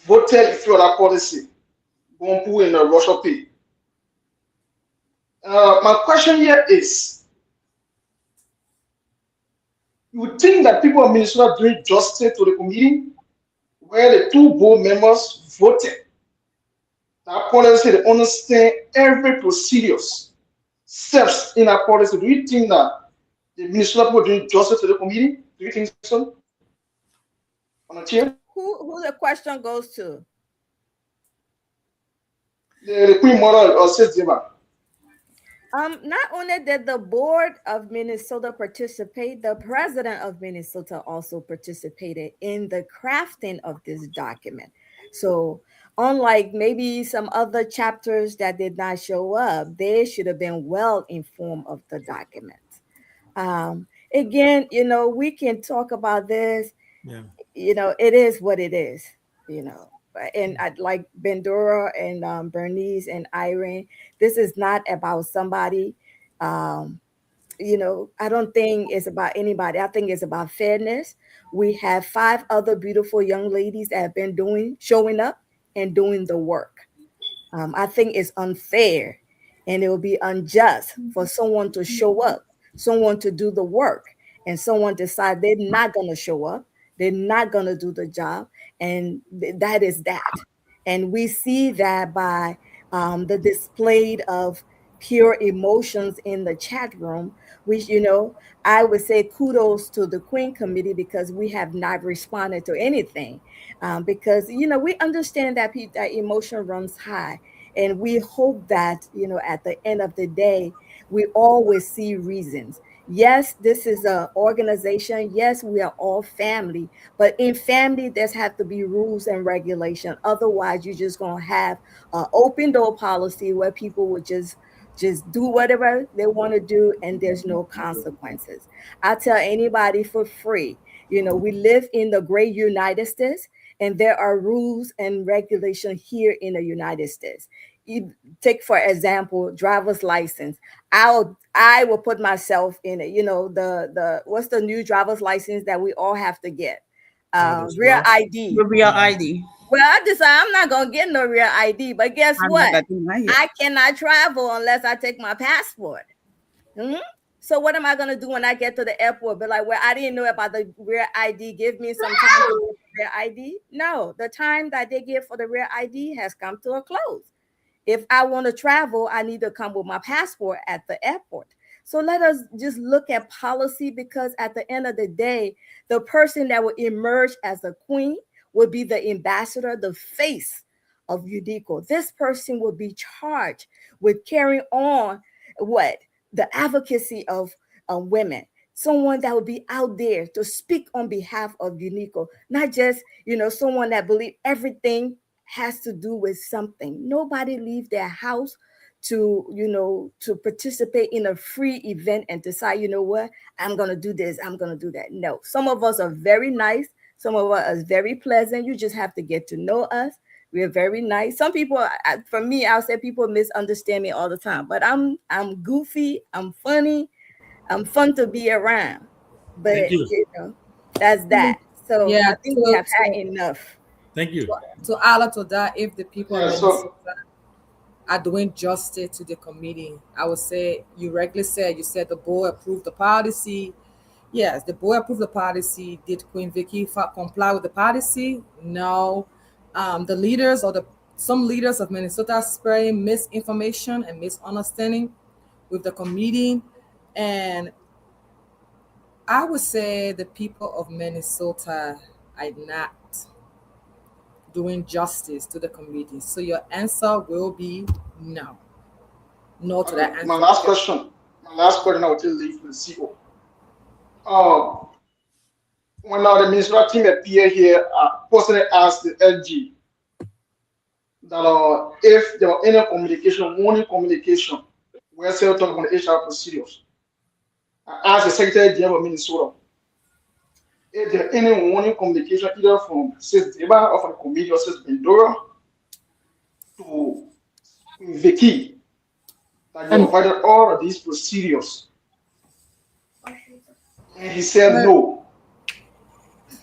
voted in favor of that policy, Bompu and Russia P. My question here is, you would think that people of Minnesota doing justice to the committee where the two board members voted that policy, they understand every procedures, steps in that policy. Do you think that the Minnesota people doing justice to the committee? Do you think so? On a chair? Who the question goes to? The Queen Mother or Sis Deva. Not only did the board of Minnesota participate, the president of Minnesota also participated in the crafting of this document. So unlike maybe some other chapters that did not show up, they should have been well informed of the document. Again, we can talk about this. Yeah. It is what it is, and I'd like Bendora and Bernice and Irene, this is not about somebody. I don't think it's about anybody. I think it's about fairness. We have 5 other beautiful young ladies that have been showing up and doing the work. I think it's unfair and it will be unjust for someone to show up, someone to do the work, and someone decide they're not going to show up, they're not going to do the job, and that is that. And we see that by the display of pure emotions in the chat room, which, I would say kudos to the Queen Committee because we have not responded to anything. Because, we understand that that emotion runs high. And we hope that, at the end of the day, we always see reasons. Yes, this is an organization. Yes, we are all family. But in family, there's have to be rules and regulation. Otherwise, you're just going to have an open door policy where people would just just do whatever they want to do, and there's no consequences. I tell anybody for free, we live in the great United States, and there are rules and regulations here in the United States. You take, for example, driver's license. I will put myself in it. The what's the new driver's license that we all have to get? Real ID. The real ID. Well, I decided I'm not gonna get no real ID, but guess I'm not what? getting mine yet. I cannot travel unless I take my passport. Hmm? So what am I gonna do when I get to the airport? Be like, well, I didn't know about the real ID. Give me some time to get the real ID. No, the time that they give for the real ID has come to a close. If I want to travel, I need to come with my passport at the airport. So let us just look at policy, because at the end of the day, the person that will emerge as a queen will be the ambassador, the face of UNICCO. This person will be charged with carrying on what? The advocacy of women. Someone that will be out there to speak on behalf of UNICCO, not just, someone that believes everything has to do with something. Nobody leave their house to participate in a free event and decide, what, I'm gonna do this, I'm gonna do that. No, some of us are very nice, some of us are very pleasant. You just have to get to know us. We're very nice. Some people, for me, I'll say people misunderstand me all the time, but I'm goofy, I'm funny, I'm fun to be around. But Thank you. that's that. So Yeah, I think we have had enough. Thank you. to add to that, if the people of Yeah, so Minnesota are doing justice to the committee, I would say you regularly said, you said the board approved the policy. Yes, the board approved the policy. Did Queen Vicky comply with the policy? No. The leaders or some leaders of Minnesota spreading misinformation and misunderstanding with the committee, and I would say the people of Minnesota are not doing justice to the committee. So your answer will be no. No to that okay, answer. my last question. My last question I will tell leave to the CEO. Um, when the Minnesota team appear here, personally asked the LG that if there were any communication, warning communication, we're still talking about the HR procedures. I asked the Secretary General of Minnesota if there any warning communication either from Sis Deba or from the committee or Sis Bendora to Vicky that you And avoided all of these procedures. And he said Well, no.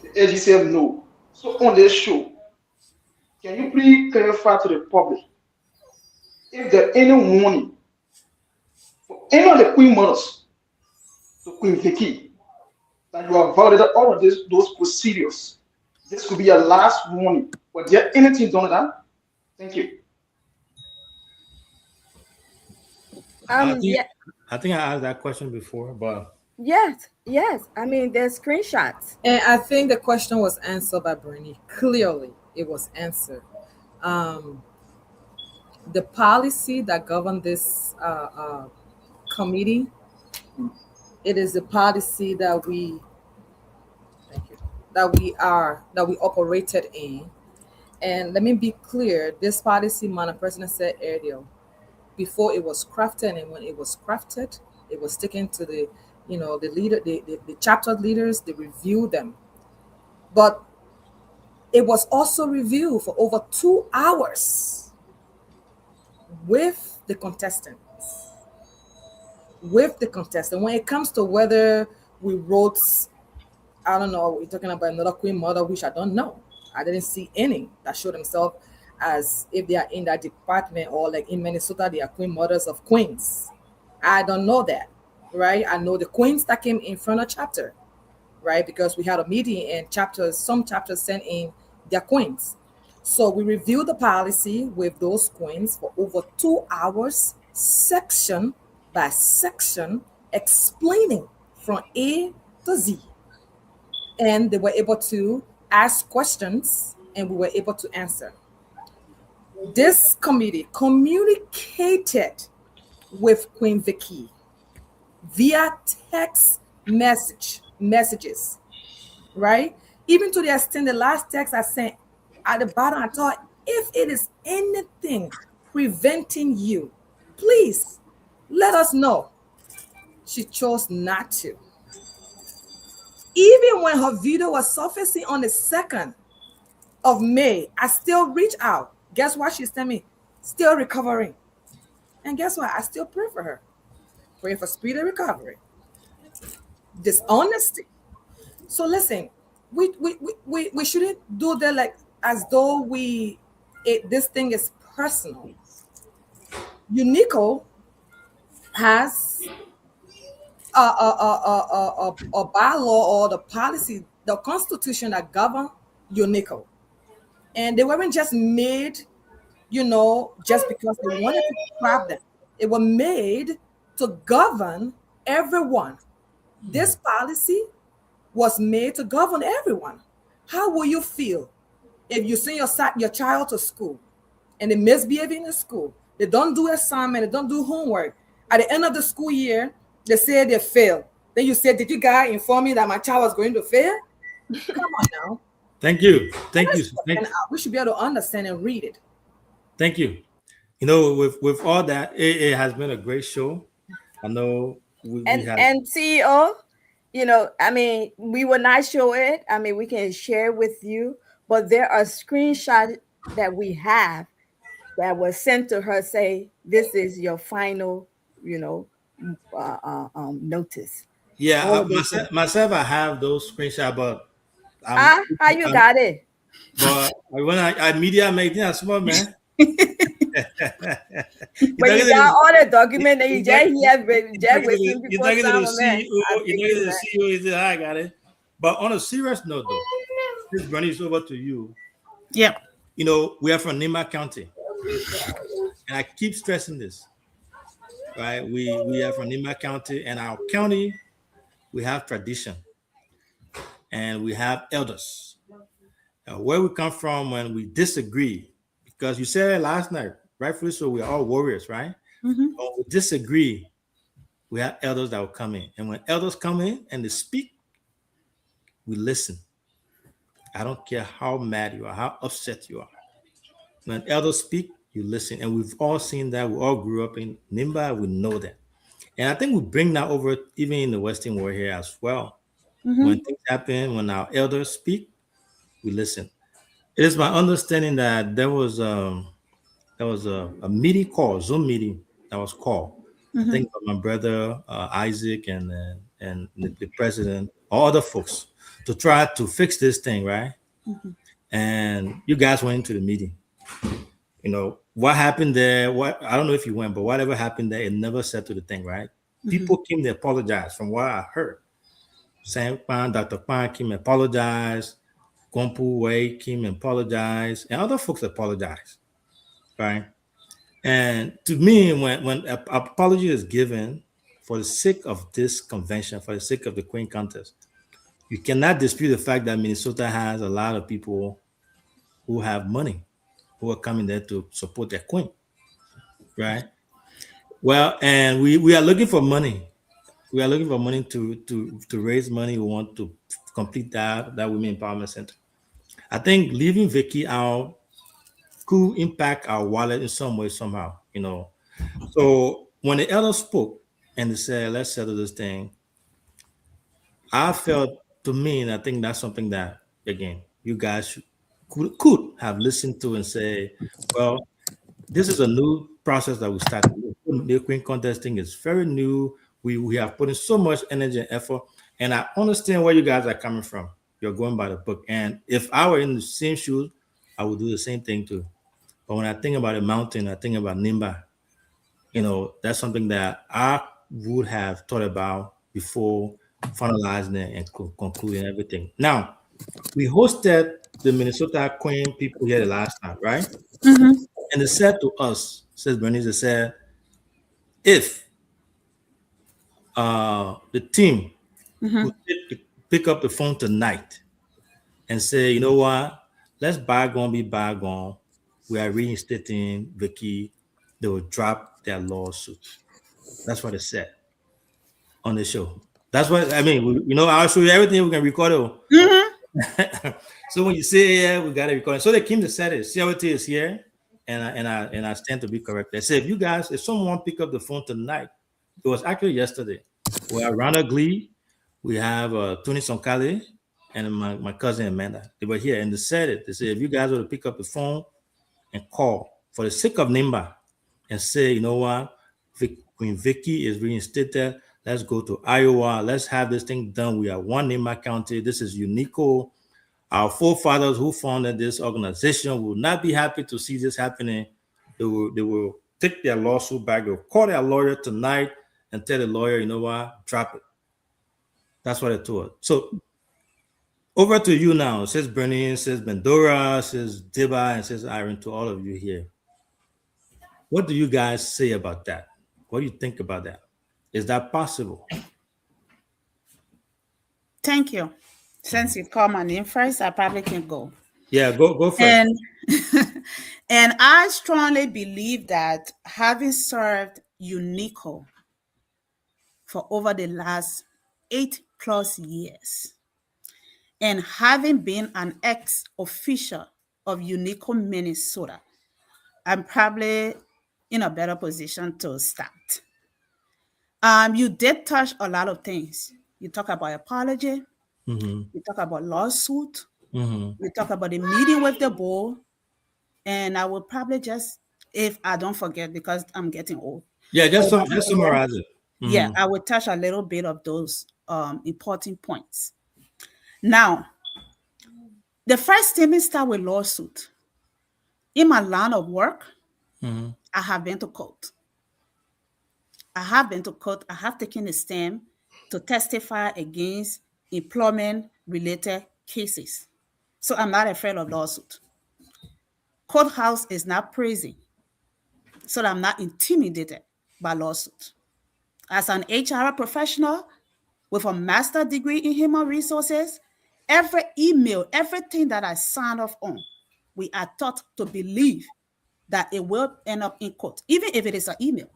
The AG said no. So on this show, can you please clarify to the public if there any warning for any of the Queen mothers to Queen Vicky that you have violated all of those procedures? This could be your last warning. Was there anything done on that? Thank you. I think Yeah, I think I asked that question before, but yes. I mean, there's screenshots. and I think the question was answered by Bernie. Clearly, it was answered. Um, the policy that govern this committee, it is the policy that thank you, that we operated in. And let me be clear, this policy, Madam President said earlier, before it was crafted, and when it was crafted, it was taken to the leader, the chapter leaders, they reviewed them. But it was also reviewed for over 2 hours with the contestants. With the contestant. When it comes to whether we wrote, I don't know, we're talking about another queen mother, which I don't know. I didn't see any that showed themselves as if they are in that department, or like in Minnesota, they are queen mothers of queens. I don't know that, right? I know the queens that came in front of chapter, right? Because we had a meeting and some chapters sent in their queens. So we reviewed the policy with those queens for over 2 hours, section by section, explaining from A to Z. And they were able to ask questions and we were able to answer. This committee communicated with Queen Vicky via text messages, right? Even to the extent the last text I sent at the bottom, I thought, if it is anything preventing you, please let us know she chose not to. Even when her video was surfacing on the 2nd of May, I still reach out. Guess what she sent me? Still recovering. And guess what? I still pray for her. Pray for speedy recovery. Dishonesty. So listen, we shouldn't do that like as though this thing is personal. UNICCO has a bylaw or the policy, the constitution that govern UNICCO. And they weren't just made, just because they wanted to trap them. It was made to govern everyone. This policy was made to govern everyone. How will you feel if you send your child to school and they misbehaving in school? They don't do assignment, they don't do homework. At the end of the school year, they say they failed. Then you say, did you guys inform me that my child was going to fail? Come on now. Thank you. We should be able to understand and read it. Thank you. With all that, it has been a great show. I know we have. And CEO, we will not show it. We can share with you, but there are screenshots that we have that was sent to her. Say this is your final, notice. Yeah, myself, I have those screenshots, but how you got it? But when I media made it, small man. But you got all the document that you just here waiting before the CEO is there. I got it. But on a serious note, though, this Bernie is over to you. Yeah. We are from Nima County, and I keep stressing this. Right? We are from Nima County, and our county, we have tradition, and we have elders. Where we come from when we disagree, because you said it last night, rightfully so, we're all warriors, right? Mm-hmm. When we disagree, we have elders that will come in. And when elders come in and they speak, we listen. I don't care how mad you are, how upset you are. When elders speak, you listen. And we've all seen that. We all grew up in Nimba. We know that. And I think we bring that over even in the Western world here as well. Mm-hmm. When things happen, when our elders speak, we listen. It is my understanding that there was a meeting called, Zoom meeting that was called. Mm-hmm. I think my brother Isaac and the president, all other folks, to try to fix this thing, right? Mm-hmm. And you guys went into the meeting. What happened there? I don't know if you went, but whatever happened there, it never settled the thing, right? Mm-hmm. People came to apologize from what I heard. Dr. Pan came and apologized. Gompu Wei came and apologized, and other folks apologized, right? And to me, when an apology is given for the sake of this convention, for the sake of the Queen contest, you cannot dispute the fact that Minnesota has a lot of people who have money, who are coming there to support their Queen, right? Well, and we are looking for money. We are looking for money to raise money. We want to complete that Women Empowerment Center. I think leaving Vicky out could impact our wallet in some way, somehow, So when the elders spoke and they said, let's settle this thing, I felt, to me, and I think that's something that, again, you guys could have listened to and say, well, this is a new process that we started. The Queen contest thing is very new. We have put in so much energy and effort, and I understand where you guys are coming from. You're going by the book. And if I were in the same shoes, I would do the same thing too. But when I think about a mountain, I think about Nimba. That's something that I would have thought about before finalizing it and concluding everything. Now, we hosted the Minnesota Queen people here the last time, right? Mm-hmm. And they said to us, says Bernice, they said, if the team mm-hmm. would pick up the phone tonight and say, you know what, let's bygone be bygone. We are reinstating Vicky. They will drop their lawsuit. That's what they said on the show. That's what I mean. I'll show you everything. We can record it. Mm-hmm. So when you say, yeah, we got to record it. So they came to set it. CRT is here, and I stand to be correct. They said, if someone pick up the phone tonight It was actually yesterday. We have Rana Glee, we have Tony Sonkale, and my cousin Amanda. They were here and they said it. They said, if you guys were to pick up the phone and call for the sake of Nimba and say, you know what, Queen Vicky is reinstated. Let's go to Iowa. Let's have this thing done. We are one Nimba County. This is UNICCO. Our forefathers who founded this organization will not be happy to see this happening. They will take their lawsuit back. They'll call their lawyer tonight and tell the lawyer, you know what, drop it. That's what I told. So over to you now. Says Bernie, says Bendora, says Diba, and says Iron, to all of you here. What do you guys say about that? What do you think about that? Is that possible? Thank you. Since you called my name first, I probably can go. Yeah, go first. And and I strongly believe that having served UNICCO for over the last 8+ years, and having been an ex-official of UNICCO Minnesota, I'm probably in a better position to start. You did touch a lot of things. You talk about apology. You talk about lawsuit. We talk about the meeting with the board. And I will probably just, if I don't forget, because I'm getting old. Yeah, just summarize it. Yeah, I will touch a little bit of those important points. Now, the first thing we start with lawsuit. In my line of work, I have been to court. I have taken a stand to testify against employment-related cases. So I'm not afraid of lawsuit. Courthouse is not prison, so I'm not intimidated by lawsuit. As an HR professional with a master's degree in human resources, every email, everything that I sign off on, we are taught to believe that it will end up in court, even if it is an email.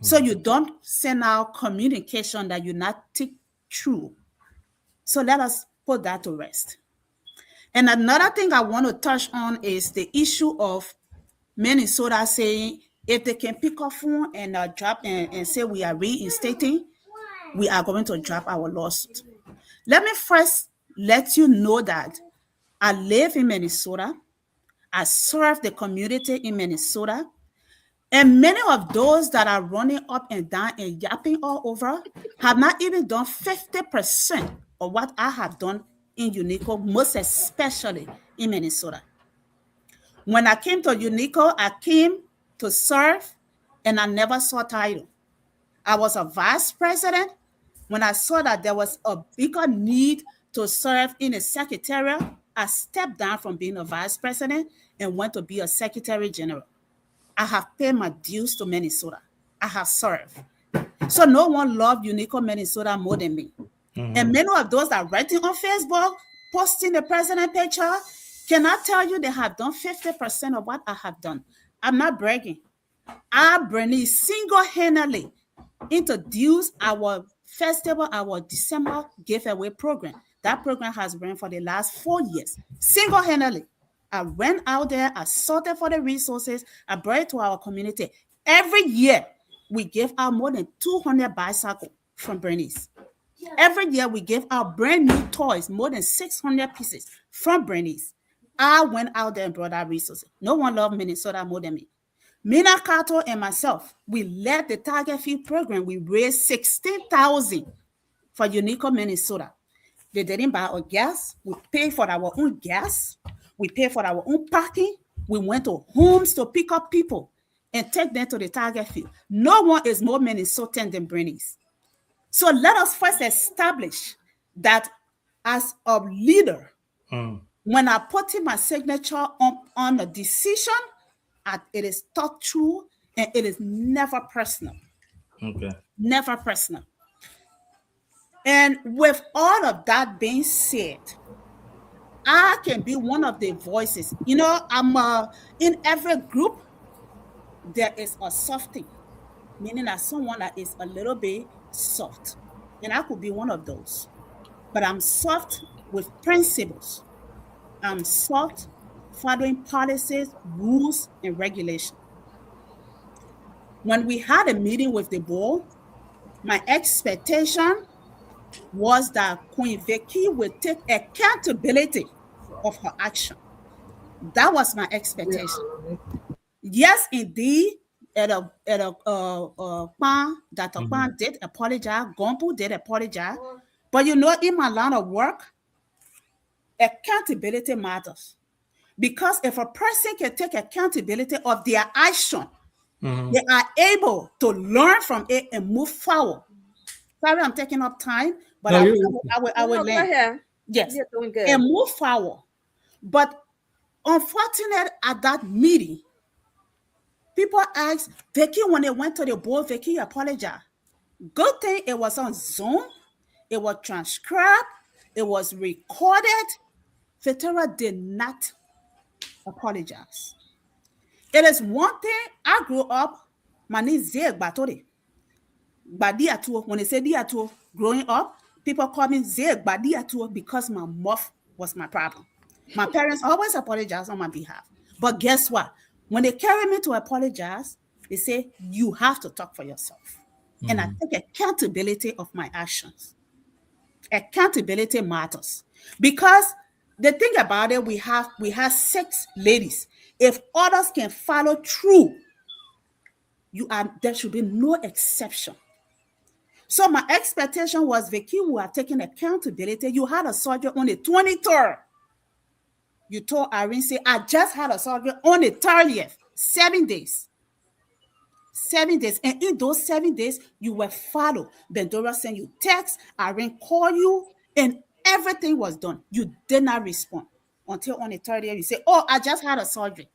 So you don't send out communication that you not think through. So let us put that to rest. And another thing I want to touch on is the issue of Minnesota saying if they can pick up phone and drop and say we are reinstating, we are going to drop our lawsuit. Let me first let you know that I live in Minnesota. I serve the community in Minnesota. And many of those that are running up and down and yapping all over have not even done 50% of what I have done in UNICCO, most especially in Minnesota. When I came to UNICCO, I came to serve and I never saw title. I was a vice president. When I saw that there was a bigger need to serve in a secretariat, I stepped down from being a vice president and went to be a secretary general. I have paid my dues to Minnesota. I have served. So no one loved UNICCO Minnesota more than me. And many of those that are writing on Facebook, posting the president picture, can I tell you they have done 50% of what I have done? I'm not bragging. Bernice single-handedly introduced our festival, our December giveaway program. That program has run for the last 4 years, single-handedly. I went out there, I sorted for the resources, I brought it to our community. Every year, we give out more than 200 bicycles from Bernice. Every year, we give out brand new toys, more than 600 pieces from Bernice. I went out there and brought out resources. No one loved Minnesota more than me. Mina Cato and myself, we led the Target Field program. We raised $16,000 for UNICCO Minnesota. They didn't buy our gas. We paid for our own gas. We paid for our own parking. We went to homes to pick up people and take them to the Target Field. No one is more Minnesotan than Bernice. So let us first establish that as a leader, when I put in my signature on a decision, it is thought through and it is never personal. Okay. Never personal. And with all of that being said, I can be one of the voices. You know, I'm in every group, there is a softie, meaning that someone that is a little bit soft. And I could be one of those. But I'm soft with principles. I'm soft following policies, rules, and regulations. When we had a meeting with the board, My expectation was that Queen Vicky would take accountability of her action. That was my expectation. Yes, indeed, Dr. Kwan did apologize, Gompo did apologize, but you know, in my line of work, accountability matters. Because if a person can take accountability of their action, they are able to learn from it and move forward. Sorry, I'm taking up time, but No, I will No, go land. ahead. Yes, You're doing good. and move forward. But unfortunate at that meeting, people asked Vicky when they went to the board, Vicky apologized. Good thing it was on Zoom, it was transcribed, it was recorded. Vetera did not apologize. It is one thing. I grew up, my name is Zeg Batore. Badiatu, when they say Diatu, growing up, people call me Zeg Badiatu because my mouth was my problem. My parents always apologize on my behalf. But guess what? When they carry me to apologize, they say, you have to talk for yourself. And I take accountability of my actions. Accountability matters. Because the thing about it, we have 6 ladies. If others can follow through, there should be no exception. So my expectation was Vicky who had taken accountability. You had a surgery on the 23rd. You told Irene, say, I just had a surgery on the 30th. 7 days. 7 days. And in those 7 days, you were followed. Bendora sent you text, Irene called you, and everything was done. You did not respond until on the 30th. You say, oh, I just had a surgery.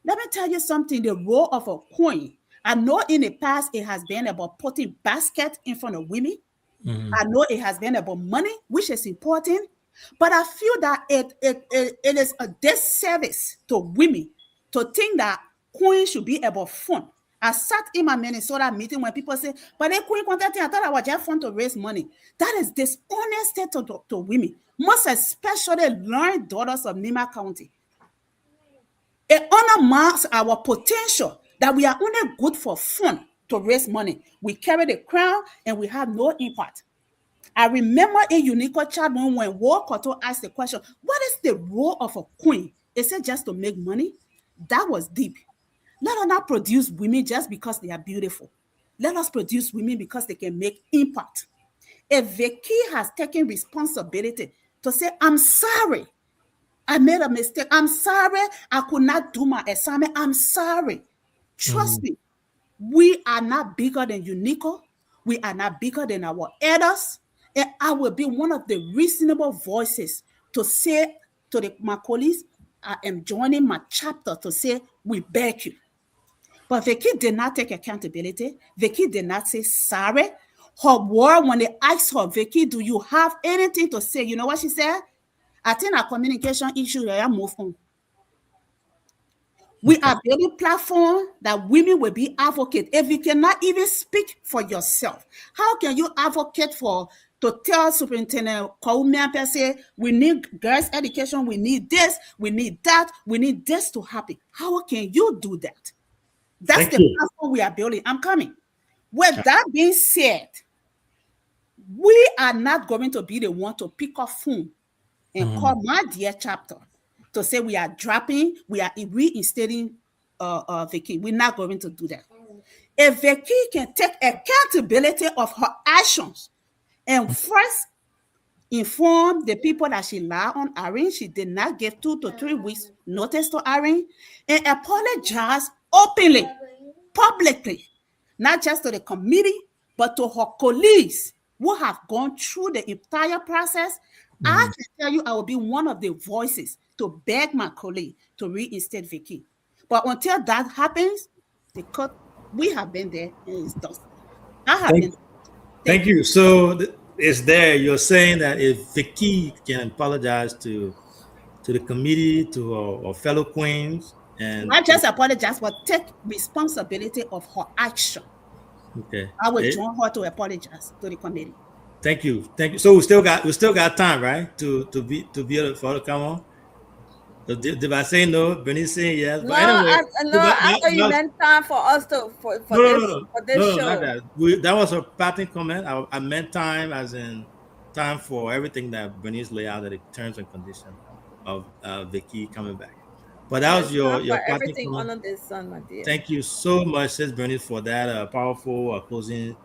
Let me tell you something, the role of a queen. I know in the past it has been about putting basket in front of women. I know it has been about money, which is important. But I feel that it is a disservice to women to think that queen should be about fun. I sat in my Minnesota meeting when people say, but they queen content, I thought I was just fun to raise money. That is dishonest to women, most especially learned daughters of Nima County. It undermines our potential that we are only good for fun to raise money. We carry the crown and we have no impact. I remember in UNICCO chat when Wokoto asked the question, what is the role of a queen? Is it just to make money? That was deep. Let us not produce women just because they are beautiful. Let us produce women because they can make impact. If Vicky has taken responsibility to say, I'm sorry, I made a mistake. I'm sorry. I could not do my assignment. I'm sorry. Trust me. We are not bigger than UNICCO. We are not bigger than our elders. And I will be one of the reasonable voices to say to my colleagues, I am joining my chapter to say, we beg you. But Vicky did not take accountability. Vicky did not say sorry. Her word, when they asked her, Vicky, do you have anything to say? You know what she said? I think our communication issue will move on. We are building platform that women will be advocate. If you cannot even speak for yourself, how can you advocate to tell Superintendent Koumiampe say we need girls' education, we need this, we need that, we need this to happen? How can you do that? That's the platform we are building. I'm coming. With that being said, we are not going to be the one to pick up phone and call my dear chapter to say we are dropping, we are reinstating Vicky. We're not going to do that. If Vicky can take accountability of her actions and first inform the people that she lied on Irene, she did not give 2 to 3 weeks notice to Irene, and apologize openly, publicly, not just to the committee, but to her colleagues who have gone through the entire process. I can tell you I will be one of the voices to beg my colleague to reinstate Vicky. But until that happens, we have been there and it's done. I have been. Thank you. So it's there. You're saying that if Vicky can apologize to the committee, to our fellow queens, and not just apologize, but take responsibility of her action. Okay. I will join her to apologize to the committee. Thank you. So we still got time, right? To be able to come on. Did I say no? Bernice saying yes. No, But anyway, no, I thought you that's, meant time for us to for no, no, no, this no, for this no, no, not show. that. That was a parting comment. I meant time as in time for everything that Bernice laid out, the terms and conditions of Vicky coming back. But that There's was time for your parting everything comment. under the sun, my dear. Thank you so much, Sis Bernice, for that powerful closing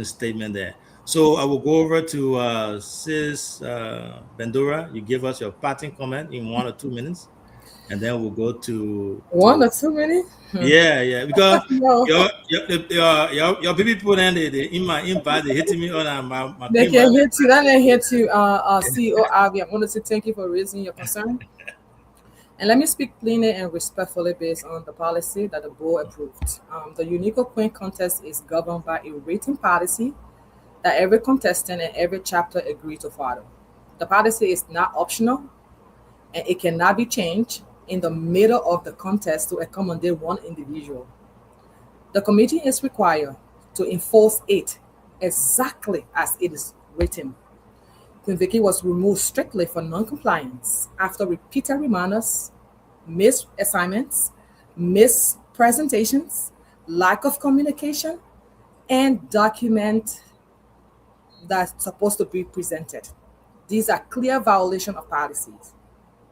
statement there. So I will go over to Sis Bendura. You give us your parting comment in 1 or 2 minutes, and then we'll go to 1 or 2 minutes? yeah, because No, your people then they in my invite they hitting me on my they queen can Bible. hit you. That can hit you, CEO Avi. I want to say thank you for raising your concern. And let me speak plainly and respectfully based on the policy that the board approved. The UNICCO Queen contest is governed by a rating policy that every contestant and every chapter agree to follow. The policy is not optional and it cannot be changed in the middle of the contest to accommodate one individual. The committee is required to enforce it exactly as it is written. Queen Vicky was removed strictly for non-compliance after repeated reminders, missed assignments, missed presentations, lack of communication, and document that's supposed to be presented. These are clear violation of policies.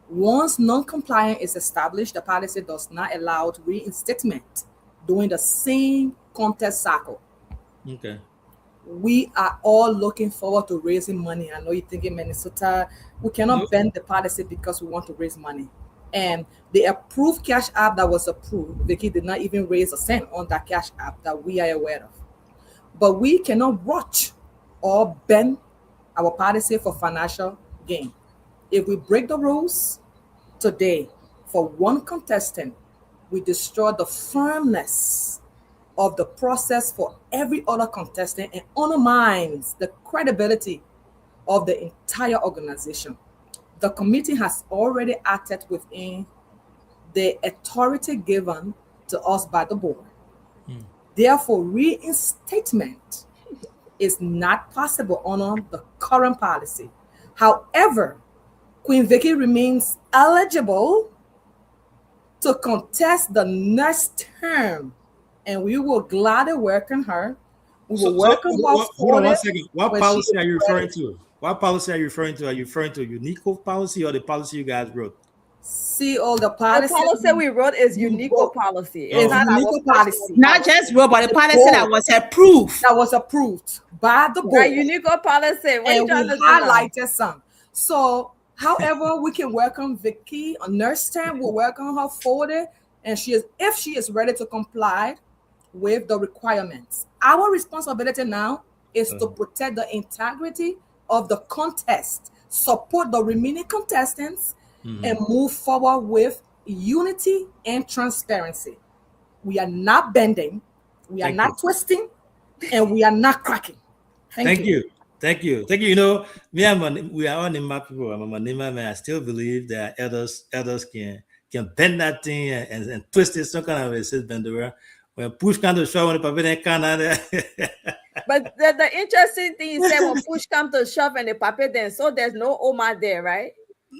Once non-compliance is established, the policy does not allow reinstatement during the same contest cycle. Okay. We are all looking forward to raising money. I know you're thinking Minnesota, we cannot bend the policy because we want to raise money. And the approved cash app that was approved, Vicky did not even raise a cent on that cash app that we are aware of. But we cannot watch or bend our policy for financial gain. If we break the rules today for one contestant, we destroy the firmness of the process for every other contestant and undermines the credibility of the entire organization. The committee has already acted within the authority given to us by the board. Therefore, reinstatement is not possible under the current policy. However, Queen Vicky remains eligible to contest the next term, and we will gladly welcome her. We will welcome her Hold on for one it second. What when she policy are is you referring ready. to? What policy are you referring to? Are you referring to UNICCO policy or the policy you guys wrote? See all the The policy policy we wrote is we UNICCO wrote. policy. It's It's Oh, not our UNICCO personal policy Not just policy. road, but the the policy that board was approved. that was approved by the Right, board, UNICCO policy. What are you and trying we to do now? highlighted some. So, however, we can welcome Vicky on nurse time. We'll welcome her forward, and she is if she is ready to comply with the requirements. Our responsibility now is to protect the integrity of the contest, support the remaining contestants, and move forward with unity and transparency. We are not bending, we are thank you. not twisting, and we are not cracking. Thank Thank you. you. Thank you. Thank you. You know, we are all Nima people. I'm a Nima man. I still believe that elders can bend that thing and twist it some kind of way, says Bendera. When push kind of show when the paper kind of But the interesting thing is that when push come to shove and the paper then, so there's no Oma there, right?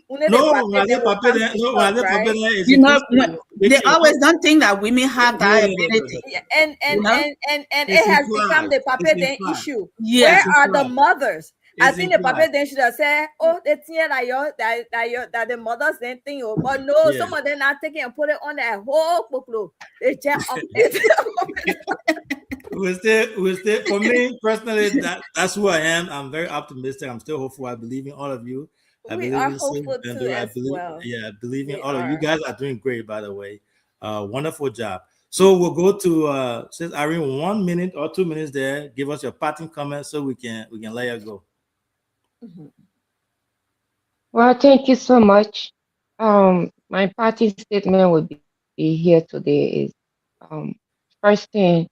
Only the no, paper then will come to when shove, the paper right? is You know, inclusive. Make they sure always don't think that women have no, that no, no, no, ability. no. Yeah, You know? and It's it has become implied. the It's paper then implied. issue. Yeah. Where It's are the implied. mothers? I It's think the implied. paper then should have said, "Oh, the thing that that the mothers then think." Oh, but no, Yeah. some of them are taking and put it on that whole book. They just up We still for me personally that's who I am. I'm very optimistic. I'm still hopeful. I believe in all of you. I We believe are in Sis hopeful too Bender. as well. I believe in We all of you are. guys are doing great, by the way. Wonderful job. So we'll go to Sis Irene, 1 minute or 2 minutes there. Give us your parting comments so we can let you go. Well, thank you so much. My party statement will be here today is um, first thing,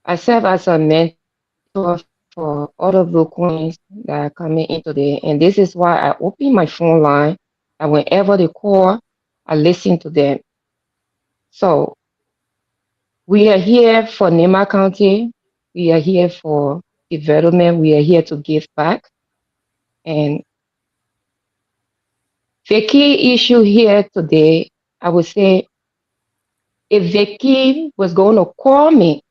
I serve as a mentor for other Blue Queens that are coming in today, and this is why I open my phone line, and whenever they call, I listen to them. So we are here for Nema County. We are here for development. We are here to give back. And The key issue here today, I would say, if Vicky was going to call me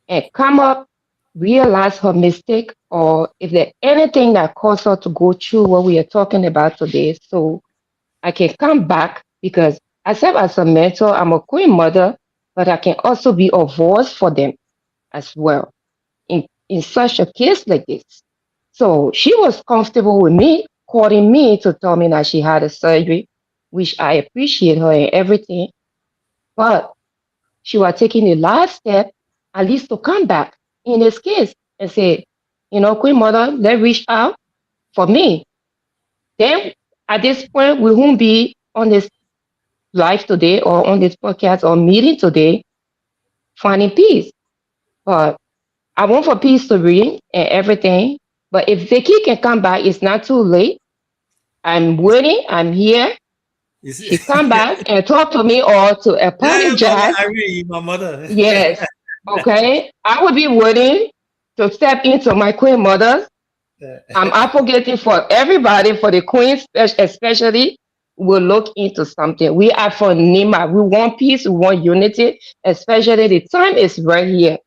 and come up, realize her mistake, or if there's anything that caused her to go through what we are talking about today, so I can come back because I serve as a mentor, I'm a queen mother, but I can also be a voice for them as well in such a case like this. So she was comfortable with me calling me to tell me that she had a surgery, which I appreciate her and everything. But she was taking the last step, at least to come back in this case and say, Queen Mother, let's reach out for me. Then at this point, we won't be on this live today or on this podcast or meeting today finding peace. But I want for peace to reign and everything. But if Vicky can come back, it's not too late. I'm waiting. I'm here. You see, She come back and talk to me or to yeah, Mama apologize. Irene, my mother. Yes. Okay. I will be waiting to step into my queen mother. I'm advocating for everybody, for the queens especially. Will look into something. We are for Nima. We want peace. We want unity. Especially the time is right here.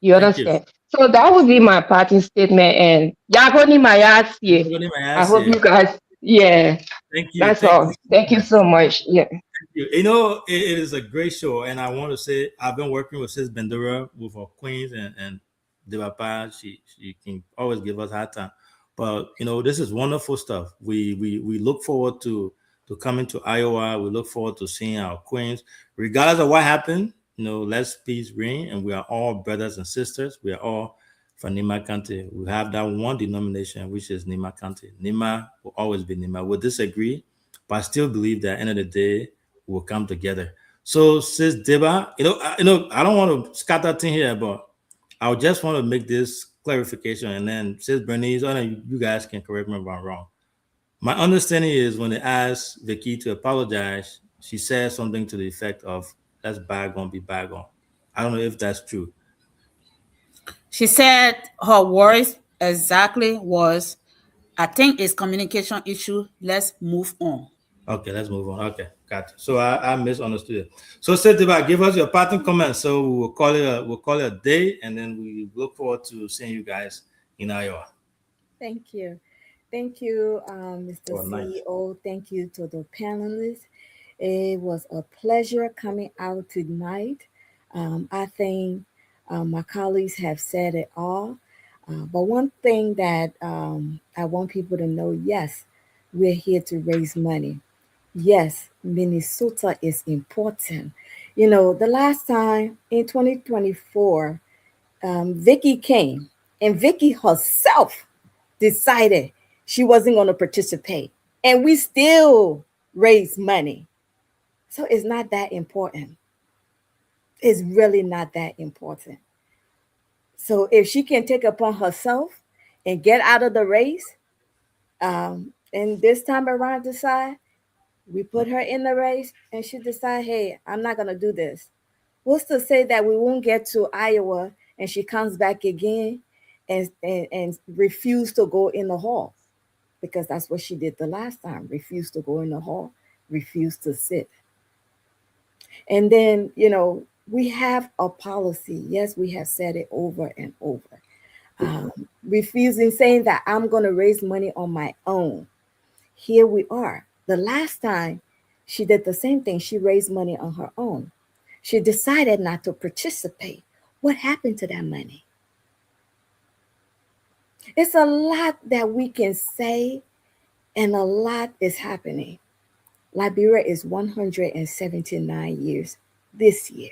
You Thank you. understand? So that would be my parting statement. And Yagoni Mayasi. Everybody may I ask hope you. you guys, yeah, Thank you. that's Thank you all. so Thank you much. so much. Yeah. You know, it is a great show, and I want to say I've been working with Sis Bendera with our queens and Devapa. She can always give us hard time, but this is wonderful stuff. We look forward to coming to Iowa. We look forward to seeing our queens, regardless of what happened. Let's peace reign, and we are all brothers and sisters. We are all from Nima County. We have that one denomination, which is Nima County. Nima will always be Nima. We'll disagree, but I still believe that at the end of the day will come together. So, Sis Deba, I don't want to scatter thing here, but I just want to make this clarification, and then Sis Bernice, I know you guys can correct me if I'm wrong. My understanding is when they asked Vicky to apologize, she said something to the effect of "Let's bygone be bygone." I don't know if that's true. She said her words exactly was, I think it's communication issue. Let's move on. Okay, let's move on. Okay, gotcha. So I misunderstood it. So Setiba, give us your parting comments. So we'll call it a day, and then we look forward to seeing you guys in Iowa. Thank you. Thank you, Mr. Oh, nice. CEO. Thank you to the panelists. It was a pleasure coming out tonight. I think my colleagues have said it all. But one thing that I want people to know, yes, we're here to raise money. Yes, Minnesota is important. The last time in 2024, Vicky came, and Vicky herself decided she wasn't going to participate, and we still raised money. So it's not that important. It's really not that important. So if she can take upon herself and get out of the race, and this time around decide we put her in the race, and she decide, hey, I'm not gonna do this. What's to say that we won't get to Iowa and she comes back again and refuse to go in the hall? Because that's what she did the last time, refused to go in the hall, refused to sit. And then, we have a policy. Yes, we have said it over and over. Refusing, saying that I'm going to raise money on my own. Here we are. The last time she did the same thing, she raised money on her own. She decided not to participate. What happened to that money? It's a lot that we can say, and a lot is happening. Liberia is 179 years this year.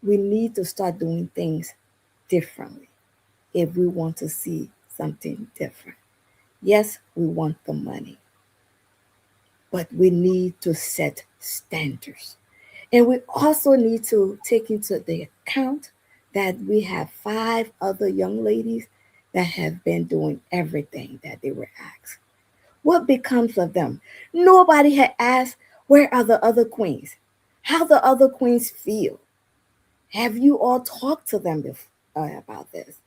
We need to start doing things differently if we want to see something different. Yes, we want the money, but we need to set standards. And we also need to take into the account that we have 5 other young ladies that have been doing everything that they were asked. What becomes of them? Nobody had asked, where are the other queens? How the other queens feel? Have you all talked to them about this?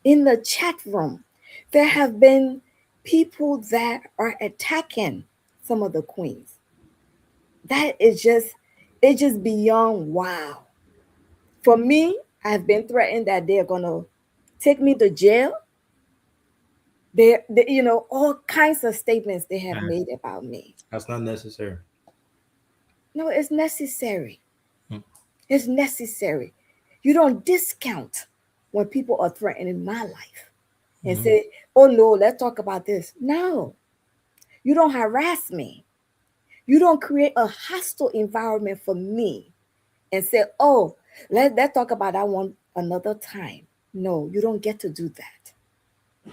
In the chat room, there have been people that are attacking some of the queens. That is just, it's just beyond wow. For me, I've been threatened that they're gonna take me to jail. They you know, all kinds of statements they have Yeah, made about me. that's not necessary. No, it's necessary. Mm. It's necessary. You don't discount when people are threatening my life and Mhm. say, oh no, let's talk about this. No, you don't harass me. You don't create a hostile environment for me and say, oh, let's talk about that one another time. No, you don't get to do that.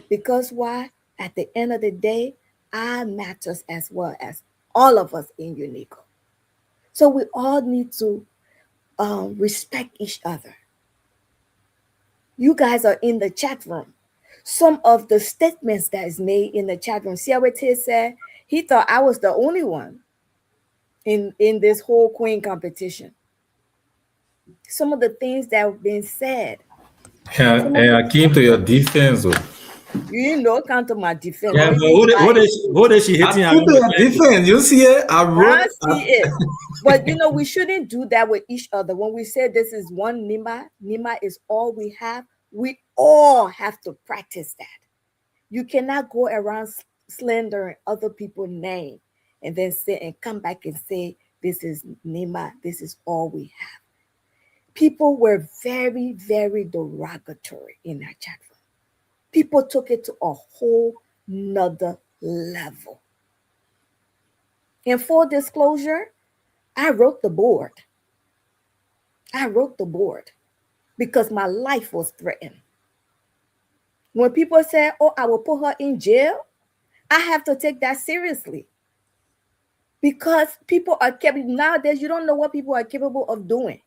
Because why? At the end of the day, I matters as well as all of us in UNICCO. So we all need to respect each other. You guys are in the chat room. Some of the statements that is made in the chat room. See how it is said? He thought I was the only one in this whole queen competition. Some of the things that have been said. Yeah, Some of and the I came to your defense. Oh. you know come to my defense. Yeah, Don't but even try it. what is she I hitting came along to the your fence? defense. You see it? I I wrote. see it. But you know, we shouldn't do that with each other. When we say this is one Nima, Nima is all we have, we all have to practice that. You cannot go around slandering other people's name and then say and come back and say this is Nima, this is all we have. People were very, very derogatory in that chat room. People took it to a whole nother level. And full disclosure, I wrote the board. I wrote the board because my life was threatened. When people say, oh, I will put her in jail, I have to take that seriously because people are capable. Nowadays, you don't know what people are capable of doing.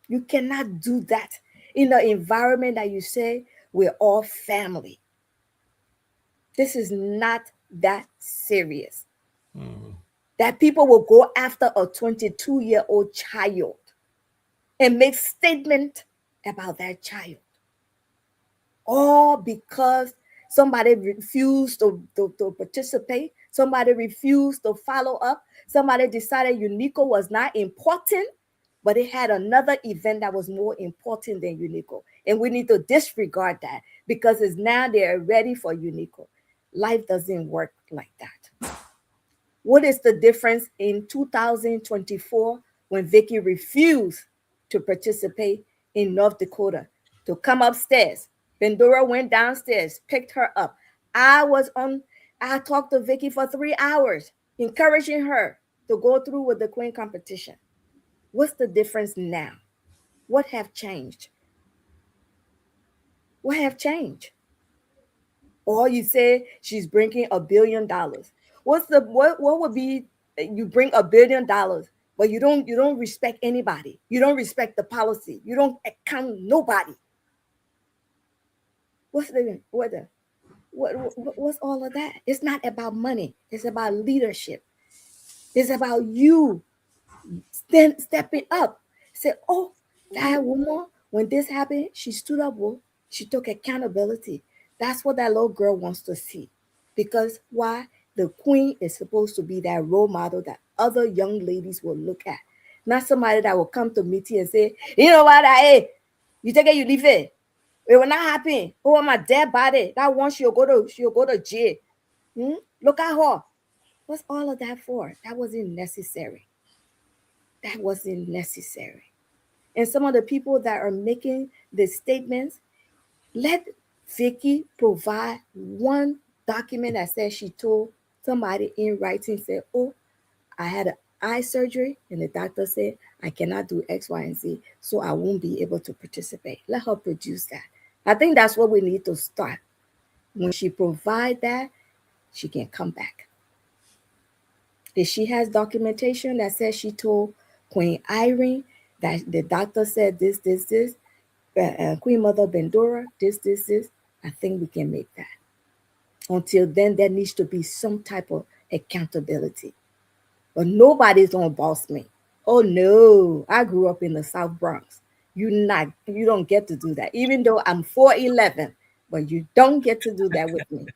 You cannot do that in the environment that you say we're all family. This is not that serious. Mhm. That people will go after a 22-year-old child and make statement about that child, all because somebody refused to participate, somebody refused to follow up, somebody decided UNICCO was not important, but it had another event that was more important than UNICCO. And we need to disregard that because it's now they're ready for UNICCO. Life doesn't work like that. What is the difference in 2024 when Vicky refused to participate in North Dakota to come upstairs? Bendora went downstairs, picked her up. I talked to Vicky for 3 hours, encouraging her to go through with the queen competition. What's the difference now? What have changed? What have changed? Or you say she's bringing $1 billion. What would be you bring $1 billion, but you don't respect anybody. You don't respect the policy. You don't account nobody. What's all of that? It's not about money. It's about leadership. It's about you stepping up. Say, oh, that woman, when this happened, she stood up. Well, she took accountability. That's what that little girl wants to see. Because why? The queen is supposed to be that role model that other young ladies will look at. Not somebody that will come to meet you and say, you know what, you take it, you leave it. It will not happen. Oh, my dead body. That one she'll go to jail. Look at her. What's all of that for? That wasn't necessary. That wasn't necessary. And some of the people that are making the statements, let Vicky provide one document that says she told somebody in writing, say, oh, I had an eye surgery, and the doctor said I cannot do X, Y, and Z, so I won't be able to participate. Let her produce that. I think that's what we need to start. When she provide that, she can come back. If she has documentation that says she told Queen Irene that the doctor said this, Queen Mother Bendora, this, I think we can make that. Until then, there needs to be some type of accountability. But nobody's gonna boss me. Oh no, I grew up in the South Bronx. You don't get to do that. Even though I'm 4'11", but you don't get to do that with me.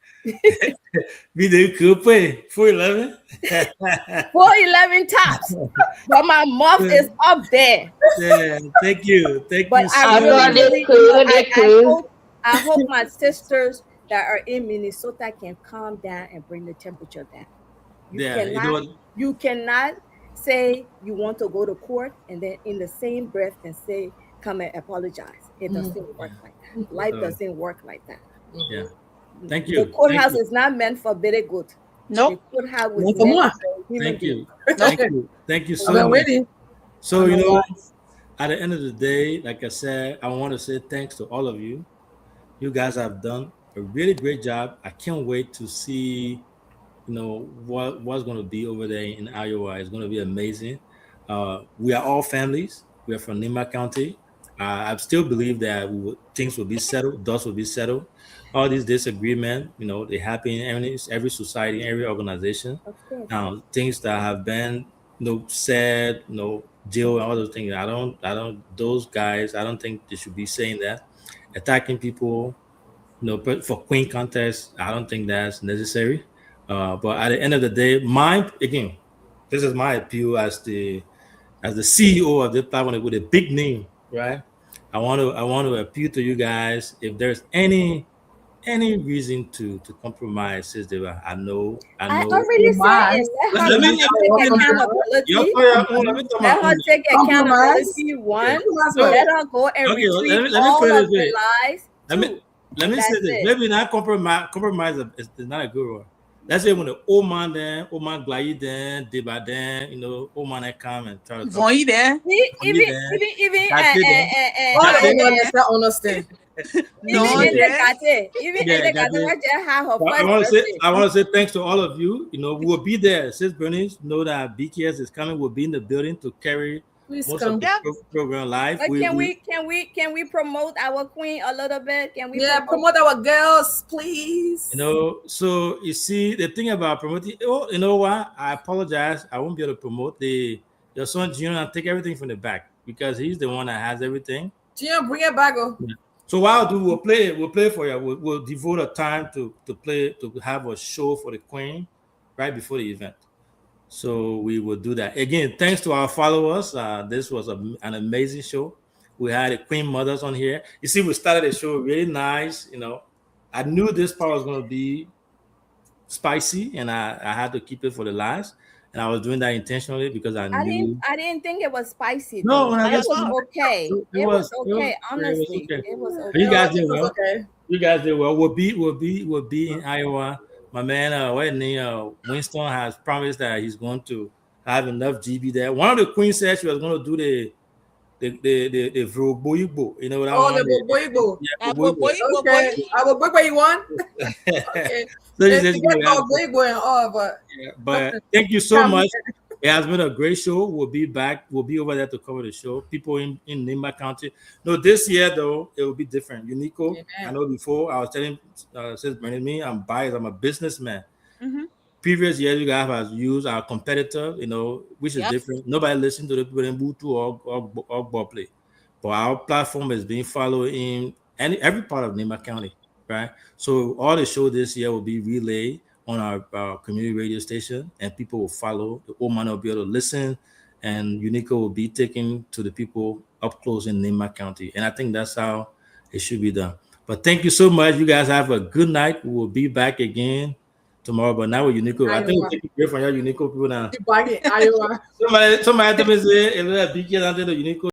We do could pay 411. 411 tops, but my mouth is up there. Yeah, thank you. Thank But you I so I really, thought much. they really, could, they could. I hope my sisters that are in Minnesota can calm down and bring the temperature down. You Yeah, you know cannot, what? you cannot say you want to go to court and then in the same breath and say, come and apologize. It doesn't work like that. Life So, doesn't work like that. yeah. Thank The you. Thank courthouse you. is not meant for very good. The Nope. courthouse was Non for meant moi. for human Thank beings. you. Thank you. Thank you I've so been much. waiting. So, I you know know, why. at the end of the day, like I said, I want to say thanks to all of you. You guys have done a really great job. I can't wait to see, what's going to be over there in Iowa. It's going to be amazing. We are all families. We are from Nima County. I still believe that things will be settled, dust will be settled. All these disagreements, they happen in every society, every organization. Of course. Things that have been, said, jail and all those things. Those guys, I don't think they should be saying that. Attacking people, but for Queen contest, I don't think that's necessary. But at the end of the day, this is my appeal as the CEO of this platform with a big name, right? I want to appeal to you guys. If there's any reason to compromise, Sister, I I know. already said it. Compromise. Let her Let me come and take y'all accountability. let me talk Let about her take Compromise. accountability. One, Compromise so, what? let her go and okay, well, retrieve let me all put it of this the way. lies. Let me Two, let me say that's this. it. Maybe not compromise is not a good one. Let's say when the old man glide then, deba then, old man that come and try to talk. Vont y there. Even, Then, even, that's it then. All the That's it. owners that understand. even Non in the there. gate, even in Yeah, the that's gate, it. what just had her But first birthday. I want to say thanks to all of you. We'll be there. Since Bernice know that BKS is coming, we'll be in the building to carry Please most of come. the Yep. program live. But can we promote our queen a little bit? Can we Yeah, promote? promote our girls, please. So you see the thing about promoting. Oh, you know what? I apologize. I won't be able to promote your son Junior and take everything from the back because he's the one that has everything. Gina, bring it back. Oh. Yeah. So what I'll do, we'll play for you. We'll devote a time to play to have a show for the queen right before the event. So we will do that again. Thanks to our followers. This was an amazing show. We had the Queen Mothers on here. You see, we started the show really nice. I knew this part was going to be spicy, and I had to keep it for the last. And I was doing that intentionally because I knew. I didn't think it was spicy No, though. when I Not It at just was all. okay. it It was was okay. it was Honestly, okay. it was You No, okay. guys it did was well. okay. You guys did well. We'll be in Iowa. My man, Winston has promised that he's going to have enough GB there. One of the queens said she was going to do the Vroboyibo. You know what I Oh, want? the boy. Yeah, Boy, Vroboyibo. boy. Okay. I will break what you want. Okay. So she They said she's going forget to have. about boy and all, but Yeah, but nothing. thank you so Come. much. It has been a great show. We'll be back. We'll be over there to cover the show. People in Nimba County. No, this year though, it will be different. UNICCO. I Amen. know before I was telling says Brandon me, I'm biased. I'm a businessman. Mm-hmm. Previous years, you guys have used our competitor, which is Yep. different. Nobody listens to the people in Bluetooth or ball play. But our platform is being followed in every part of Nima County, right? So all the show this year will be relayed on our community radio station, and people will follow. The old man will be able to listen, and UNICO will be taken to the people up close in Nima County. And I think that's how it should be done. But thank you so much. You guys have a good night. We will be back again tomorrow. But now with UNICO, I think we'll Iowa. take a break from your UNICO people now. Keep back in Iowa. Somebody tell me say, if big under the UNICO.